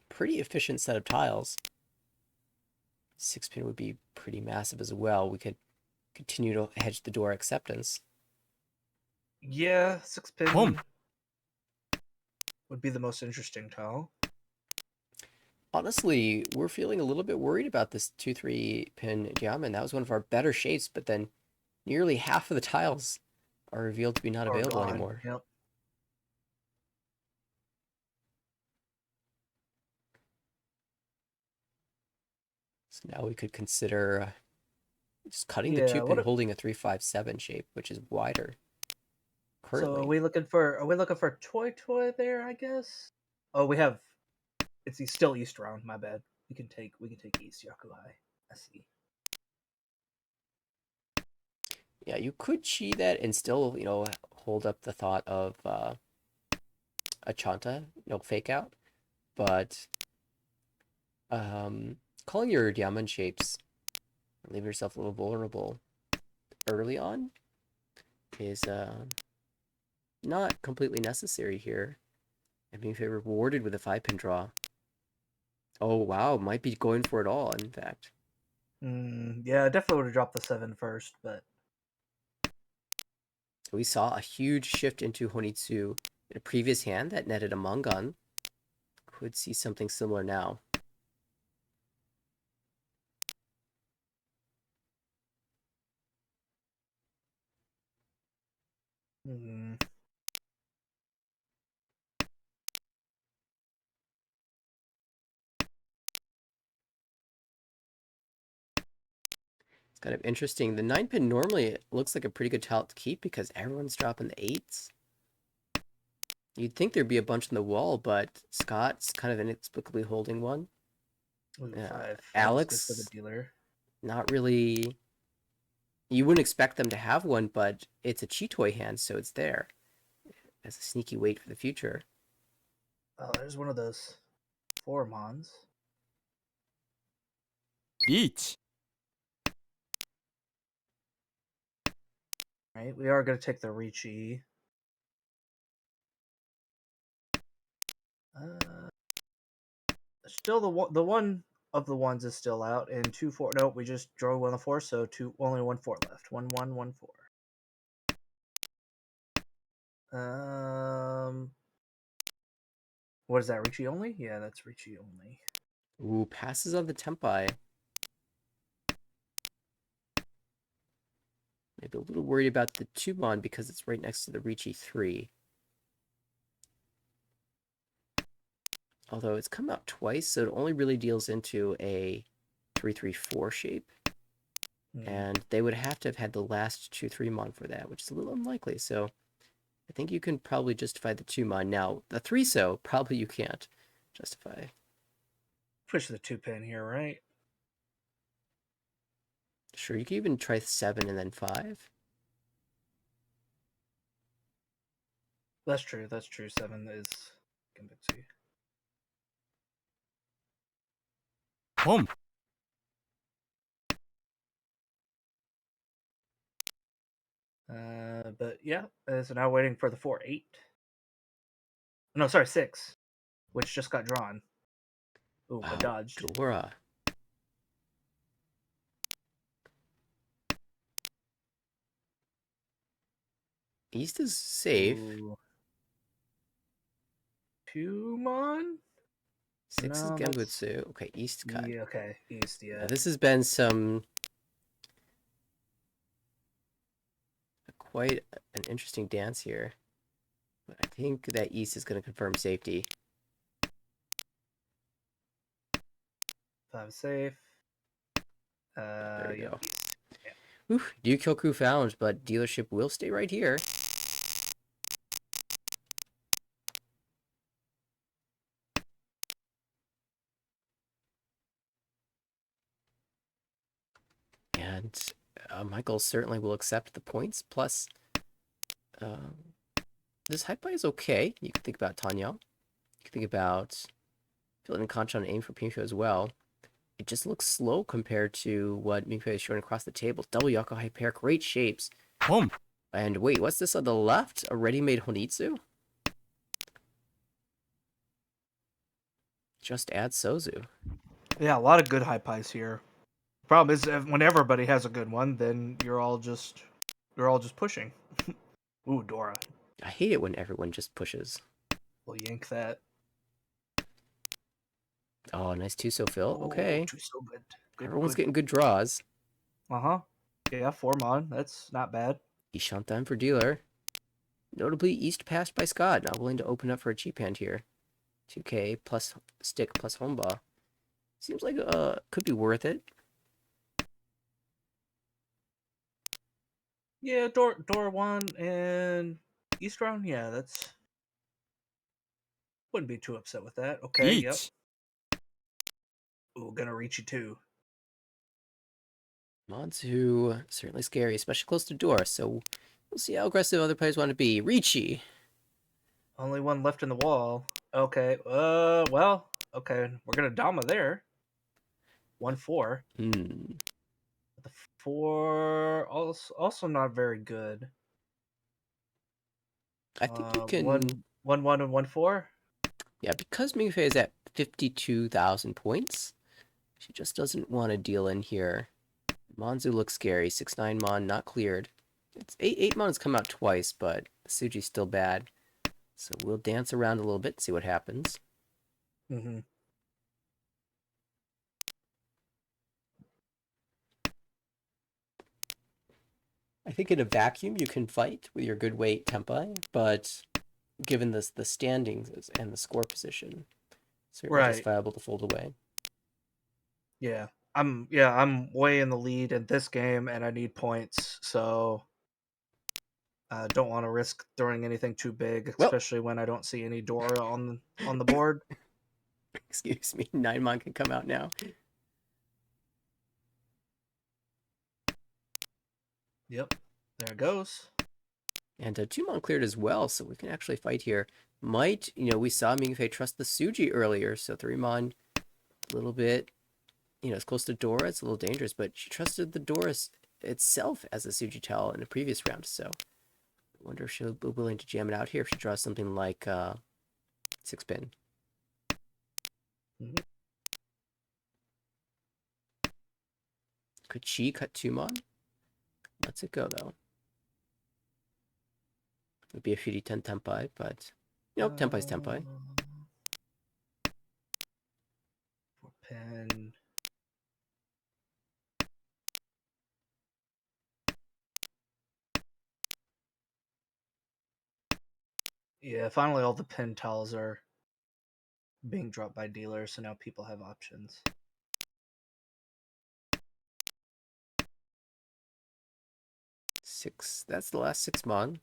Pretty efficient set of tiles. 6-pin would be pretty massive as well. We could continue to hedge the door acceptance. Yeah, 6-pin Boom. would be the most interesting tile. Honestly, we're feeling a little bit worried about this 2-3 pin diamond. That was one of our better shapes, but then nearly half of the tiles are revealed to be not available gone. anymore. Yep. So now we could consider just cutting the Yeah, 2-pin, holding a 3-5-7 shape, which is wider. Currently. So are we looking for toy there, I guess? Oh, we have it's still east round, my bad. We can take east Yakuhai. I see. Yeah, you could chi that and still, you know, hold up the thought of a Chanta, no fake out. But calling your diamond shapes, leave yourself a little vulnerable early on is not completely necessary here. I mean, if you're rewarded with a 5-pin draw. Oh, wow, might be going for it all, in fact. Yeah, I definitely would have dropped the 7 first, but We saw a huge shift into Honitsu in a previous hand that netted a Mongon. Could see something similar now. mm, It's kind of interesting. The 9-pin normally looks like a pretty good tile to keep because everyone's dropping the 8s. You'd think there'd be a bunch on the wall, but Scott's kind of inexplicably holding one. ooh, 5. That was good for the Alex, dealer. not really. You wouldn't expect them to have one, but it's a Chitoy hand, so it's there as a sneaky wait for the future. Oh, there's one of those 4 mons. リーチ Right, we are going to take the Ricci. Still the one of the ones is still out, and 2-4. Nope, we just drove 1 of 4, so only 1-4 left. 1-1, 1-4. What is that? Ricci only? Yeah, that's Ricci only. Ooh, passes on the Tempai. Maybe a little worried about the Tumon because it's right next to the Ricci 3. Although it's come out twice, so it only really deals into a 3-3-4 shape. And they would have to have had the last 2-3 mon for that, which is a little unlikely. So I think you can probably justify the 2 mon. Now, the 3 so, probably you can't justify. Push the 2-pin here, right? Sure, you can even try 7 and then 5. That's true. That's true. 7 is Genbutsu. ポン But yeah, so now waiting for the 4-8. No, sorry, 6, which just got drawn. Ooh, but Wow, dodged. Dora. East is safe. Ooh. Tumon? 6 is No, that's... Genbutsu. Okay, East cut. Yeah, okay, East, yeah. Now, this has been quite an interesting dance here. But I think that East is going to confirm safety. 5 safe. There we Yep. go. Whew, Ryukyoku found, but dealership will stay right here. And Michael certainly will accept the points. Plus, this high buy is okay. You can think about Tanya. You can think about filling in Concha and aim for Pincho as well. It just looks slow compared to what Mingfei is showing across the table. Double Yako high pair, great shapes. Boom. And wait, what's this on the left? A ready-made Honitsu? Just add Sozu. Yeah, a lot of good high pies here. Problem is, when everybody has a good one, then you're all just pushing. Ooh, Dora. I hate it when everyone just pushes. We'll yank that. Oh, nice two-so fill. Okay. Too so good. Everyone's getting good draws. Uh-huh. Yeah, 4 mon. That's not bad. Ishantan for dealer. Notably, East passed by Scott. Not willing to open up for a cheap hand here. 2K plus stick plus homeba. Seems like could be worth it. Yeah, Dora 1 and East round. Yeah, that's... Wouldn't be too upset with that. Okay, yep. Each. Ooh, gonna reach you too. Monzu, certainly scary, especially close to Dora, so we'll see how aggressive other players want to be. Ricci. Only one left in the wall. Okay, well, okay. We're gonna Dama there. 1-4. Hmm. The 4 also not very good. I think you can... 1-1 and 1-4. Yeah, because Mingfei is at 52,000 points, she just doesn't want to deal in here. Monzu looks scary. 6-9 Mon, not cleared. It's 8 Mon's come out twice, but Suji's still bad. So we'll dance around a little bit and see what happens. Mm-hmm. I think in a vacuum you can fight with your good weight tempai, but given the standings and the score position, certainly justifiable to fold away. Yeah. I'm way in the lead in this game and I need points, so I don't want to risk throwing anything too big, especially when I don't see any Dora on the board. Excuse me, 9 Mon can come out now. Yep. There it goes. And 2 Mon cleared as well, so we can actually fight here. Might, we saw Mingfei trust the Suji earlier, so 3 Mon, a little bit, it's close to Dora, it's a little dangerous, but she trusted the Dora itself as a Suji tell in the previous round, so I wonder if she'll be willing to jam it out here if she draws something like 6-pin. Mm-hmm. Could she cut 2 Mon? Let's it go, though. It would be a shitty 10 tempai, but, tempai's tempai. 4-pin. Yeah, finally all the pin tells are being dropped by dealers, so now people have options. 6, that's the last 6 Mon.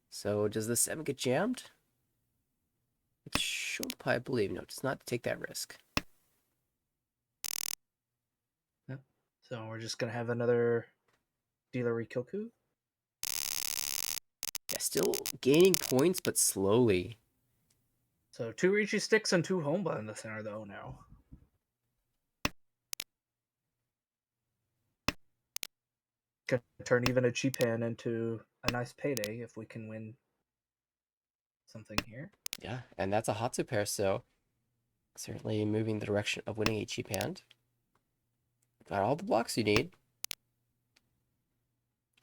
So does the 7 get jammed? It's Shopai, I believe. No, it does not take that risk. Yep. So we're just gonna have another dealer Rikyoku. Yeah, still gaining points, but slowly. So 2 Richi sticks and 2 Homba in the center though now. Could turn even a cheap hand into a nice payday if we can win something here. Yeah, and that's a Hatsu pair, so certainly moving the direction of winning a cheap hand. Got all the blocks you need.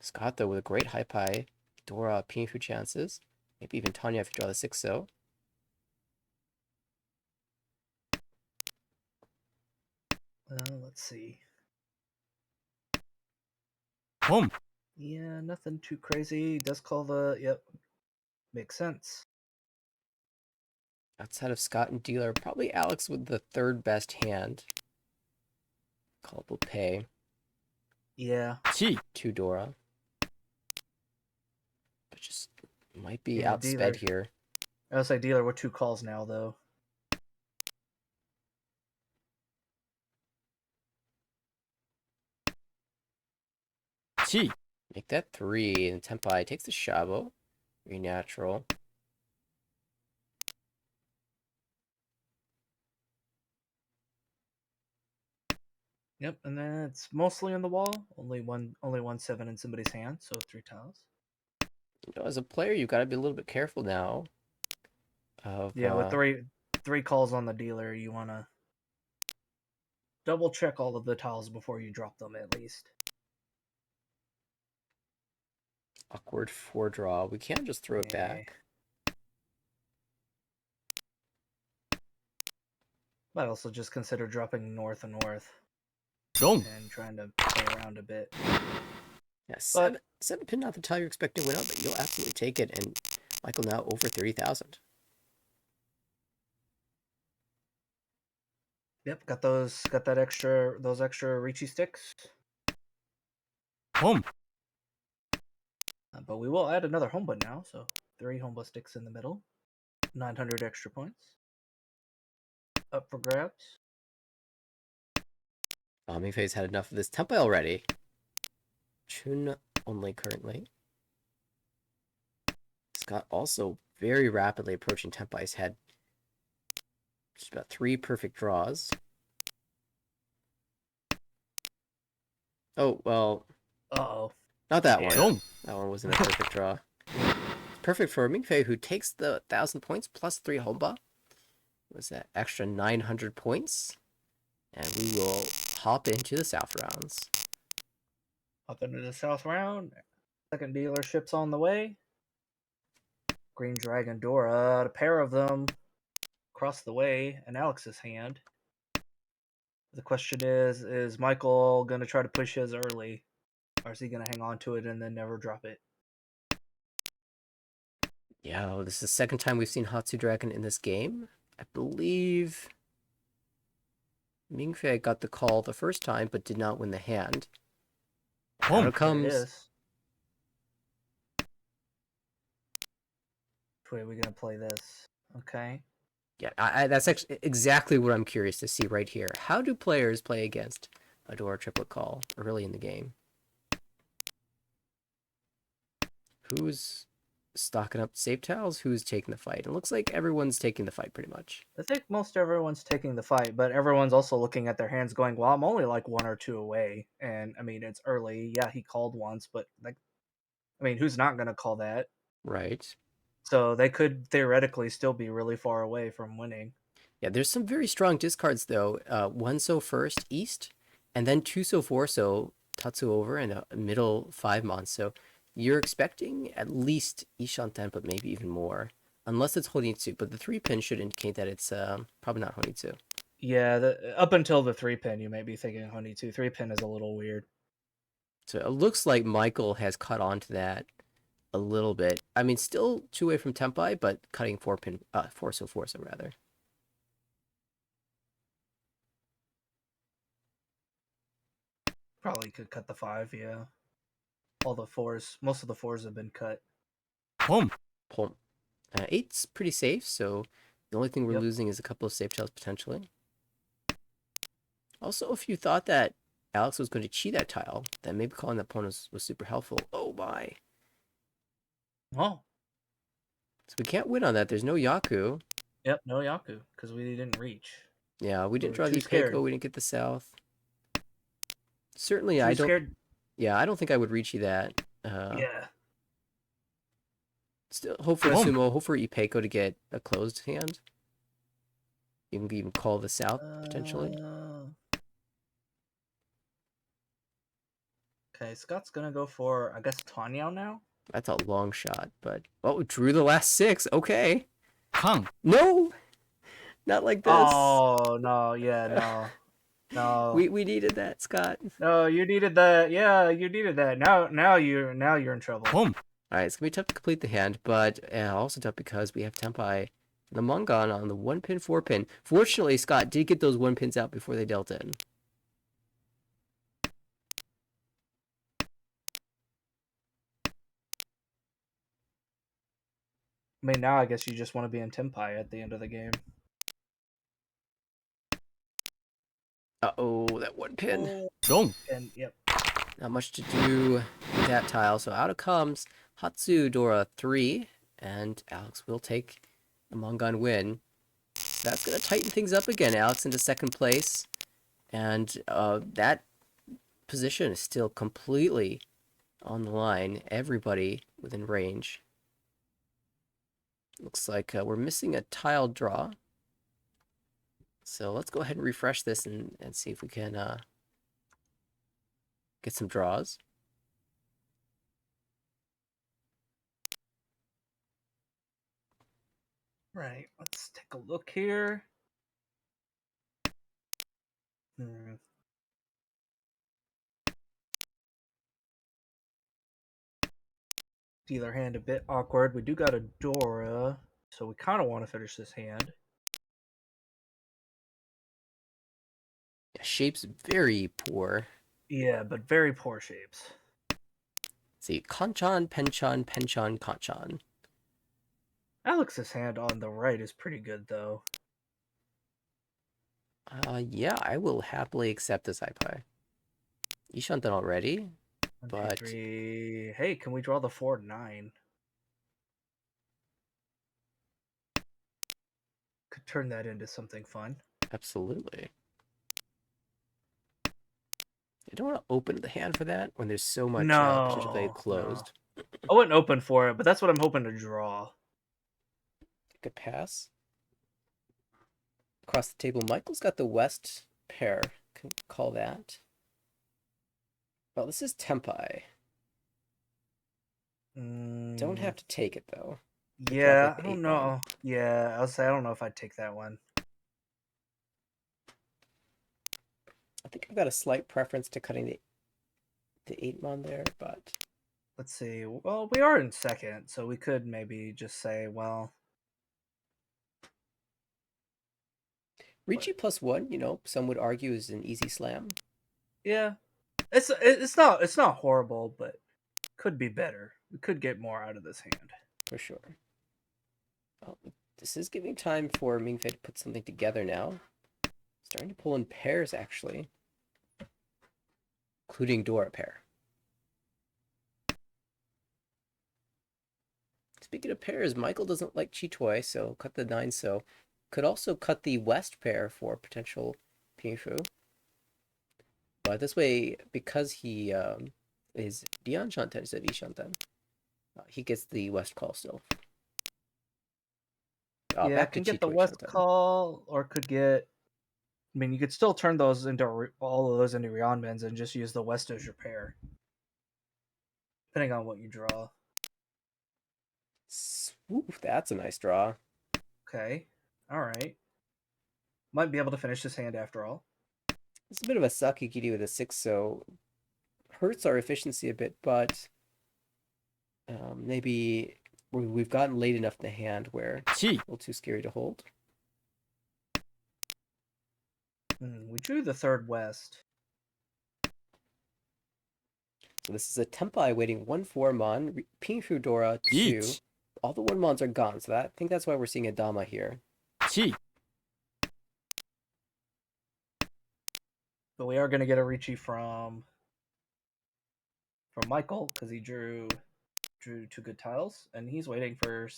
Scott, though, with a great high pie. Dora, Pinfu chances. Maybe even Tanya if you draw the 6-0. Let's see. Home. Yeah, nothing too crazy. Does call the... Yep. Makes sense. Outside of Scott and Dealer, probably Alex with the third best hand. Callable pay. Yeah. Chi. 2 Dora. But just might be Yeah, outsped dealer. here. I was like dealer with 2 calls now, though. Chi. Make that 3, and Tenpai takes the Shabo. Very natural. Yep, and then it's mostly on the wall. Only one 7 in somebody's hand, so 3 tiles. You know, as a player, you've got to be a little bit careful now. Yeah, with three calls on the dealer, you want to double check all of the tiles before you drop them, at least. Awkward 4 draw. We can't just throw it back. Might also just consider dropping north and north Dong. and trying to play around a bit. Yeah, seven pin, not the tile you're expecting to win out, but you'll absolutely take it. And Michael now over 30,000. Yep, got those extra Ricci sticks. Home. But we will add another homba now, so 3 homba sticks in the middle. 900 extra points. Up for grabs. Mingfei's had enough of this tempo already. Chun only currently. Scott also very rapidly approaching Tenpai's head. Just about 3 perfect draws. Oh, well. Uh-oh. Not that Yeah. one. That one wasn't a perfect draw. Perfect for Mingfei, who takes the 1,000 points plus 3 homba. Was that extra 900 points? And we will hop into the South rounds. Up into the South round. Second dealership's on the way. Green Dragon Dora, a pair of them across the way in Alex's hand. The question is Michael going to try to push his early? Or is he going to hang on to it and then never drop it? Yeah, this is the second time we've seen Hatsu Dragon in this game. I believe Mingfei got the call the first time, but did not win the hand. Home. Here it comes. Which way are we going to play this? Okay. Yeah, that's actually exactly what I'm curious to see right here. How do players play against a Dora triplet call early in the game? Who's stocking up safe tiles? Who's taking the fight? It looks like everyone's taking the fight pretty much. I think most everyone's taking the fight, but everyone's also looking at their hands going, well, I'm only like 1 or 2 away. And, I mean, it's early. Yeah, he called once, but, like, I mean, who's not going to call that? Right. So they could theoretically still be really far away from winning. Yeah, there's some very strong discards, though. 1 so first, East, and then 2 so 4 so Tatsu over, and a middle 5 months. So you're expecting at least Ishanten, but maybe even more. Unless it's Honitsu, but the 3 pin should indicate that it's probably not Honitsu. Yeah, up until the 3 pin, you might be thinking Honitsu. 3 pin is a little weird. So it looks like Michael has caught on to that a little bit. I mean, still 2 away from Tenpai, but cutting 4 pin, 4 so 4 so rather. Probably could cut the 5, yeah. All the 4s, most of the 4s have been cut. Home. 8's pretty safe, so the only thing we're losing is a couple of safe tiles potentially. Also, if you thought that Alex was going to cheat that tile, then maybe calling that pawn was super helpful. Oh my. Oh. So we can't win on that. There's no Yaku. Yep, no Yaku, because we didn't reach. Yeah, we didn't draw too the scared. Ipeko, we didn't get the South. Certainly, Too scared. Yeah, I don't think I would reach you that. Yeah. Still, hope for Boom. Sumo, hope for Ipeco to get a closed hand. You can even call this out potentially. Okay, Scott's gonna go for, I guess, Tanyao now? That's a long shot, but oh, drew the last 6. Okay. Kang. No, not like this. Oh, no, yeah, no. No. We needed that, Scott. No, you needed that. Yeah, you needed that. Now you're in trouble. Boom. All right, it's gonna be tough to complete the hand, but also tough because we have Tempai the Mongon on the 1-pin, 4-pin. Fortunately, Scott did get those 1 pins out before they dealt in. I mean, now I guess you just want to be in Tempai at the end of the game. Uh-oh, that 1 pin. Dong. And yep. Not much to do with that tile, so out it comes Hatsu Dora 3, and Alex will take the Mongon win. That's going to tighten things up again. Alex into second place, and that position is still completely on the line. Everybody within range. Looks like we're missing a tile draw. So let's go ahead and refresh this and see if we can get some draws. Right. Let's take a look here. Dealer hand a bit awkward. We do got a Dora, so we kind of want to finish this hand. Yeah, shape's very poor. Yeah, but very poor shapes. Let's see, Kanchan, Penchon, Penchon, Kanchan. Alex's hand on the right is pretty good, though. Yeah, I will happily accept this iPie. Ishan done already, 1, but 2, 3. Hey, can we draw the 4-9? Could turn that into something fun. absolutely. I don't want to open the hand for that when there's so much potential to play closed. No. I wouldn't open for it, but that's what I'm hoping to draw. Good pass. Across the table, Michael's got the West pair. Can call that. Well, this is Tempai. Don't have to take it though. Yeah, like I don't 8 know. Yeah, I'll say I don't know if I'd take that one. I think I've got a slight preference to cutting the 8 mon there, but Let's see. Well, we are in second, so we could maybe just say, well, Ricci +1, you know, some would argue is an easy slam. yeah, it's not horrible, but could be better. We could get more out of this hand For sure. Well, this is giving time for Mingfei to put something together now. Starting to pull in pairs, actually. Including Dora pair. Speaking of pairs, Michael doesn't like Chitoi, so cut the 9 so. Could also cut the West pair for potential Pingshu. But this way, because he is Dian Shanten instead of Ishanten, he gets the West call still. yeah, Back can to get the Chitoi West Shanten. call, or could get. I mean, you could still turn those into all of those into Ryanmans and just use the West as your pair, depending on what you draw. Oof, that's a nice draw. Okay, all right. Might be able to finish this hand after all. It's a bit of a suck Ikiri with a 6, so hurts our efficiency a bit, but maybe we've gotten late enough in the hand where it's a little too scary to hold. We drew the third West. So this is a Tempai waiting 1-4 mon, Pingshu Dora 2. All the 1 mons are gone, so I think that's why we're seeing a Dama here. But we are going to get a Ricci from Michael, because he drew 2 good tiles, and he's waiting for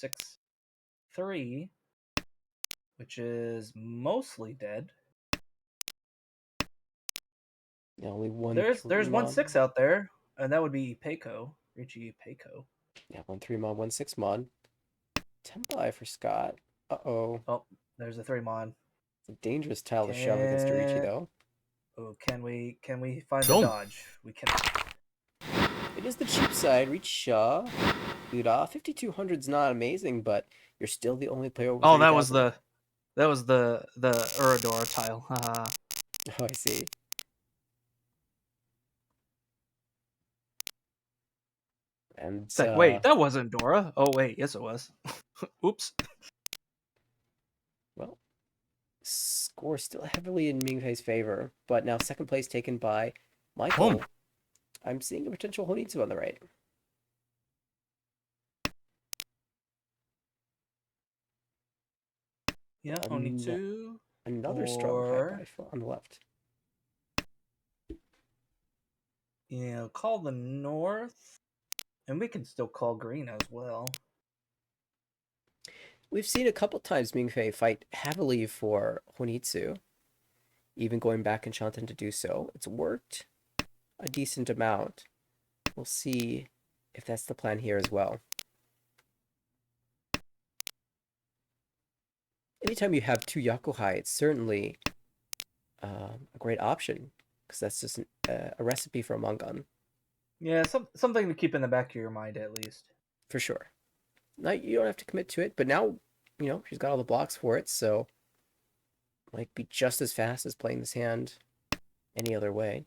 6-3, which is mostly dead. Yeah, only one. There's 1-6 out there. and that would be Peiko, Richie Peiko. Yeah, 1-3 mon, 1-6 mon. Tempai for Scott. Uh-oh. Oh, there's a 3-mon. It's a dangerous tile to shove against Arichi, though. Oh, can we find the Don't. dodge? We cannot. It is the cheap side. Reach Shaw. Uda. 5,200's not amazing, but you're still the only player over Oh, 30,000. that was the Uradora tile. Haha. Oh, I see. And It's like, wait, that wasn't Dora. Oh wait, yes it was. Oops. well, score still heavily in Mingfei's favor, but now second place taken by Michael. Boom. I'm seeing a potential Honitsu on the right. Yeah, Honitsu. Another strong high five on the left. Yeah, call the north. And we can still call green as well. We've seen a couple times Mingfei fight heavily for Honitsu, even going back in Shanten to do so. It's worked a decent amount. We'll see if that's the plan here as well. Anytime you have two Yakuhai, it's certainly a great option, because that's just a recipe for a Mangan. Yeah, something to keep in the back of your mind at least. For sure. Now, you don't have to commit to it, but now, she's got all the blocks for it, so might be just as fast as playing this hand any other way.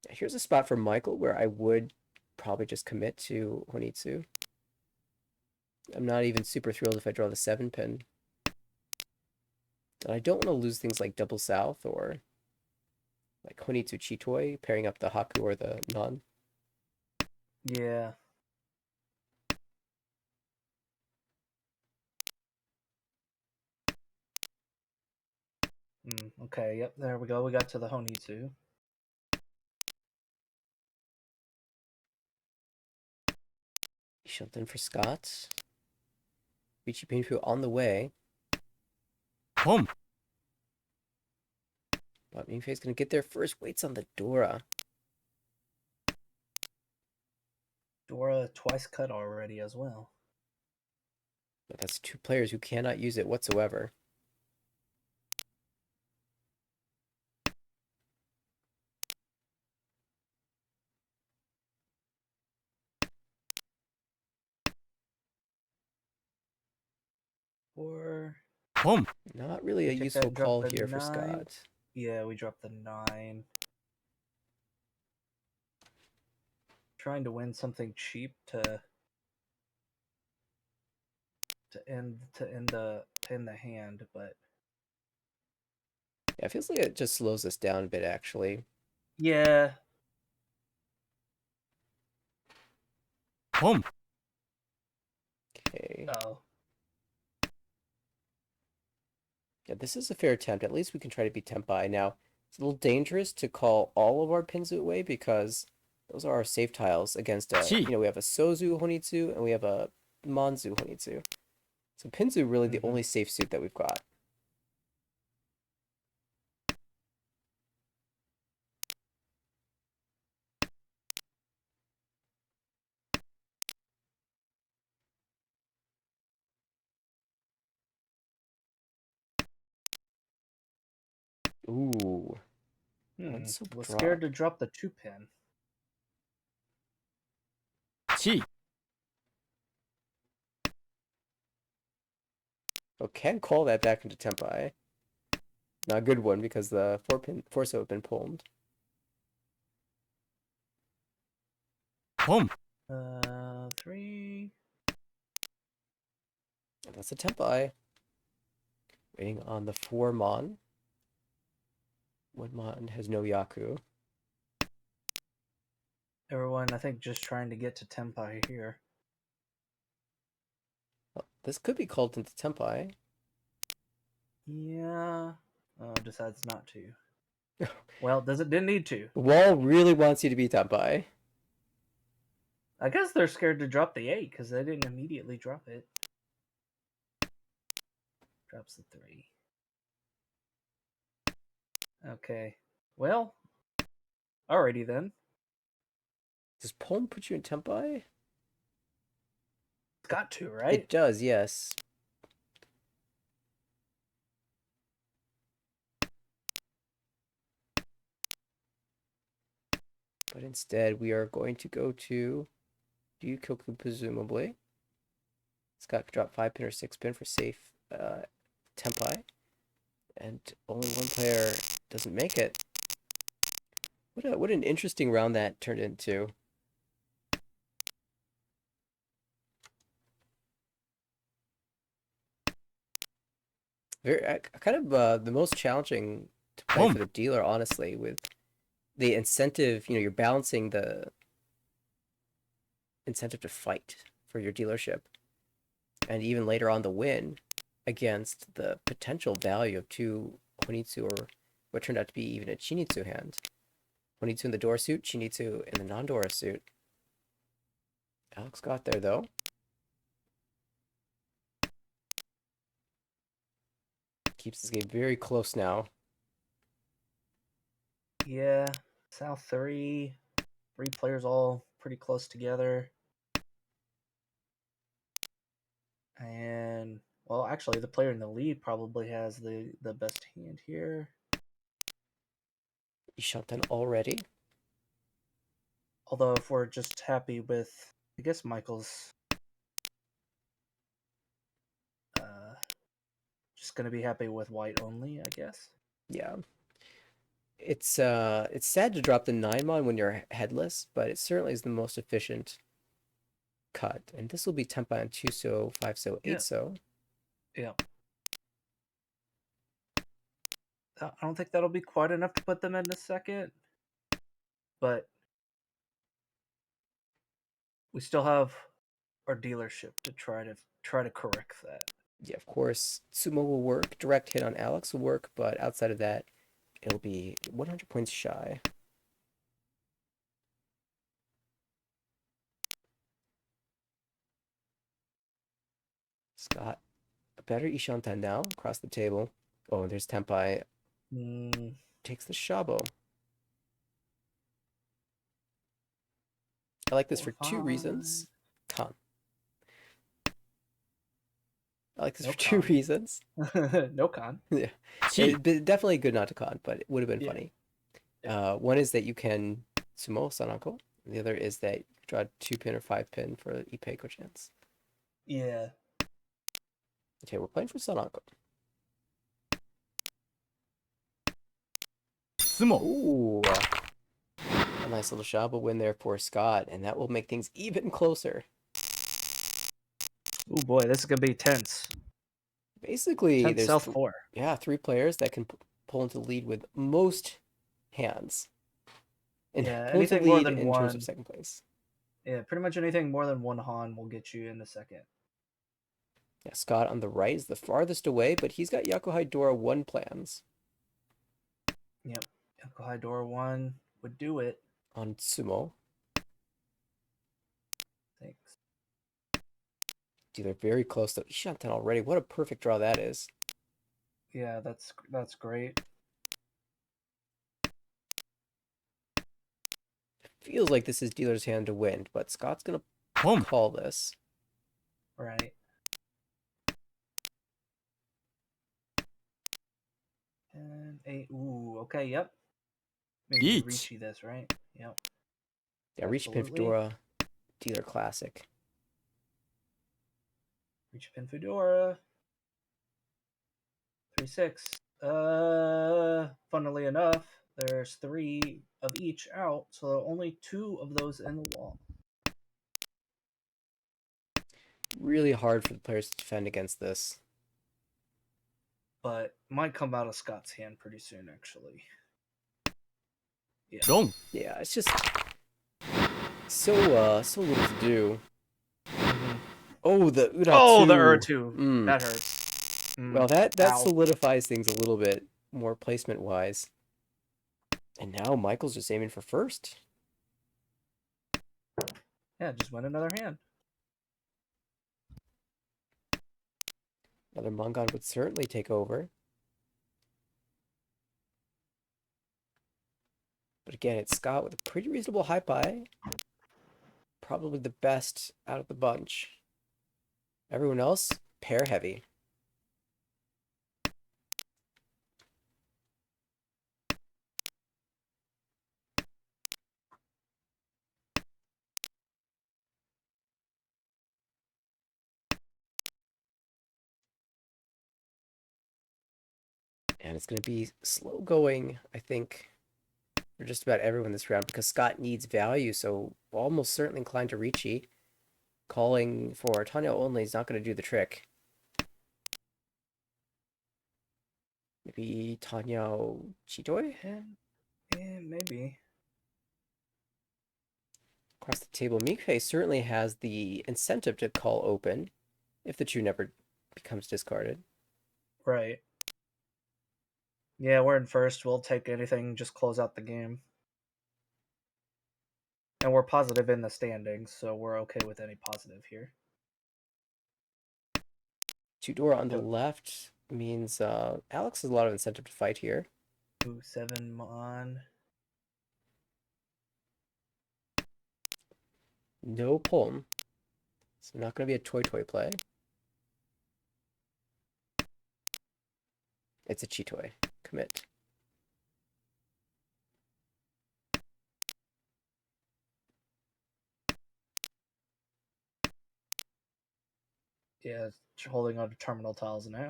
Here's a spot for Michael where I would probably just commit to Honitsu. I'm not even super thrilled if I draw the 7-pin. And I don't want to lose things like Double South or like Honitsu Chitoi, pairing up the Haku or the Non. Yeah. Okay, yep, there we go. We got to the Honitsu. Shelton for Scott. Richie Painfu on the way. Boom. But Mingfei's going to get there first. Waits on the Dora. Dora twice cut already as well. But that's two players who cannot use it whatsoever. Or Boom. Not really a useful call here 9. for Scott. Yeah, we dropped the 9. Trying to win something cheap to end the hand, but Yeah, it feels like it just slows us down a bit, actually. yeah. Boom. Okay. Oh. Yeah, this is a fair attempt. At least we can try to beat Tempai. Now, it's a little dangerous to call all of our pins away because those are our safe tiles against we have a Sozu Honitsu and we have a Manzu Honitsu. So Pinzu really the only safe suit that we've got. Ooh. Was scared to drop the 2-pin. Chi. Oh, can call that back into Tempai. Not a good one because the 4-so have been pulled. Boom. 3. That's a Tempai. Waiting on the 4 Mon. 1 Mon has no Yaku. Everyone, I think, just trying to get to Tempai here. Well, this could be called into Tempai. Yeah. Decides not to. Well, didn't need to. The wall really wants you to be Tempai. I guess they're scared to drop the 8 because they didn't immediately drop it. Drops the 3. Okay. Well, alrighty then. Does Poem put you in Tempai? It's got to, right? It does, yes. But instead, we are going to go to Ryukoku, presumably. Scott could drop 5-pin or 6-pin for safe Tempai. And only one player doesn't make it. What an interesting round that turned into. Very kind of the most challenging to play for the dealer, honestly, with the incentive. You're balancing the incentive to fight for your dealership, and even later on the win against the potential value of two Honitsu, or what turned out to be even a Chinitsu hand. Honitsu in the Dora suit, Chinitsu in the non-Dora suit. Alex got there, though. Keeps this game very close now. Yeah, South 3 players all pretty close together. And, well, actually, the player in the lead probably has the best hand here. Ishanten already. Although, if we're just happy with, I guess, Michael's just going to be happy with white only, I guess. Yeah. It's sad to drop the 9-mon when you're headless, but it certainly is the most efficient cut. And this will be Tempai on 2-so, 5-so, 8-so. Yeah. I don't think that'll be quite enough to put them in a second, but we still have our dealership to try to correct that. Yeah, of course, Sumo will work. Direct hit on Alex will work, but outside of that, it'll be 100 points shy. Scott, a better Ishanten now across the table. Oh, and there's Tempai. Takes the Shabo. I like this for 2 reasons. Con. I like this for 2 reasons. No con. Yeah. Definitely good not to con, but it would have been funny. One is that you can sumo Sanako. The other is that you draw 2-pin or 5-pin for Ipeiko chance. Yeah. Okay, we're playing for Sanako. Sumo. Ooh. A nice little Shaba win there for Scott, and that will make things even closer. Oh boy, this is going to be tense. Basically, tense there's South 4. 3 players that can pull into the lead with most hands. And anything more than in one terms of second place. Yeah, pretty much anything more than one Han will get you in the second. Yeah, Scott on the right is the farthest away, but he's got Yakuhai Dora 1 plans. Yep, Yakuhai Dora 1 would do it. On Sumo. Thanks. Dude, they're very close to Ishanten already. What a perfect draw that is. Yeah, that's great. Feels like this is dealer's hand to win, but Scott's gonna call this. Right. And 8. Ooh, okay, yep. Maybe Ricci this, right? Yep. Yeah, Ricci Pin Fedora, dealer classic. Ricci Pin Fedora. 3-6. Funnily enough, there's 3 of each out, so only 2 of those in the wall. Really hard for the players to defend against this. But might come out of Scott's hand pretty soon, actually. Yeah. Yeah, it's just so little to do. Oh, the Uratsu. Oh, the Uratsu. That hurts. Well, that solidifies things a little bit more placement-wise. And now Michael's just aiming for first. Yeah, just win another hand. Another Mongon would certainly take over. But again, it's Scott with a pretty reasonable high buy. Probably the best out of the bunch. Everyone else, pair heavy. And it's going to be slow going, I think, for just about everyone this round because Scott needs value. So almost certainly inclined to Ricci. Calling for Tanya only is not going to do the trick. Maybe Tanya Chitoy? Yeah, maybe. Across the table, Mikfe certainly has the incentive to call open if the Chu never becomes discarded. Right. Yeah, we're in first. We'll take anything, just close out the game. And we're positive in the standings, so we're okay with any positive here. Two-door on the left means Alex has a lot of incentive to fight here. 2-7 Mon. No Pulm. So not going to be a toy play. It's a Chitoy. Commit. Yeah, holding on to terminal tiles now.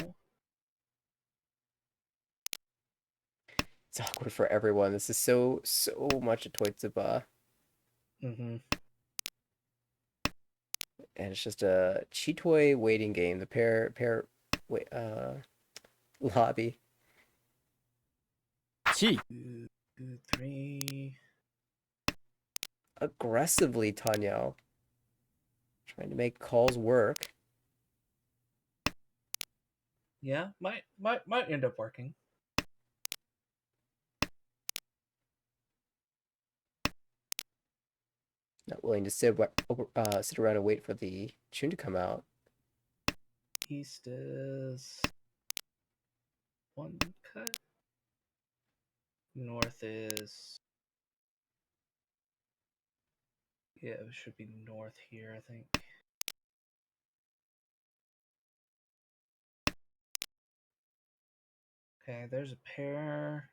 It's awkward for everyone. This is so much a toy tsuba. Mm-hmm. And it's just a Chitoy waiting game. The pair lobby. Chi. 2, 3. Aggressively, Tanya. Trying to make calls work. Yeah, might end up working. Not willing to sit around and wait for the tune to come out. East is 1 cut. North is... Yeah, it should be north here, I think. Okay, there's a pair.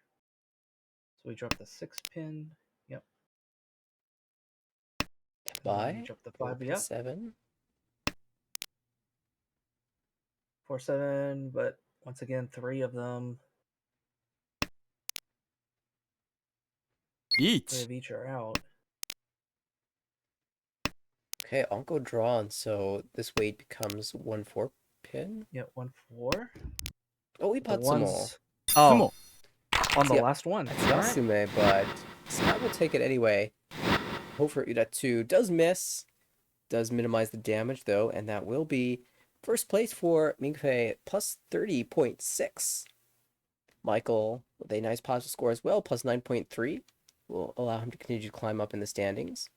So we drop the 6 pin. Yep. Buy. Drop the 5. Yep. 7. 4-7, but once again, 3 of them. 3 1. of each are out. Okay, Onko drawn, so this weight becomes 1-4 pin. Yep, 1-4. Oh, we The put some more. ones Oh. on the Yeah, last one. That's Yasume, but Scott will take it anyway. Hope for Uda 2 does miss. Does minimize the damage, though, and that will be first place for Mingfei, plus 30.6. Michael with a nice positive score as well, plus 9.3. Will allow him to continue to climb up in the standings.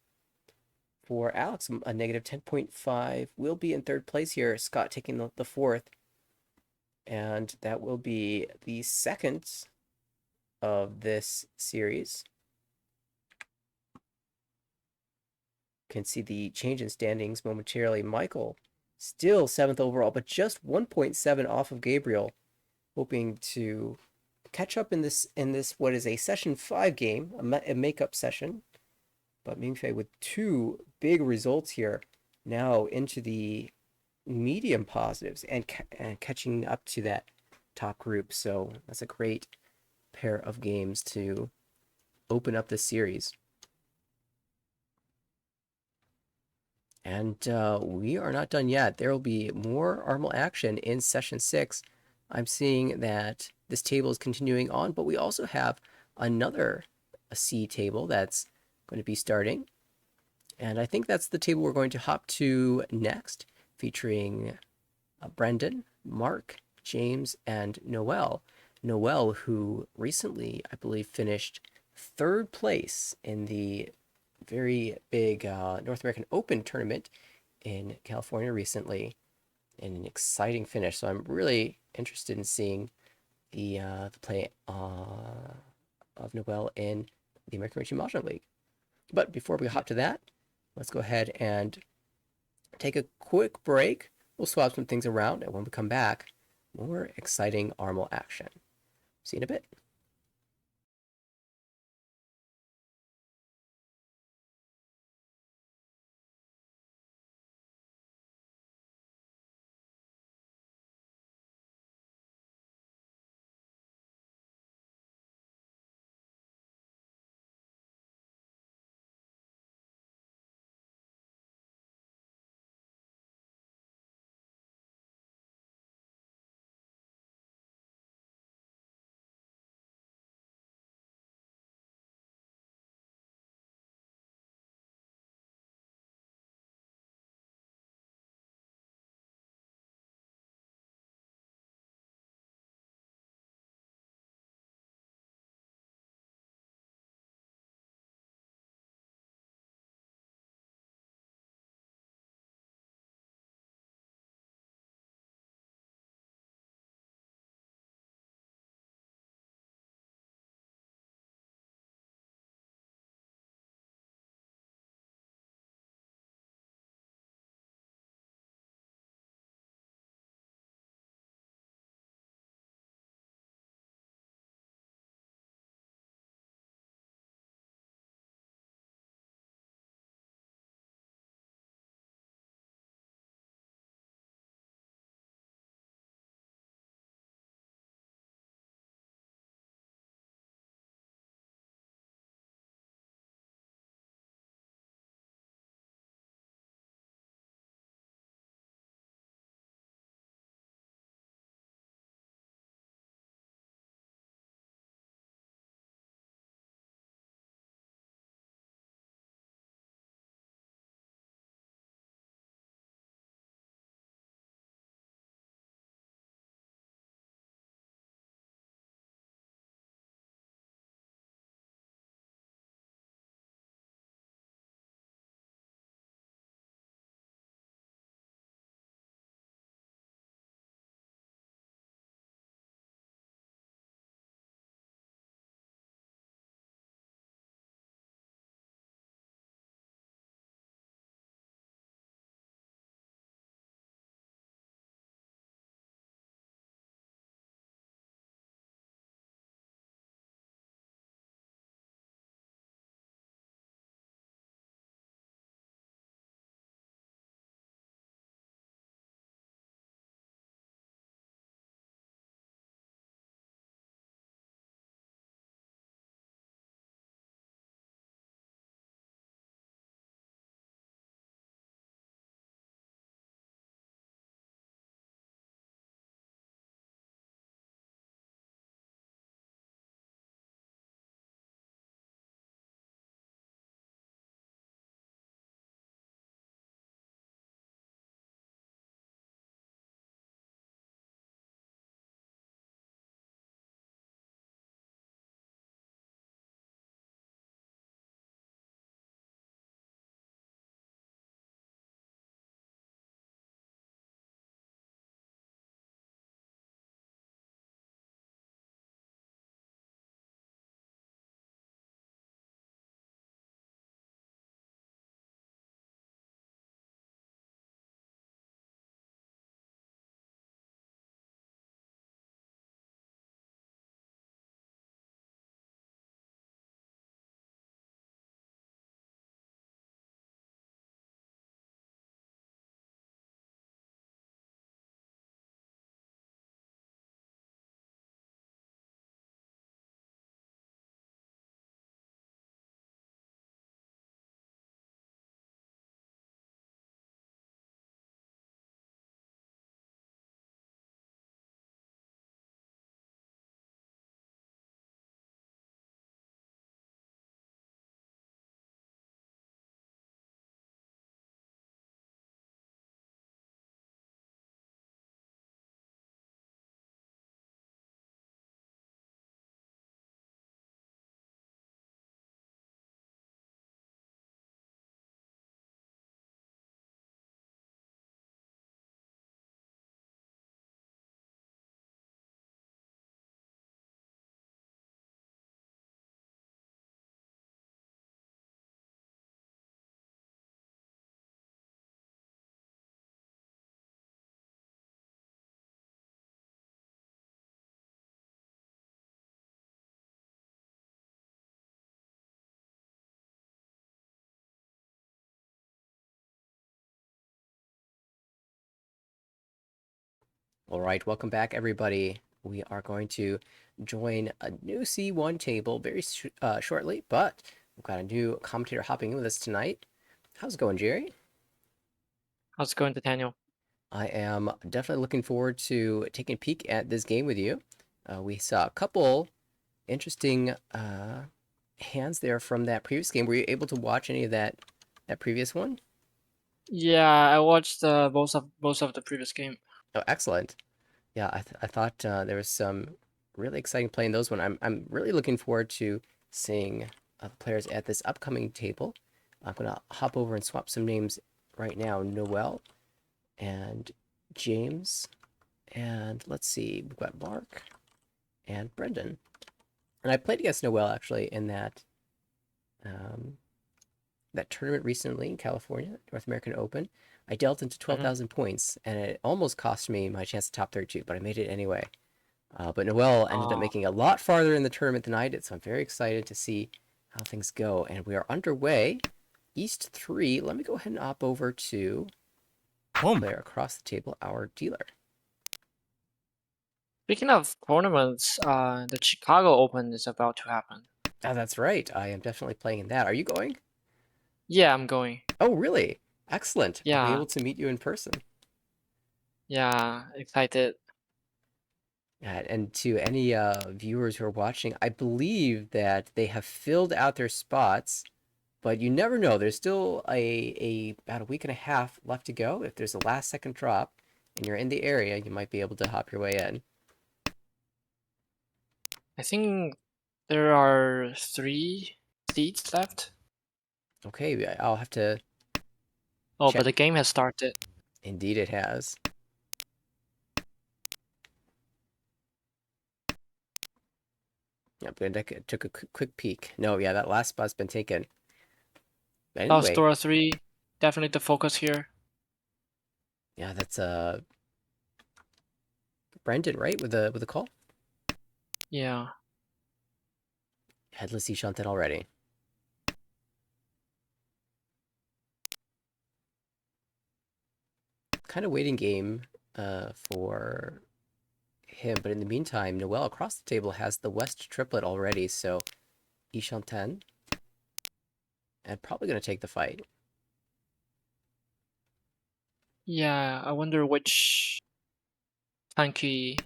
For Alex, a negative 10.5 will be in third place here. Scott taking the fourth. And that will be the second of this series. Can see the change in standings momentarily. Michael still 7th overall, but just 1.7 off of Gabriel, hoping to catch up in this what is a session 5 game, a makeup session. But Mingfei with 2 big results here, now into the medium positives and catching up to that top group. So that's a great pair of games to open up this series. And we are not done yet. There will be more Armal action in session 6. I'm seeing that this table is continuing on, but we also have another C table that's going to be starting. And I think that's the table we're going to hop to next, featuring Brendan, Mark, James, and Noel. Noel, who recently, I believe, finished 3rd place in the very big North American Open tournament in California recently, in an exciting finish. So I'm really interested in seeing the play of Noel in the American Racing Module League. But before we hop to that, let's go ahead and take a quick break. We'll swap some things around, and when we come back, more exciting Armel action. See you in a bit. All right, welcome back, everybody. We are going to join a new C1 table very shortly, but we've got a new commentator hopping in with us tonight. How's it going, Jerry? How's it going, Daniel? I am definitely looking forward to taking a peek at this game with you. We saw a couple interesting hands there from that previous game. Were you able to watch any of that previous one? Yeah, I watched most of the previous game. Oh, excellent. Yeah, I thought there was some really exciting play in those one. I'm really looking forward to seeing the players at this upcoming table. I'm gonna hop over and swap some names right now. Noel and James, and let's see, we've got Mark and Brendan. And I played against Noel actually in um, that tournament recently in California, North American Open. I dealt into 12,000 points, and it almost cost me my chance to top 32, but I made it anyway. But Noel ended up making a lot farther in the tournament than I did, so I'm very excited to see how things go. And we are underway. East 3. Let me go ahead and hop over to player across the table, our dealer. Speaking of tournaments, the Chicago Open is about to happen. Oh, that's right. I am definitely playing in that. Are you going? Yeah, I'm going. Oh, really? Excellent. I'll be Yeah, able to meet you in person. yeah, excited. And to any viewers who are watching, I believe that they have filled out their spots, but you never know. There's still about a week and a half left to go. If there's a last second drop and you're in the area, you might be able to hop your way in. I think there are 3 seats left. Okay, I'll have to Oh, but check. the game has started. Indeed, it has. Yep, I took a quick peek. No, yeah, that last spot's been taken. But House anyway, door 3, definitely the focus here. yeah, that's Brendan, right? With the call? Yeah, Headless Eshunted already. Kind of waiting game for him, but in the meantime, Noel across the table has the West triplet already, so Ishanten, and probably going to take the fight. yeah. I wonder which tanky.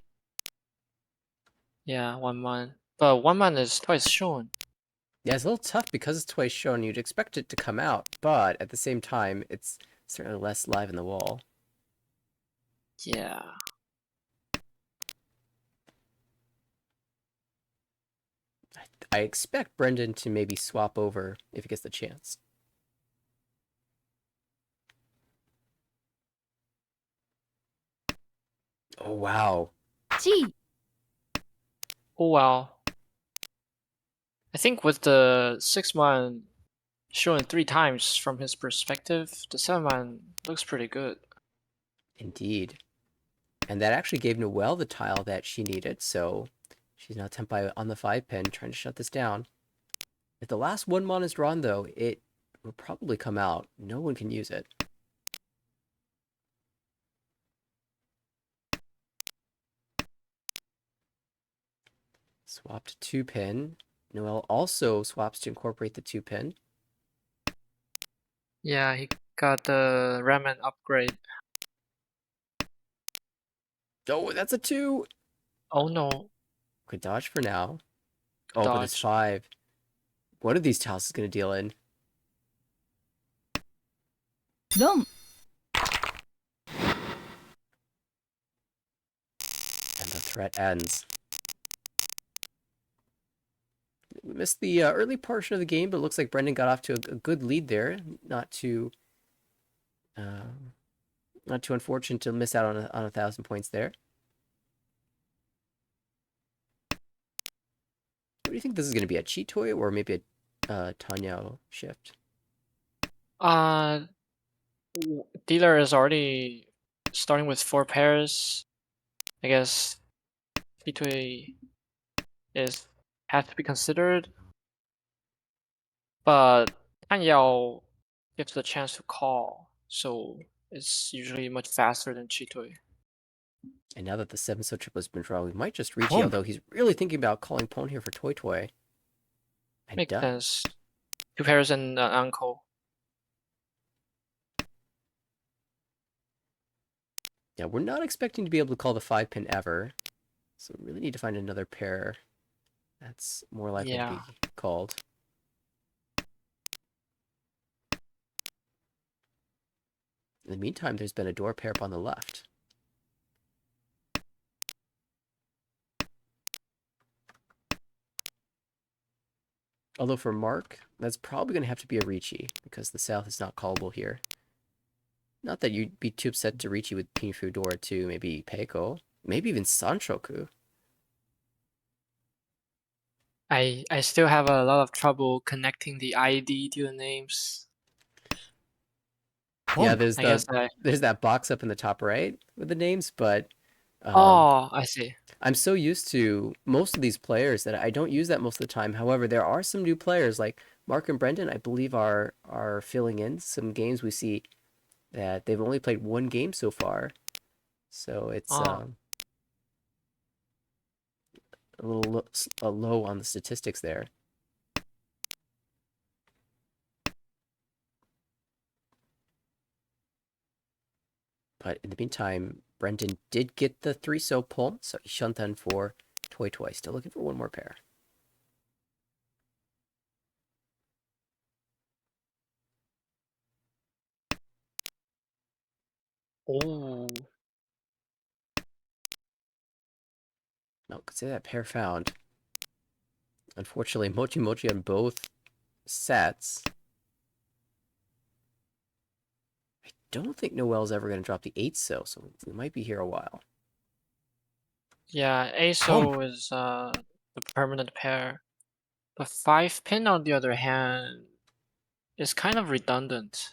Yeah, 1-man. But 1-man is twice shown. Yeah, it's a little tough because it's twice shown. You'd expect it to come out, but at the same time, it's certainly less live in the wall. Yeah. I expect Brendan to maybe swap over if he gets the chance. Oh, wow. Gee, Oh well. I think with the 6-man shown 3 times from his perspective, the 7-man looks pretty good. Indeed. And that actually gave Noelle the tile that she needed, so she's now Tempai on the 5-pin, trying to shut this down. If the last 1-mon is drawn, though, it will probably come out. No one can use it. Swapped 2-pin. Noelle also swaps to incorporate the 2-pin. Yeah, he got the ramen upgrade. Oh, that's a 2! Oh no, Good dodge for now. good Oh, but it's dodge. 5. What are these tiles going to deal in? dum. And the threat ends. We missed the early portion of the game, but it looks like Brendan got off to a good lead there. Uh, not too unfortunate to miss out on on 1,000 points there. What do you think this is going to be? A cheat toy or maybe a Tanya shift? Uh, dealer is already starting with 4 pairs. I guess P2A has to be considered, but Tan Yao gives the chance to call, so it's usually much faster than Chitui. And now that the 7-so triple has been drawn, we might just reach, although he's really thinking about calling pawn here for Toy Toy. And Makes sense. 2 pairs and an uncle. Yeah, we're not expecting to be able to call the 5-pin ever. So we really need to find another pair that's more likely to be called. In the meantime, there's been a door pair up on the left. Although for Mark, that's probably going to have to be a Ricci, because the south is not callable here. Not that you'd be too upset to Ricci with Pinfu, Dora 2, maybe Peiko, maybe even Sanchoku. I still have a lot of trouble connecting the ID to the names. Yeah, there's I there's that box up in the top right with the names, but I see. I'm so used to most of these players that I don't use that most of the time. However, there are some new players like Mark and Brendan, I believe are filling in some games. We see that they've only played one game so far. So it's a little low on the statistics there. But in the meantime, Brendan did get the 3-so pawn, so Shantan for Toy Toy. Still looking for one more pair. Oh. No, could say that pair found. Unfortunately, Mochi Mochi on both sets. I don't think Noel's ever going to drop the 8-so, so we might be here a while. Yeah, ASO is the permanent pair. The 5-pin, on the other hand, is kind of redundant.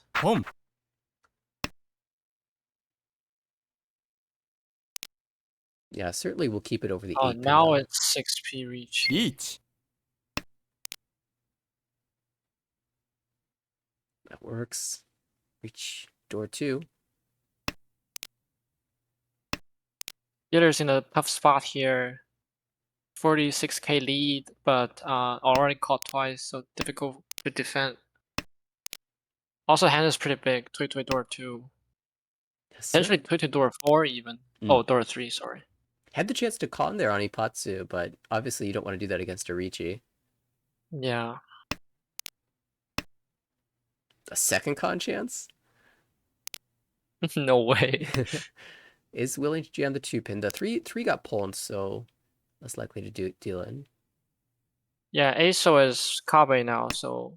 Yeah, certainly we'll keep it over the 8-pin. Now it's 6p reach. That works. Reach door 2. Dealer's in a tough spot here. 46k lead, but already caught twice, so difficult to defend. Also, hand is pretty big. Toy Toy door 2. Yes, Potentially Toy Toy door 4 even. Oh, door 3, sorry. Had the chance to con there on Ipatsu, but obviously you don't want to do that against a Ricci. Yeah. A second con chance? No way. Is willing to jam the 2-pin. The 3 got pulled, so less likely to deal in. Yeah, ASO is Kabe now, so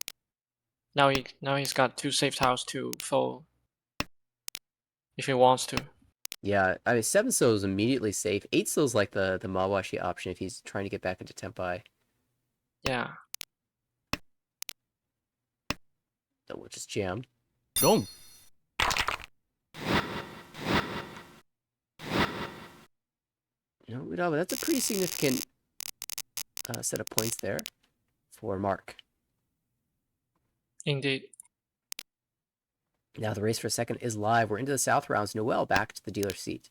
now he's got 2 safe tiles to fold if he wants to. Yeah, I mean 7-so is immediately safe. 8-so is like the Mawashi option if he's trying to get back into Tenpai. Yeah. So we'll just jam. Don't. No, but that's a pretty significant set of points there for Mark. Indeed. Now the race for second is live. We're into the south rounds. Noel back to the dealer seat.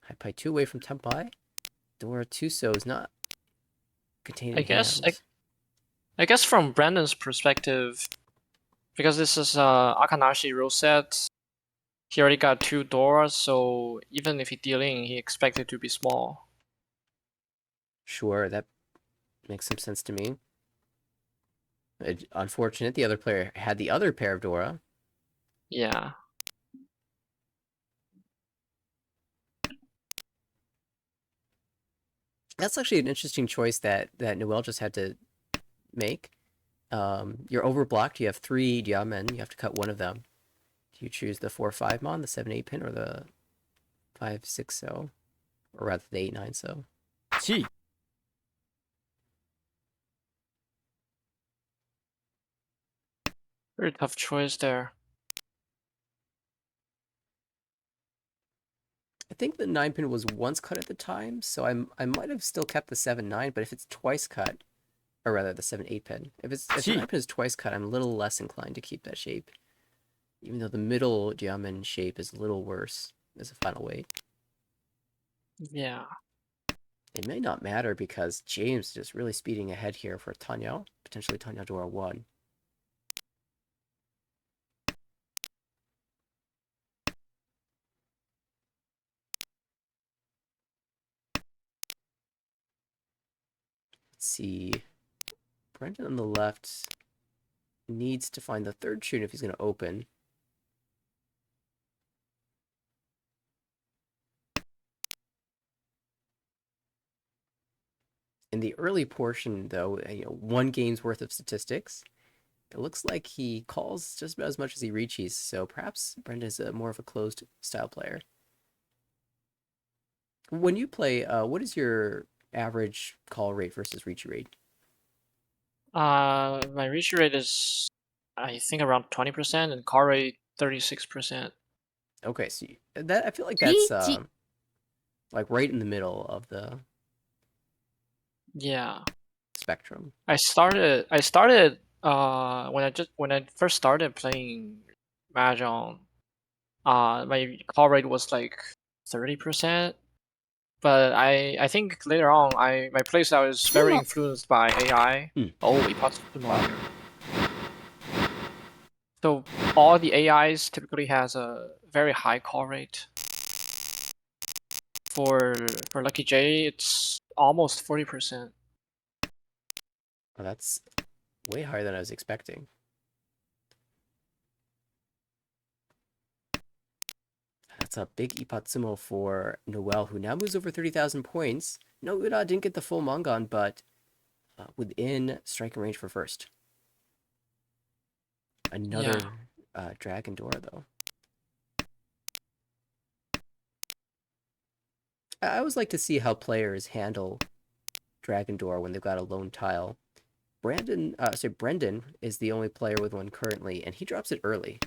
High pie 2 away from Tenpai. Dora 2-so is not containing I guess from Brandon's perspective, because this is Akanashi rule set, he already got 2 doors, so even if he deal in, he expected to be small. Sure, that makes some sense to me. Unfortunate, the other player had the other pair of Dora. Yeah. That's actually an interesting choice that Noel just had to make. You're overblocked. You have 3 Diamen. You have to cut one of them. Do you choose the 4-5 mon, the 7-8 pin, or the 5-6-so? Or rather, the 8-9-so? Chi. Very tough choice there. I think the 9-pin was once cut at the time, so I might have still kept the 7-9, but if it's twice cut, or rather the 7-8 pin, if the 9-pin is twice cut, I'm a little less inclined to keep that shape. Even though the middle diamond shape is a little worse as a final weight. Yeah. It may not matter because James is just really speeding ahead here for Tanya, potentially Tanya Dora 1. Let's see. Brendan on the left needs to find the third tune if he's going to open. In the early portion, though, one game's worth of statistics. It looks like he calls just about as much as he reaches, so perhaps Brenda's more of a closed style player. When you play, what is your average call rate versus reach rate? My reach rate is, I think, around 20%, and call rate 36%. Okay, so that I feel like that's リーチ like right in the middle of the Yeah. spectrum. I started when I first started playing Mahjong, my call rate was like 30%. But I think later on my playstyle is very でも influenced by AI. Oh, Wow. So all the AIs typically has a very high call rate. For Lucky J, it's almost 40%. Well, that's way higher than I was expecting. That's a big Ipatsumo for Noel, who now moves over 30,000 points. No, Uda didn't get the full Mongon, but within striking range for first. Another Dragon Door, though. I always like to see how players handle Dragon Door when they've got a lone tile. Brendan is the only player with one currently, and he drops it early.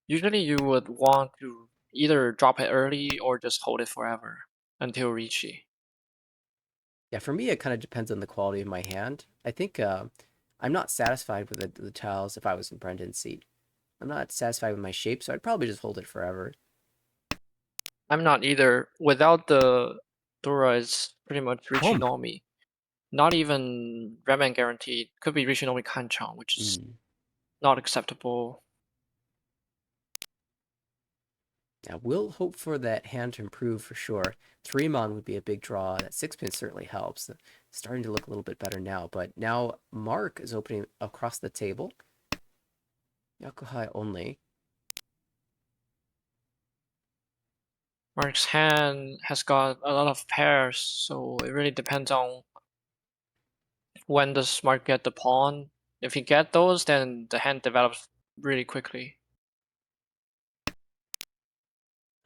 Usually you would want to either drop it early or just hold it forever until Ricci. Yeah, for me, it kind of depends on the quality of my hand. I think I'm not satisfied with the tiles if I was in Brendan's seat. I'm not satisfied with my shape, so I'd probably just hold it forever. I'm not either. Without the Dora, it's pretty much Ricci no Mi. Not even Redman guaranteed. Could be Ricci no Mi Kanchang, which is not acceptable. Yeah, we'll hope for that hand to improve for sure. 3-mon would be a big draw. That 6-pin certainly helps. It's starting to look a little bit better now, but now Mark is opening across the table. Yakuhai only. Mark's hand has got a lot of pairs, so it really depends on when does Mark get the pawn. If he get those, then the hand develops really quickly.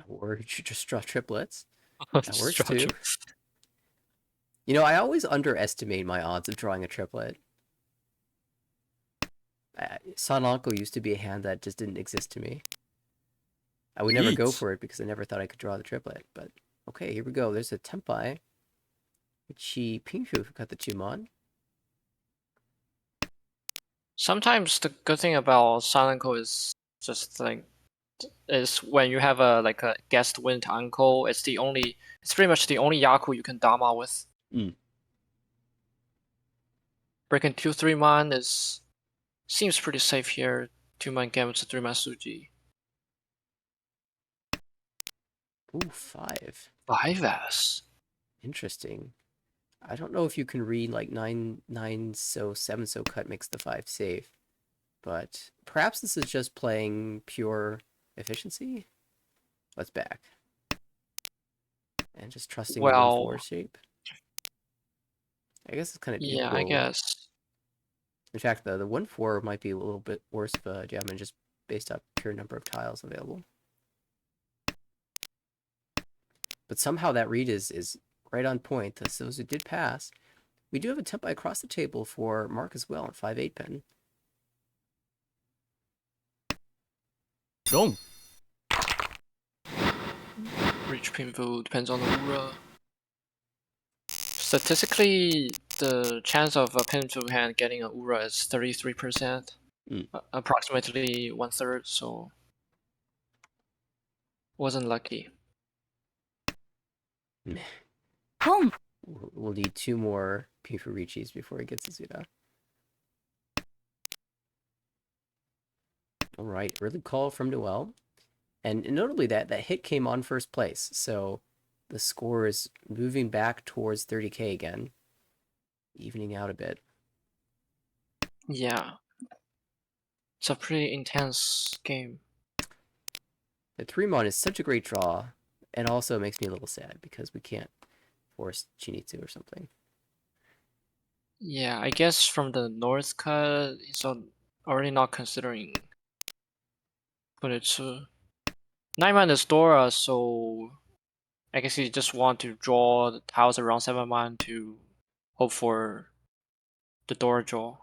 Or you should just draw triplets. That That works too. You know, I always underestimate my odds of drawing a triplet. Sananko used to be a hand that just didn't exist to me. I would never go for it because I never thought I could draw the triplet. But okay, here we go. There's a Tempai. Ichi Pingshu got the 2-mon. Sometimes the good thing about Sananko is just like when you have a guest wind uncle, it's pretty much the only Yaku you can Dama with. Breaking 2-3-man seems pretty safe here. 2-man Gambits, 3-man Suji. Ooh, 5. 5S. Interesting. I don't know if you can read like 9 so 7 so cut makes the 5 safe. But perhaps this is just playing pure efficiency. Let's back. And just trusting the 1-4 shape. I guess it's kind of equal. Yeah, I guess. In fact, the 1-4 might be a little bit worse of a diamond just based on pure number of tiles available. But somehow that read is right on point. So those who did pass. We do have a Tempai across the table for Mark as well on 5-8 pin. Wrong. Reach Pinfu depends on the Ura. Statistically, the chance of a pin to hand getting a Ura is 33%, approximately 1/3, so wasn't lucky. Home. We'll need 2 more Pifurichis before he gets a Zuda. All right, early call from Noel. And notably that hit came on first place, so the score is moving back towards 30k again, evening out a bit. Yeah. It's a pretty intense game. The 3-mon is such a great draw, and also makes me a little sad because we can't force Chinitsu or something. Yeah, I guess from the north cut, he's already not considering Kunitsu. 9-man is Dora, so I guess he just want to draw the tiles around 7-man to hope for the Dora draw.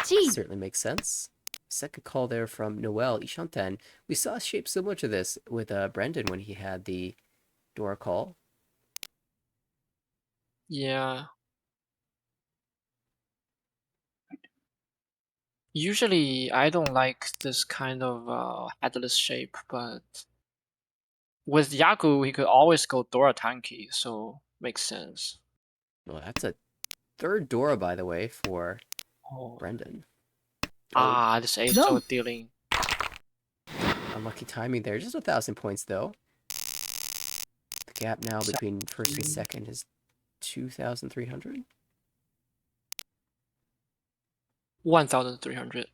Certainly makes sense. Second call there from Noel Ishanten. We saw a shape similar to this with Brendan when he had the Dora call. Yeah. Usually, I don't like this kind of headless shape, but with Yaku, he could always go Dora Tanki, so makes sense. Well, that's a third Dora, by the way, for Brendan. This ace so dealing. Unlucky timing there. Just 1,000 points, though. The gap now between first and second is 2,300. 1,300.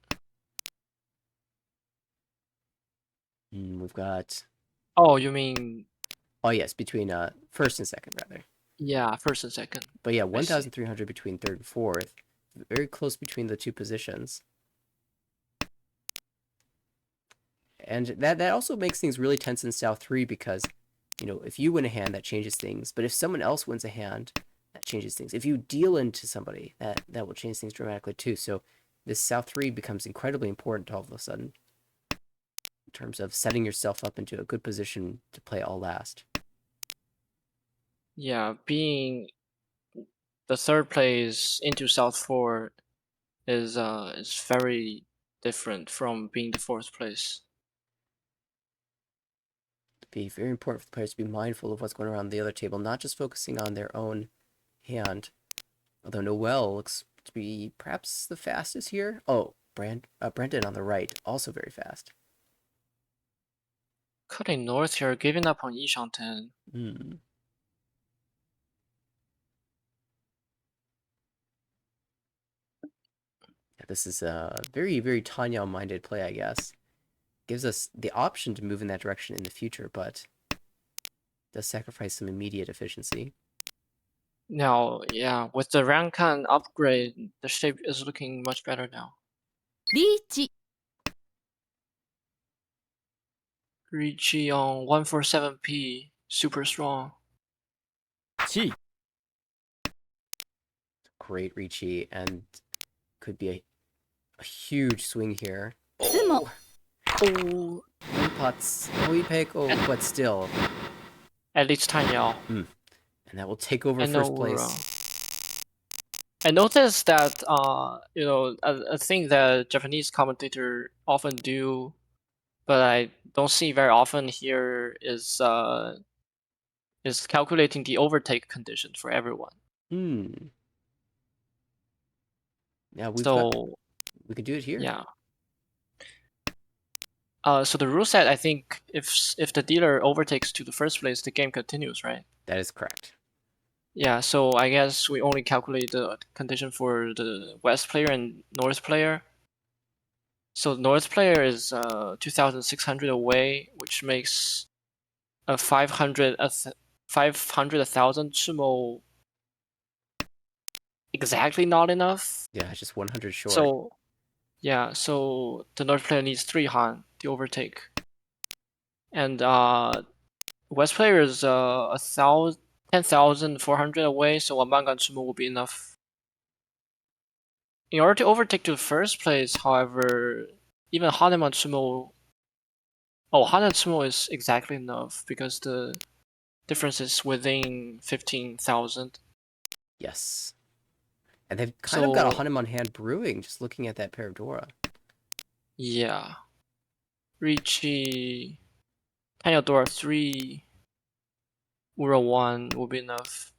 We've got... Oh, you mean... Oh, yes, between first and second, rather. Yeah, first and second. But yeah, 1,300 between third and fourth. Very close between the two positions. And that also makes things really tense in South 3 because, you know, if you win a hand, that changes things. But if someone else wins a hand, that changes things. If you deal into somebody, that will change things dramatically too. So this South 3 becomes incredibly important all of a sudden in terms of setting yourself up into a good position to play all last. Yeah, being the third place into South 4 is very different from being the fourth place. It'd be very important for the players to be mindful of what's going around the other table, not just focusing on their own hand. Although Noel looks to be perhaps the fastest here. Oh, Brendan on the right, also very fast. Cutting north here, giving up on Yishanten. Yeah, this is a very, very Tanya-minded play, I guess. Gives us the option to move in that direction in the future, but does sacrifice some immediate efficiency. Now, yeah, with the Rankan upgrade, the shape is looking much better now. Ricci on 147p, super strong. Great Ricci, and could be a huge swing here. Oh! Pots, but still. At least Tanyao. And that will take over first place. I noticed that, you know, a thing that Japanese commentator often do, but I don't see very often here is calculating the overtake condition for everyone. Yeah, we could do it here. Yeah. So the rule set, I think, if the dealer overtakes to the first place, the game continues, right? That is correct. Yeah, so I guess we only calculate the condition for the west player and north player. So north player is 2,600 away, which makes a 500 1,000 sumo exactly not enough. Yeah, just 100 short. So yeah, so the north player needs 3 han to overtake, and west player is 10,400 away, so 1 mangan sumo will be enough. In order to overtake to the first place, however, even Haneman sumo. Oh, Haneman sumo is exactly enough because the difference is within 15,000. Yes. And they've kind of got a Hanuman hand brewing just looking at that pair of Dora. Yeah. Richie, Dora 3, Ura 1 will be enough.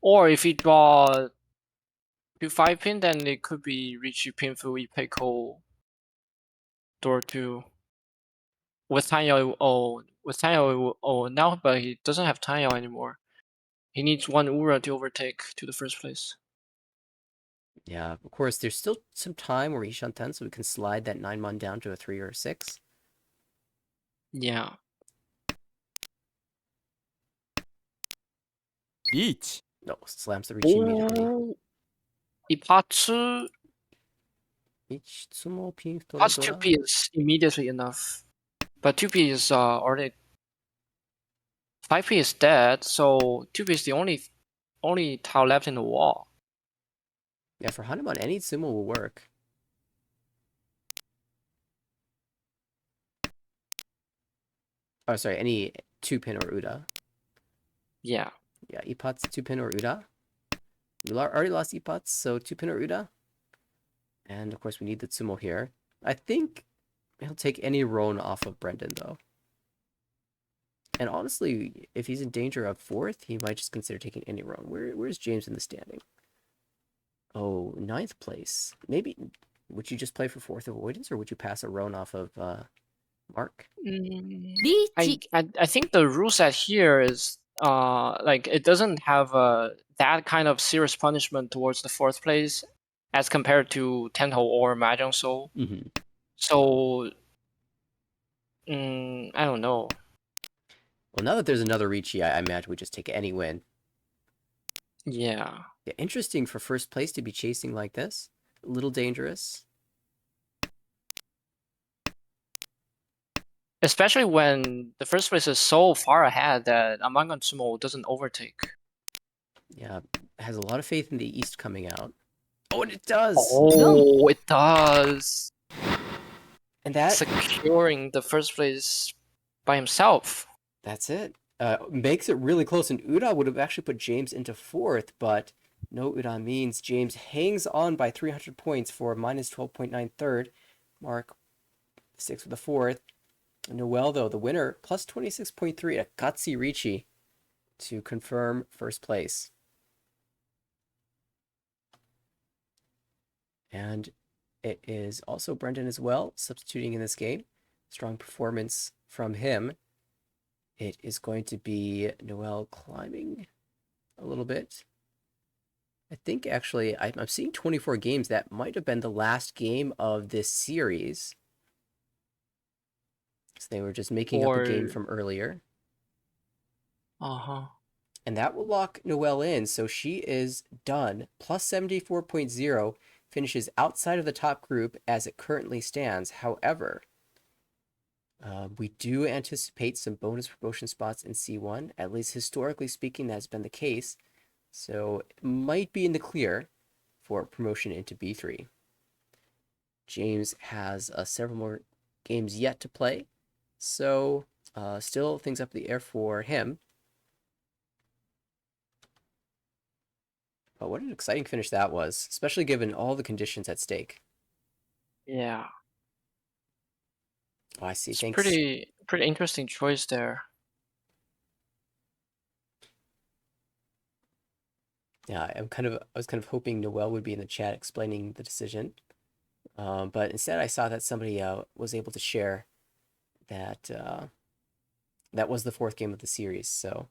Or if he draw 2-5 pin, then it could be Richie Pinfu, Ipeco, Dora 2. With Tanyao, now, but he doesn't have Tanyao anymore. He needs one Ura to overtake to the first place. Yeah, of course, there's still some time where he's Shan 10, so we can slide that 9-mon down to a 3 or a 6. Yeah. Each. No, slams the Richie immediately. Oh, Ipatsu. Itsumo Pin Plus Toradora. 2P is immediately enough. But 2P is already... 5P is dead, so 2P is the only tile left in the wall. Yeah, for Hanuman, any Itsumo will work. Oh, sorry, any 2-pin or Uda. Yeah. Yeah, Ipat's 2-pin or Uda. We already lost Ipat's, so 2-pin or Uda. And of course, we need the Tsumo here. I think he'll take any Roan off of Brendan, though. And honestly, if he's in danger of 4th, he might just consider taking any Roan. Where's James in the standing? Oh, 9th place. Maybe, would you just play for 4th avoidance, or would you pass a Roan off of Mark? I think the rule set here is like it doesn't have that kind of serious punishment towards the 4th place as compared to Tenho or Mahjong Soul. Mm-hmm. So I don't know. Well, now that there's another Ricci, I imagine we just take any win. Yeah. Yeah, interesting for first place to be chasing like this. A little dangerous. Especially when the first place is so far ahead that Amangan Sumo doesn't overtake. Yeah, has a lot of faith in the East coming out. Oh, and it does! Oh, it does! And that... securing the first place by himself. That's it. Makes it really close, and Uda would have actually put James into 4th, but no Uda means James hangs on by 300 points for minus 12.9 third. Mark 6 with the 4th. Noel, though, the winner, plus 26.3, a gutsy Ricci to confirm first place. And it is also Brendan as well, substituting in this game. Strong performance from him. It is going to be Noel climbing a little bit. I think, actually, I'm seeing 24 games. That might have been the last game of this series. So they were just making up a game from earlier. Uh-huh. And that will lock Noelle in, so she is done. Plus 74.0, finishes outside of the top group as it currently stands. However, we do anticipate some bonus promotion spots in C1. At least historically speaking, that's been the case. So it might be in the clear for promotion into B3. James has several more games yet to play. So still things up in the air for him. But what an exciting finish that was, especially given all the conditions at stake. Yeah. Oh, I see. It's Thanks. pretty interesting choice there. Yeah, I was kind of hoping Noelle would be in the chat explaining the decision, but instead I saw that somebody was able to share that that was the 4th game of the series. So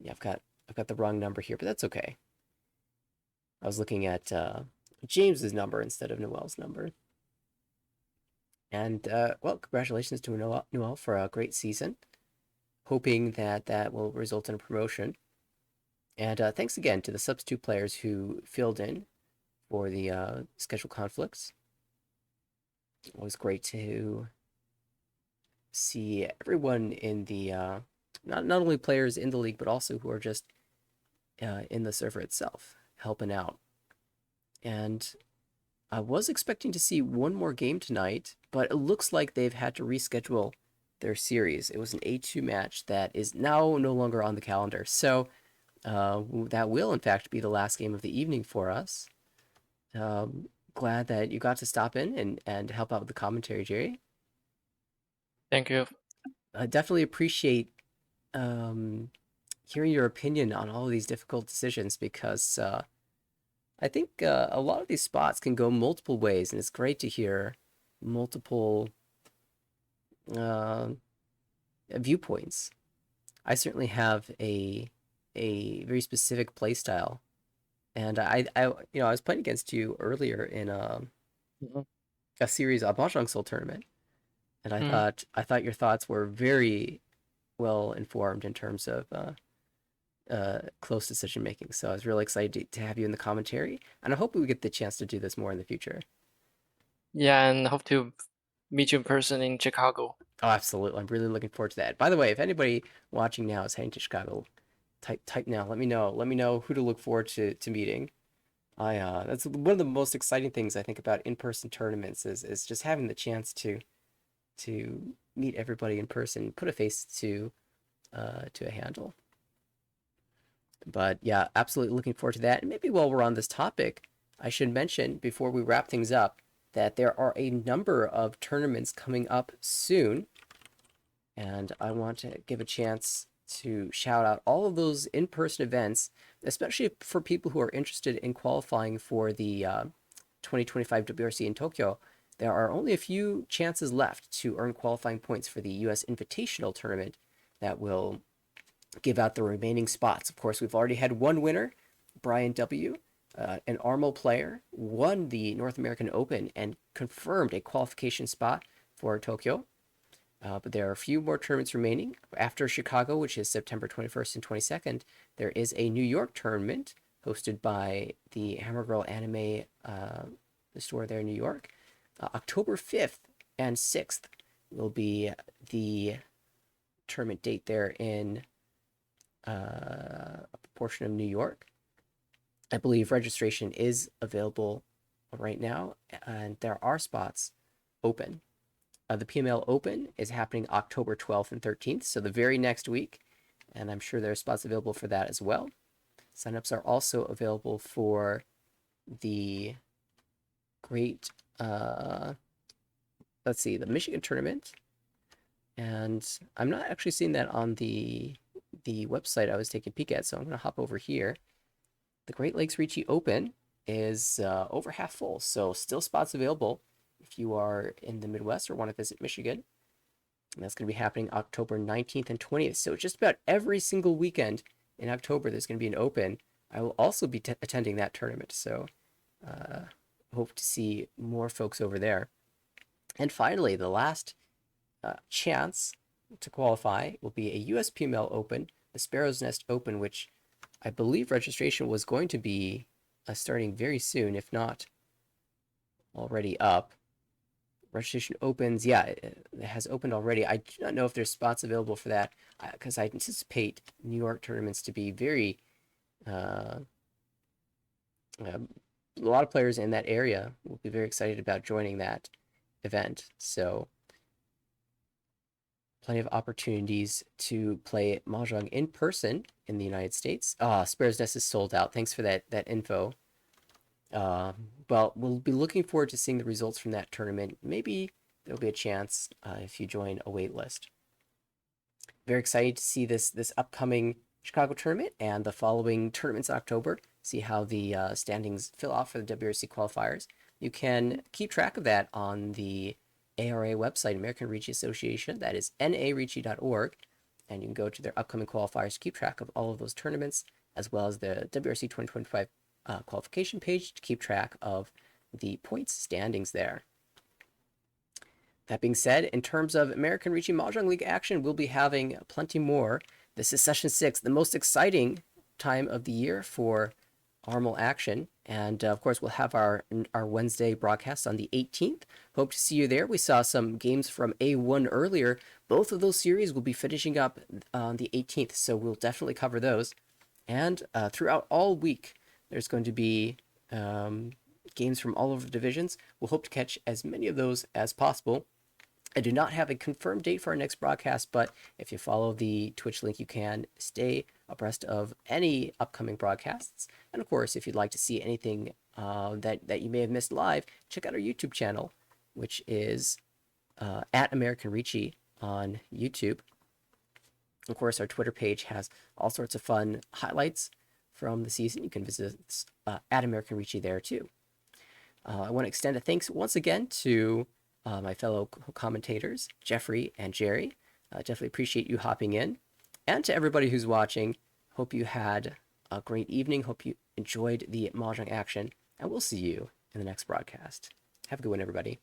yeah, I've got the wrong number here, but that's okay. I was looking at James's number instead of Noelle's number. And well, congratulations to Noelle for a great season. Hoping that that will result in a promotion. And thanks again to the substitute players who filled in for the schedule conflicts. Always great to see everyone in the not only players in the league, but also who are just in the server itself helping out. And I was expecting to see one more game tonight, but it looks like they've had to reschedule their series. It was an A2 match that is now no longer on the calendar. So that will, in fact, be the last game of the evening for us. Glad that you got to stop in and help out with the commentary, Jerry. Thank you. I definitely appreciate hearing your opinion on all of these difficult decisions because I think a lot of these spots can go multiple ways, and it's great to hear multiple uh, viewpoints. I certainly have a very specific play style, and I was playing against you earlier in a series of Mahjong Soul tournament, and I thought your thoughts were very well informed in terms of close decision making. So I was really excited to have you in the commentary, and I hope we get the chance to do this more in the future. Yeah, and hope to meet you in person in Chicago. Oh, absolutely! I'm really looking forward to that. By the way, if anybody watching now is heading to Chicago, type now. Let me know. Let me know who to look forward to meeting. That's one of the most exciting things I think about in-person tournaments is just having the chance to meet everybody in person, put a face to a handle. But yeah, absolutely looking forward to that. And maybe while we're on this topic, I should mention before we wrap things up that there are a number of tournaments coming up soon. And I want to give a chance to shout out all of those in-person events, especially for people who are interested in qualifying for the 2025 WRC in Tokyo. There are only a few chances left to earn qualifying points for the U.S. Invitational Tournament that will give out the remaining spots. Of course, we've already had one winner, Brian W., an Armo player, won the North American Open and confirmed a qualification spot for Tokyo. But there are a few more tournaments remaining. After Chicago, which is September 21st and 22nd, there is a New York tournament hosted by the Hammer Girl Anime the store there in New York. October 5th and 6th will be the tournament date there in a portion of New York. I believe registration is available right now, and there are spots open. The PML Open is happening October 12th and 13th, so the very next week, and I'm sure there are spots available for that as well. Signups are also available for the great, let's see, the Michigan tournament, and I'm not actually seeing that on the website I was taking a peek at, so I'm going to hop over here. The Great Lakes Ricci Open is over half full, so still spots available if you are in the Midwest or want to visit Michigan. And that's going to be happening October 19th and 20th. So just about every single weekend in October, there's going to be an open. I will also be attending that tournament, so hope to see more folks over there. And finally, the last chance to qualify will be a USPML Open, the Sparrow's Nest Open, which I believe registration was going to be starting very soon, if not already up. Registration opens, yeah, it has opened already. I do not know if there's spots available for that because I anticipate New York tournaments to be very a lot of players in that area will be very excited about joining that event. So plenty of opportunities to play Mahjong in person in the United States. Sparrow's Nest is sold out. Thanks for that info. Well, we'll be looking forward to seeing the results from that tournament. Maybe there'll be a chance if you join a wait list. Very excited to see this upcoming Chicago tournament and the following tournaments in October. See how the standings fill out for the WRC qualifiers. You can keep track of that on the ARA website, American Ricci Association. That is naricci.org. And you can go to their upcoming qualifiers to keep track of all of those tournaments, as well as the WRC 2025 qualification page to keep track of the points standings there. That being said, in terms of American Ricci Mahjong League action, we'll be having plenty more. This is session 6, the most exciting time of the year for Armal action. And of course, we'll have our Wednesday broadcast on the 18th. Hope to see you there. We saw some games from A1 earlier. Both of those series will be finishing up on the 18th, so we'll definitely cover those. And throughout all week, there's going to be games from all over the divisions. We'll hope to catch as many of those as possible. I do not have a confirmed date for our next broadcast, but if you follow the Twitch link, you can stay abreast of any upcoming broadcasts. And of course, if you'd like to see anything that you may have missed live, check out our YouTube channel, which is at American Ricci on YouTube. Of course, our Twitter page has all sorts of fun highlights from the season. You can visit at American Ricci there too. I want to extend a thanks once again to my fellow commentators, Jeffrey and Jerry. Definitely appreciate you hopping in. And to everybody who's watching, hope you had a great evening. Hope you enjoyed the Mahjong action. And we'll see you in the next broadcast. Have a good one, everybody.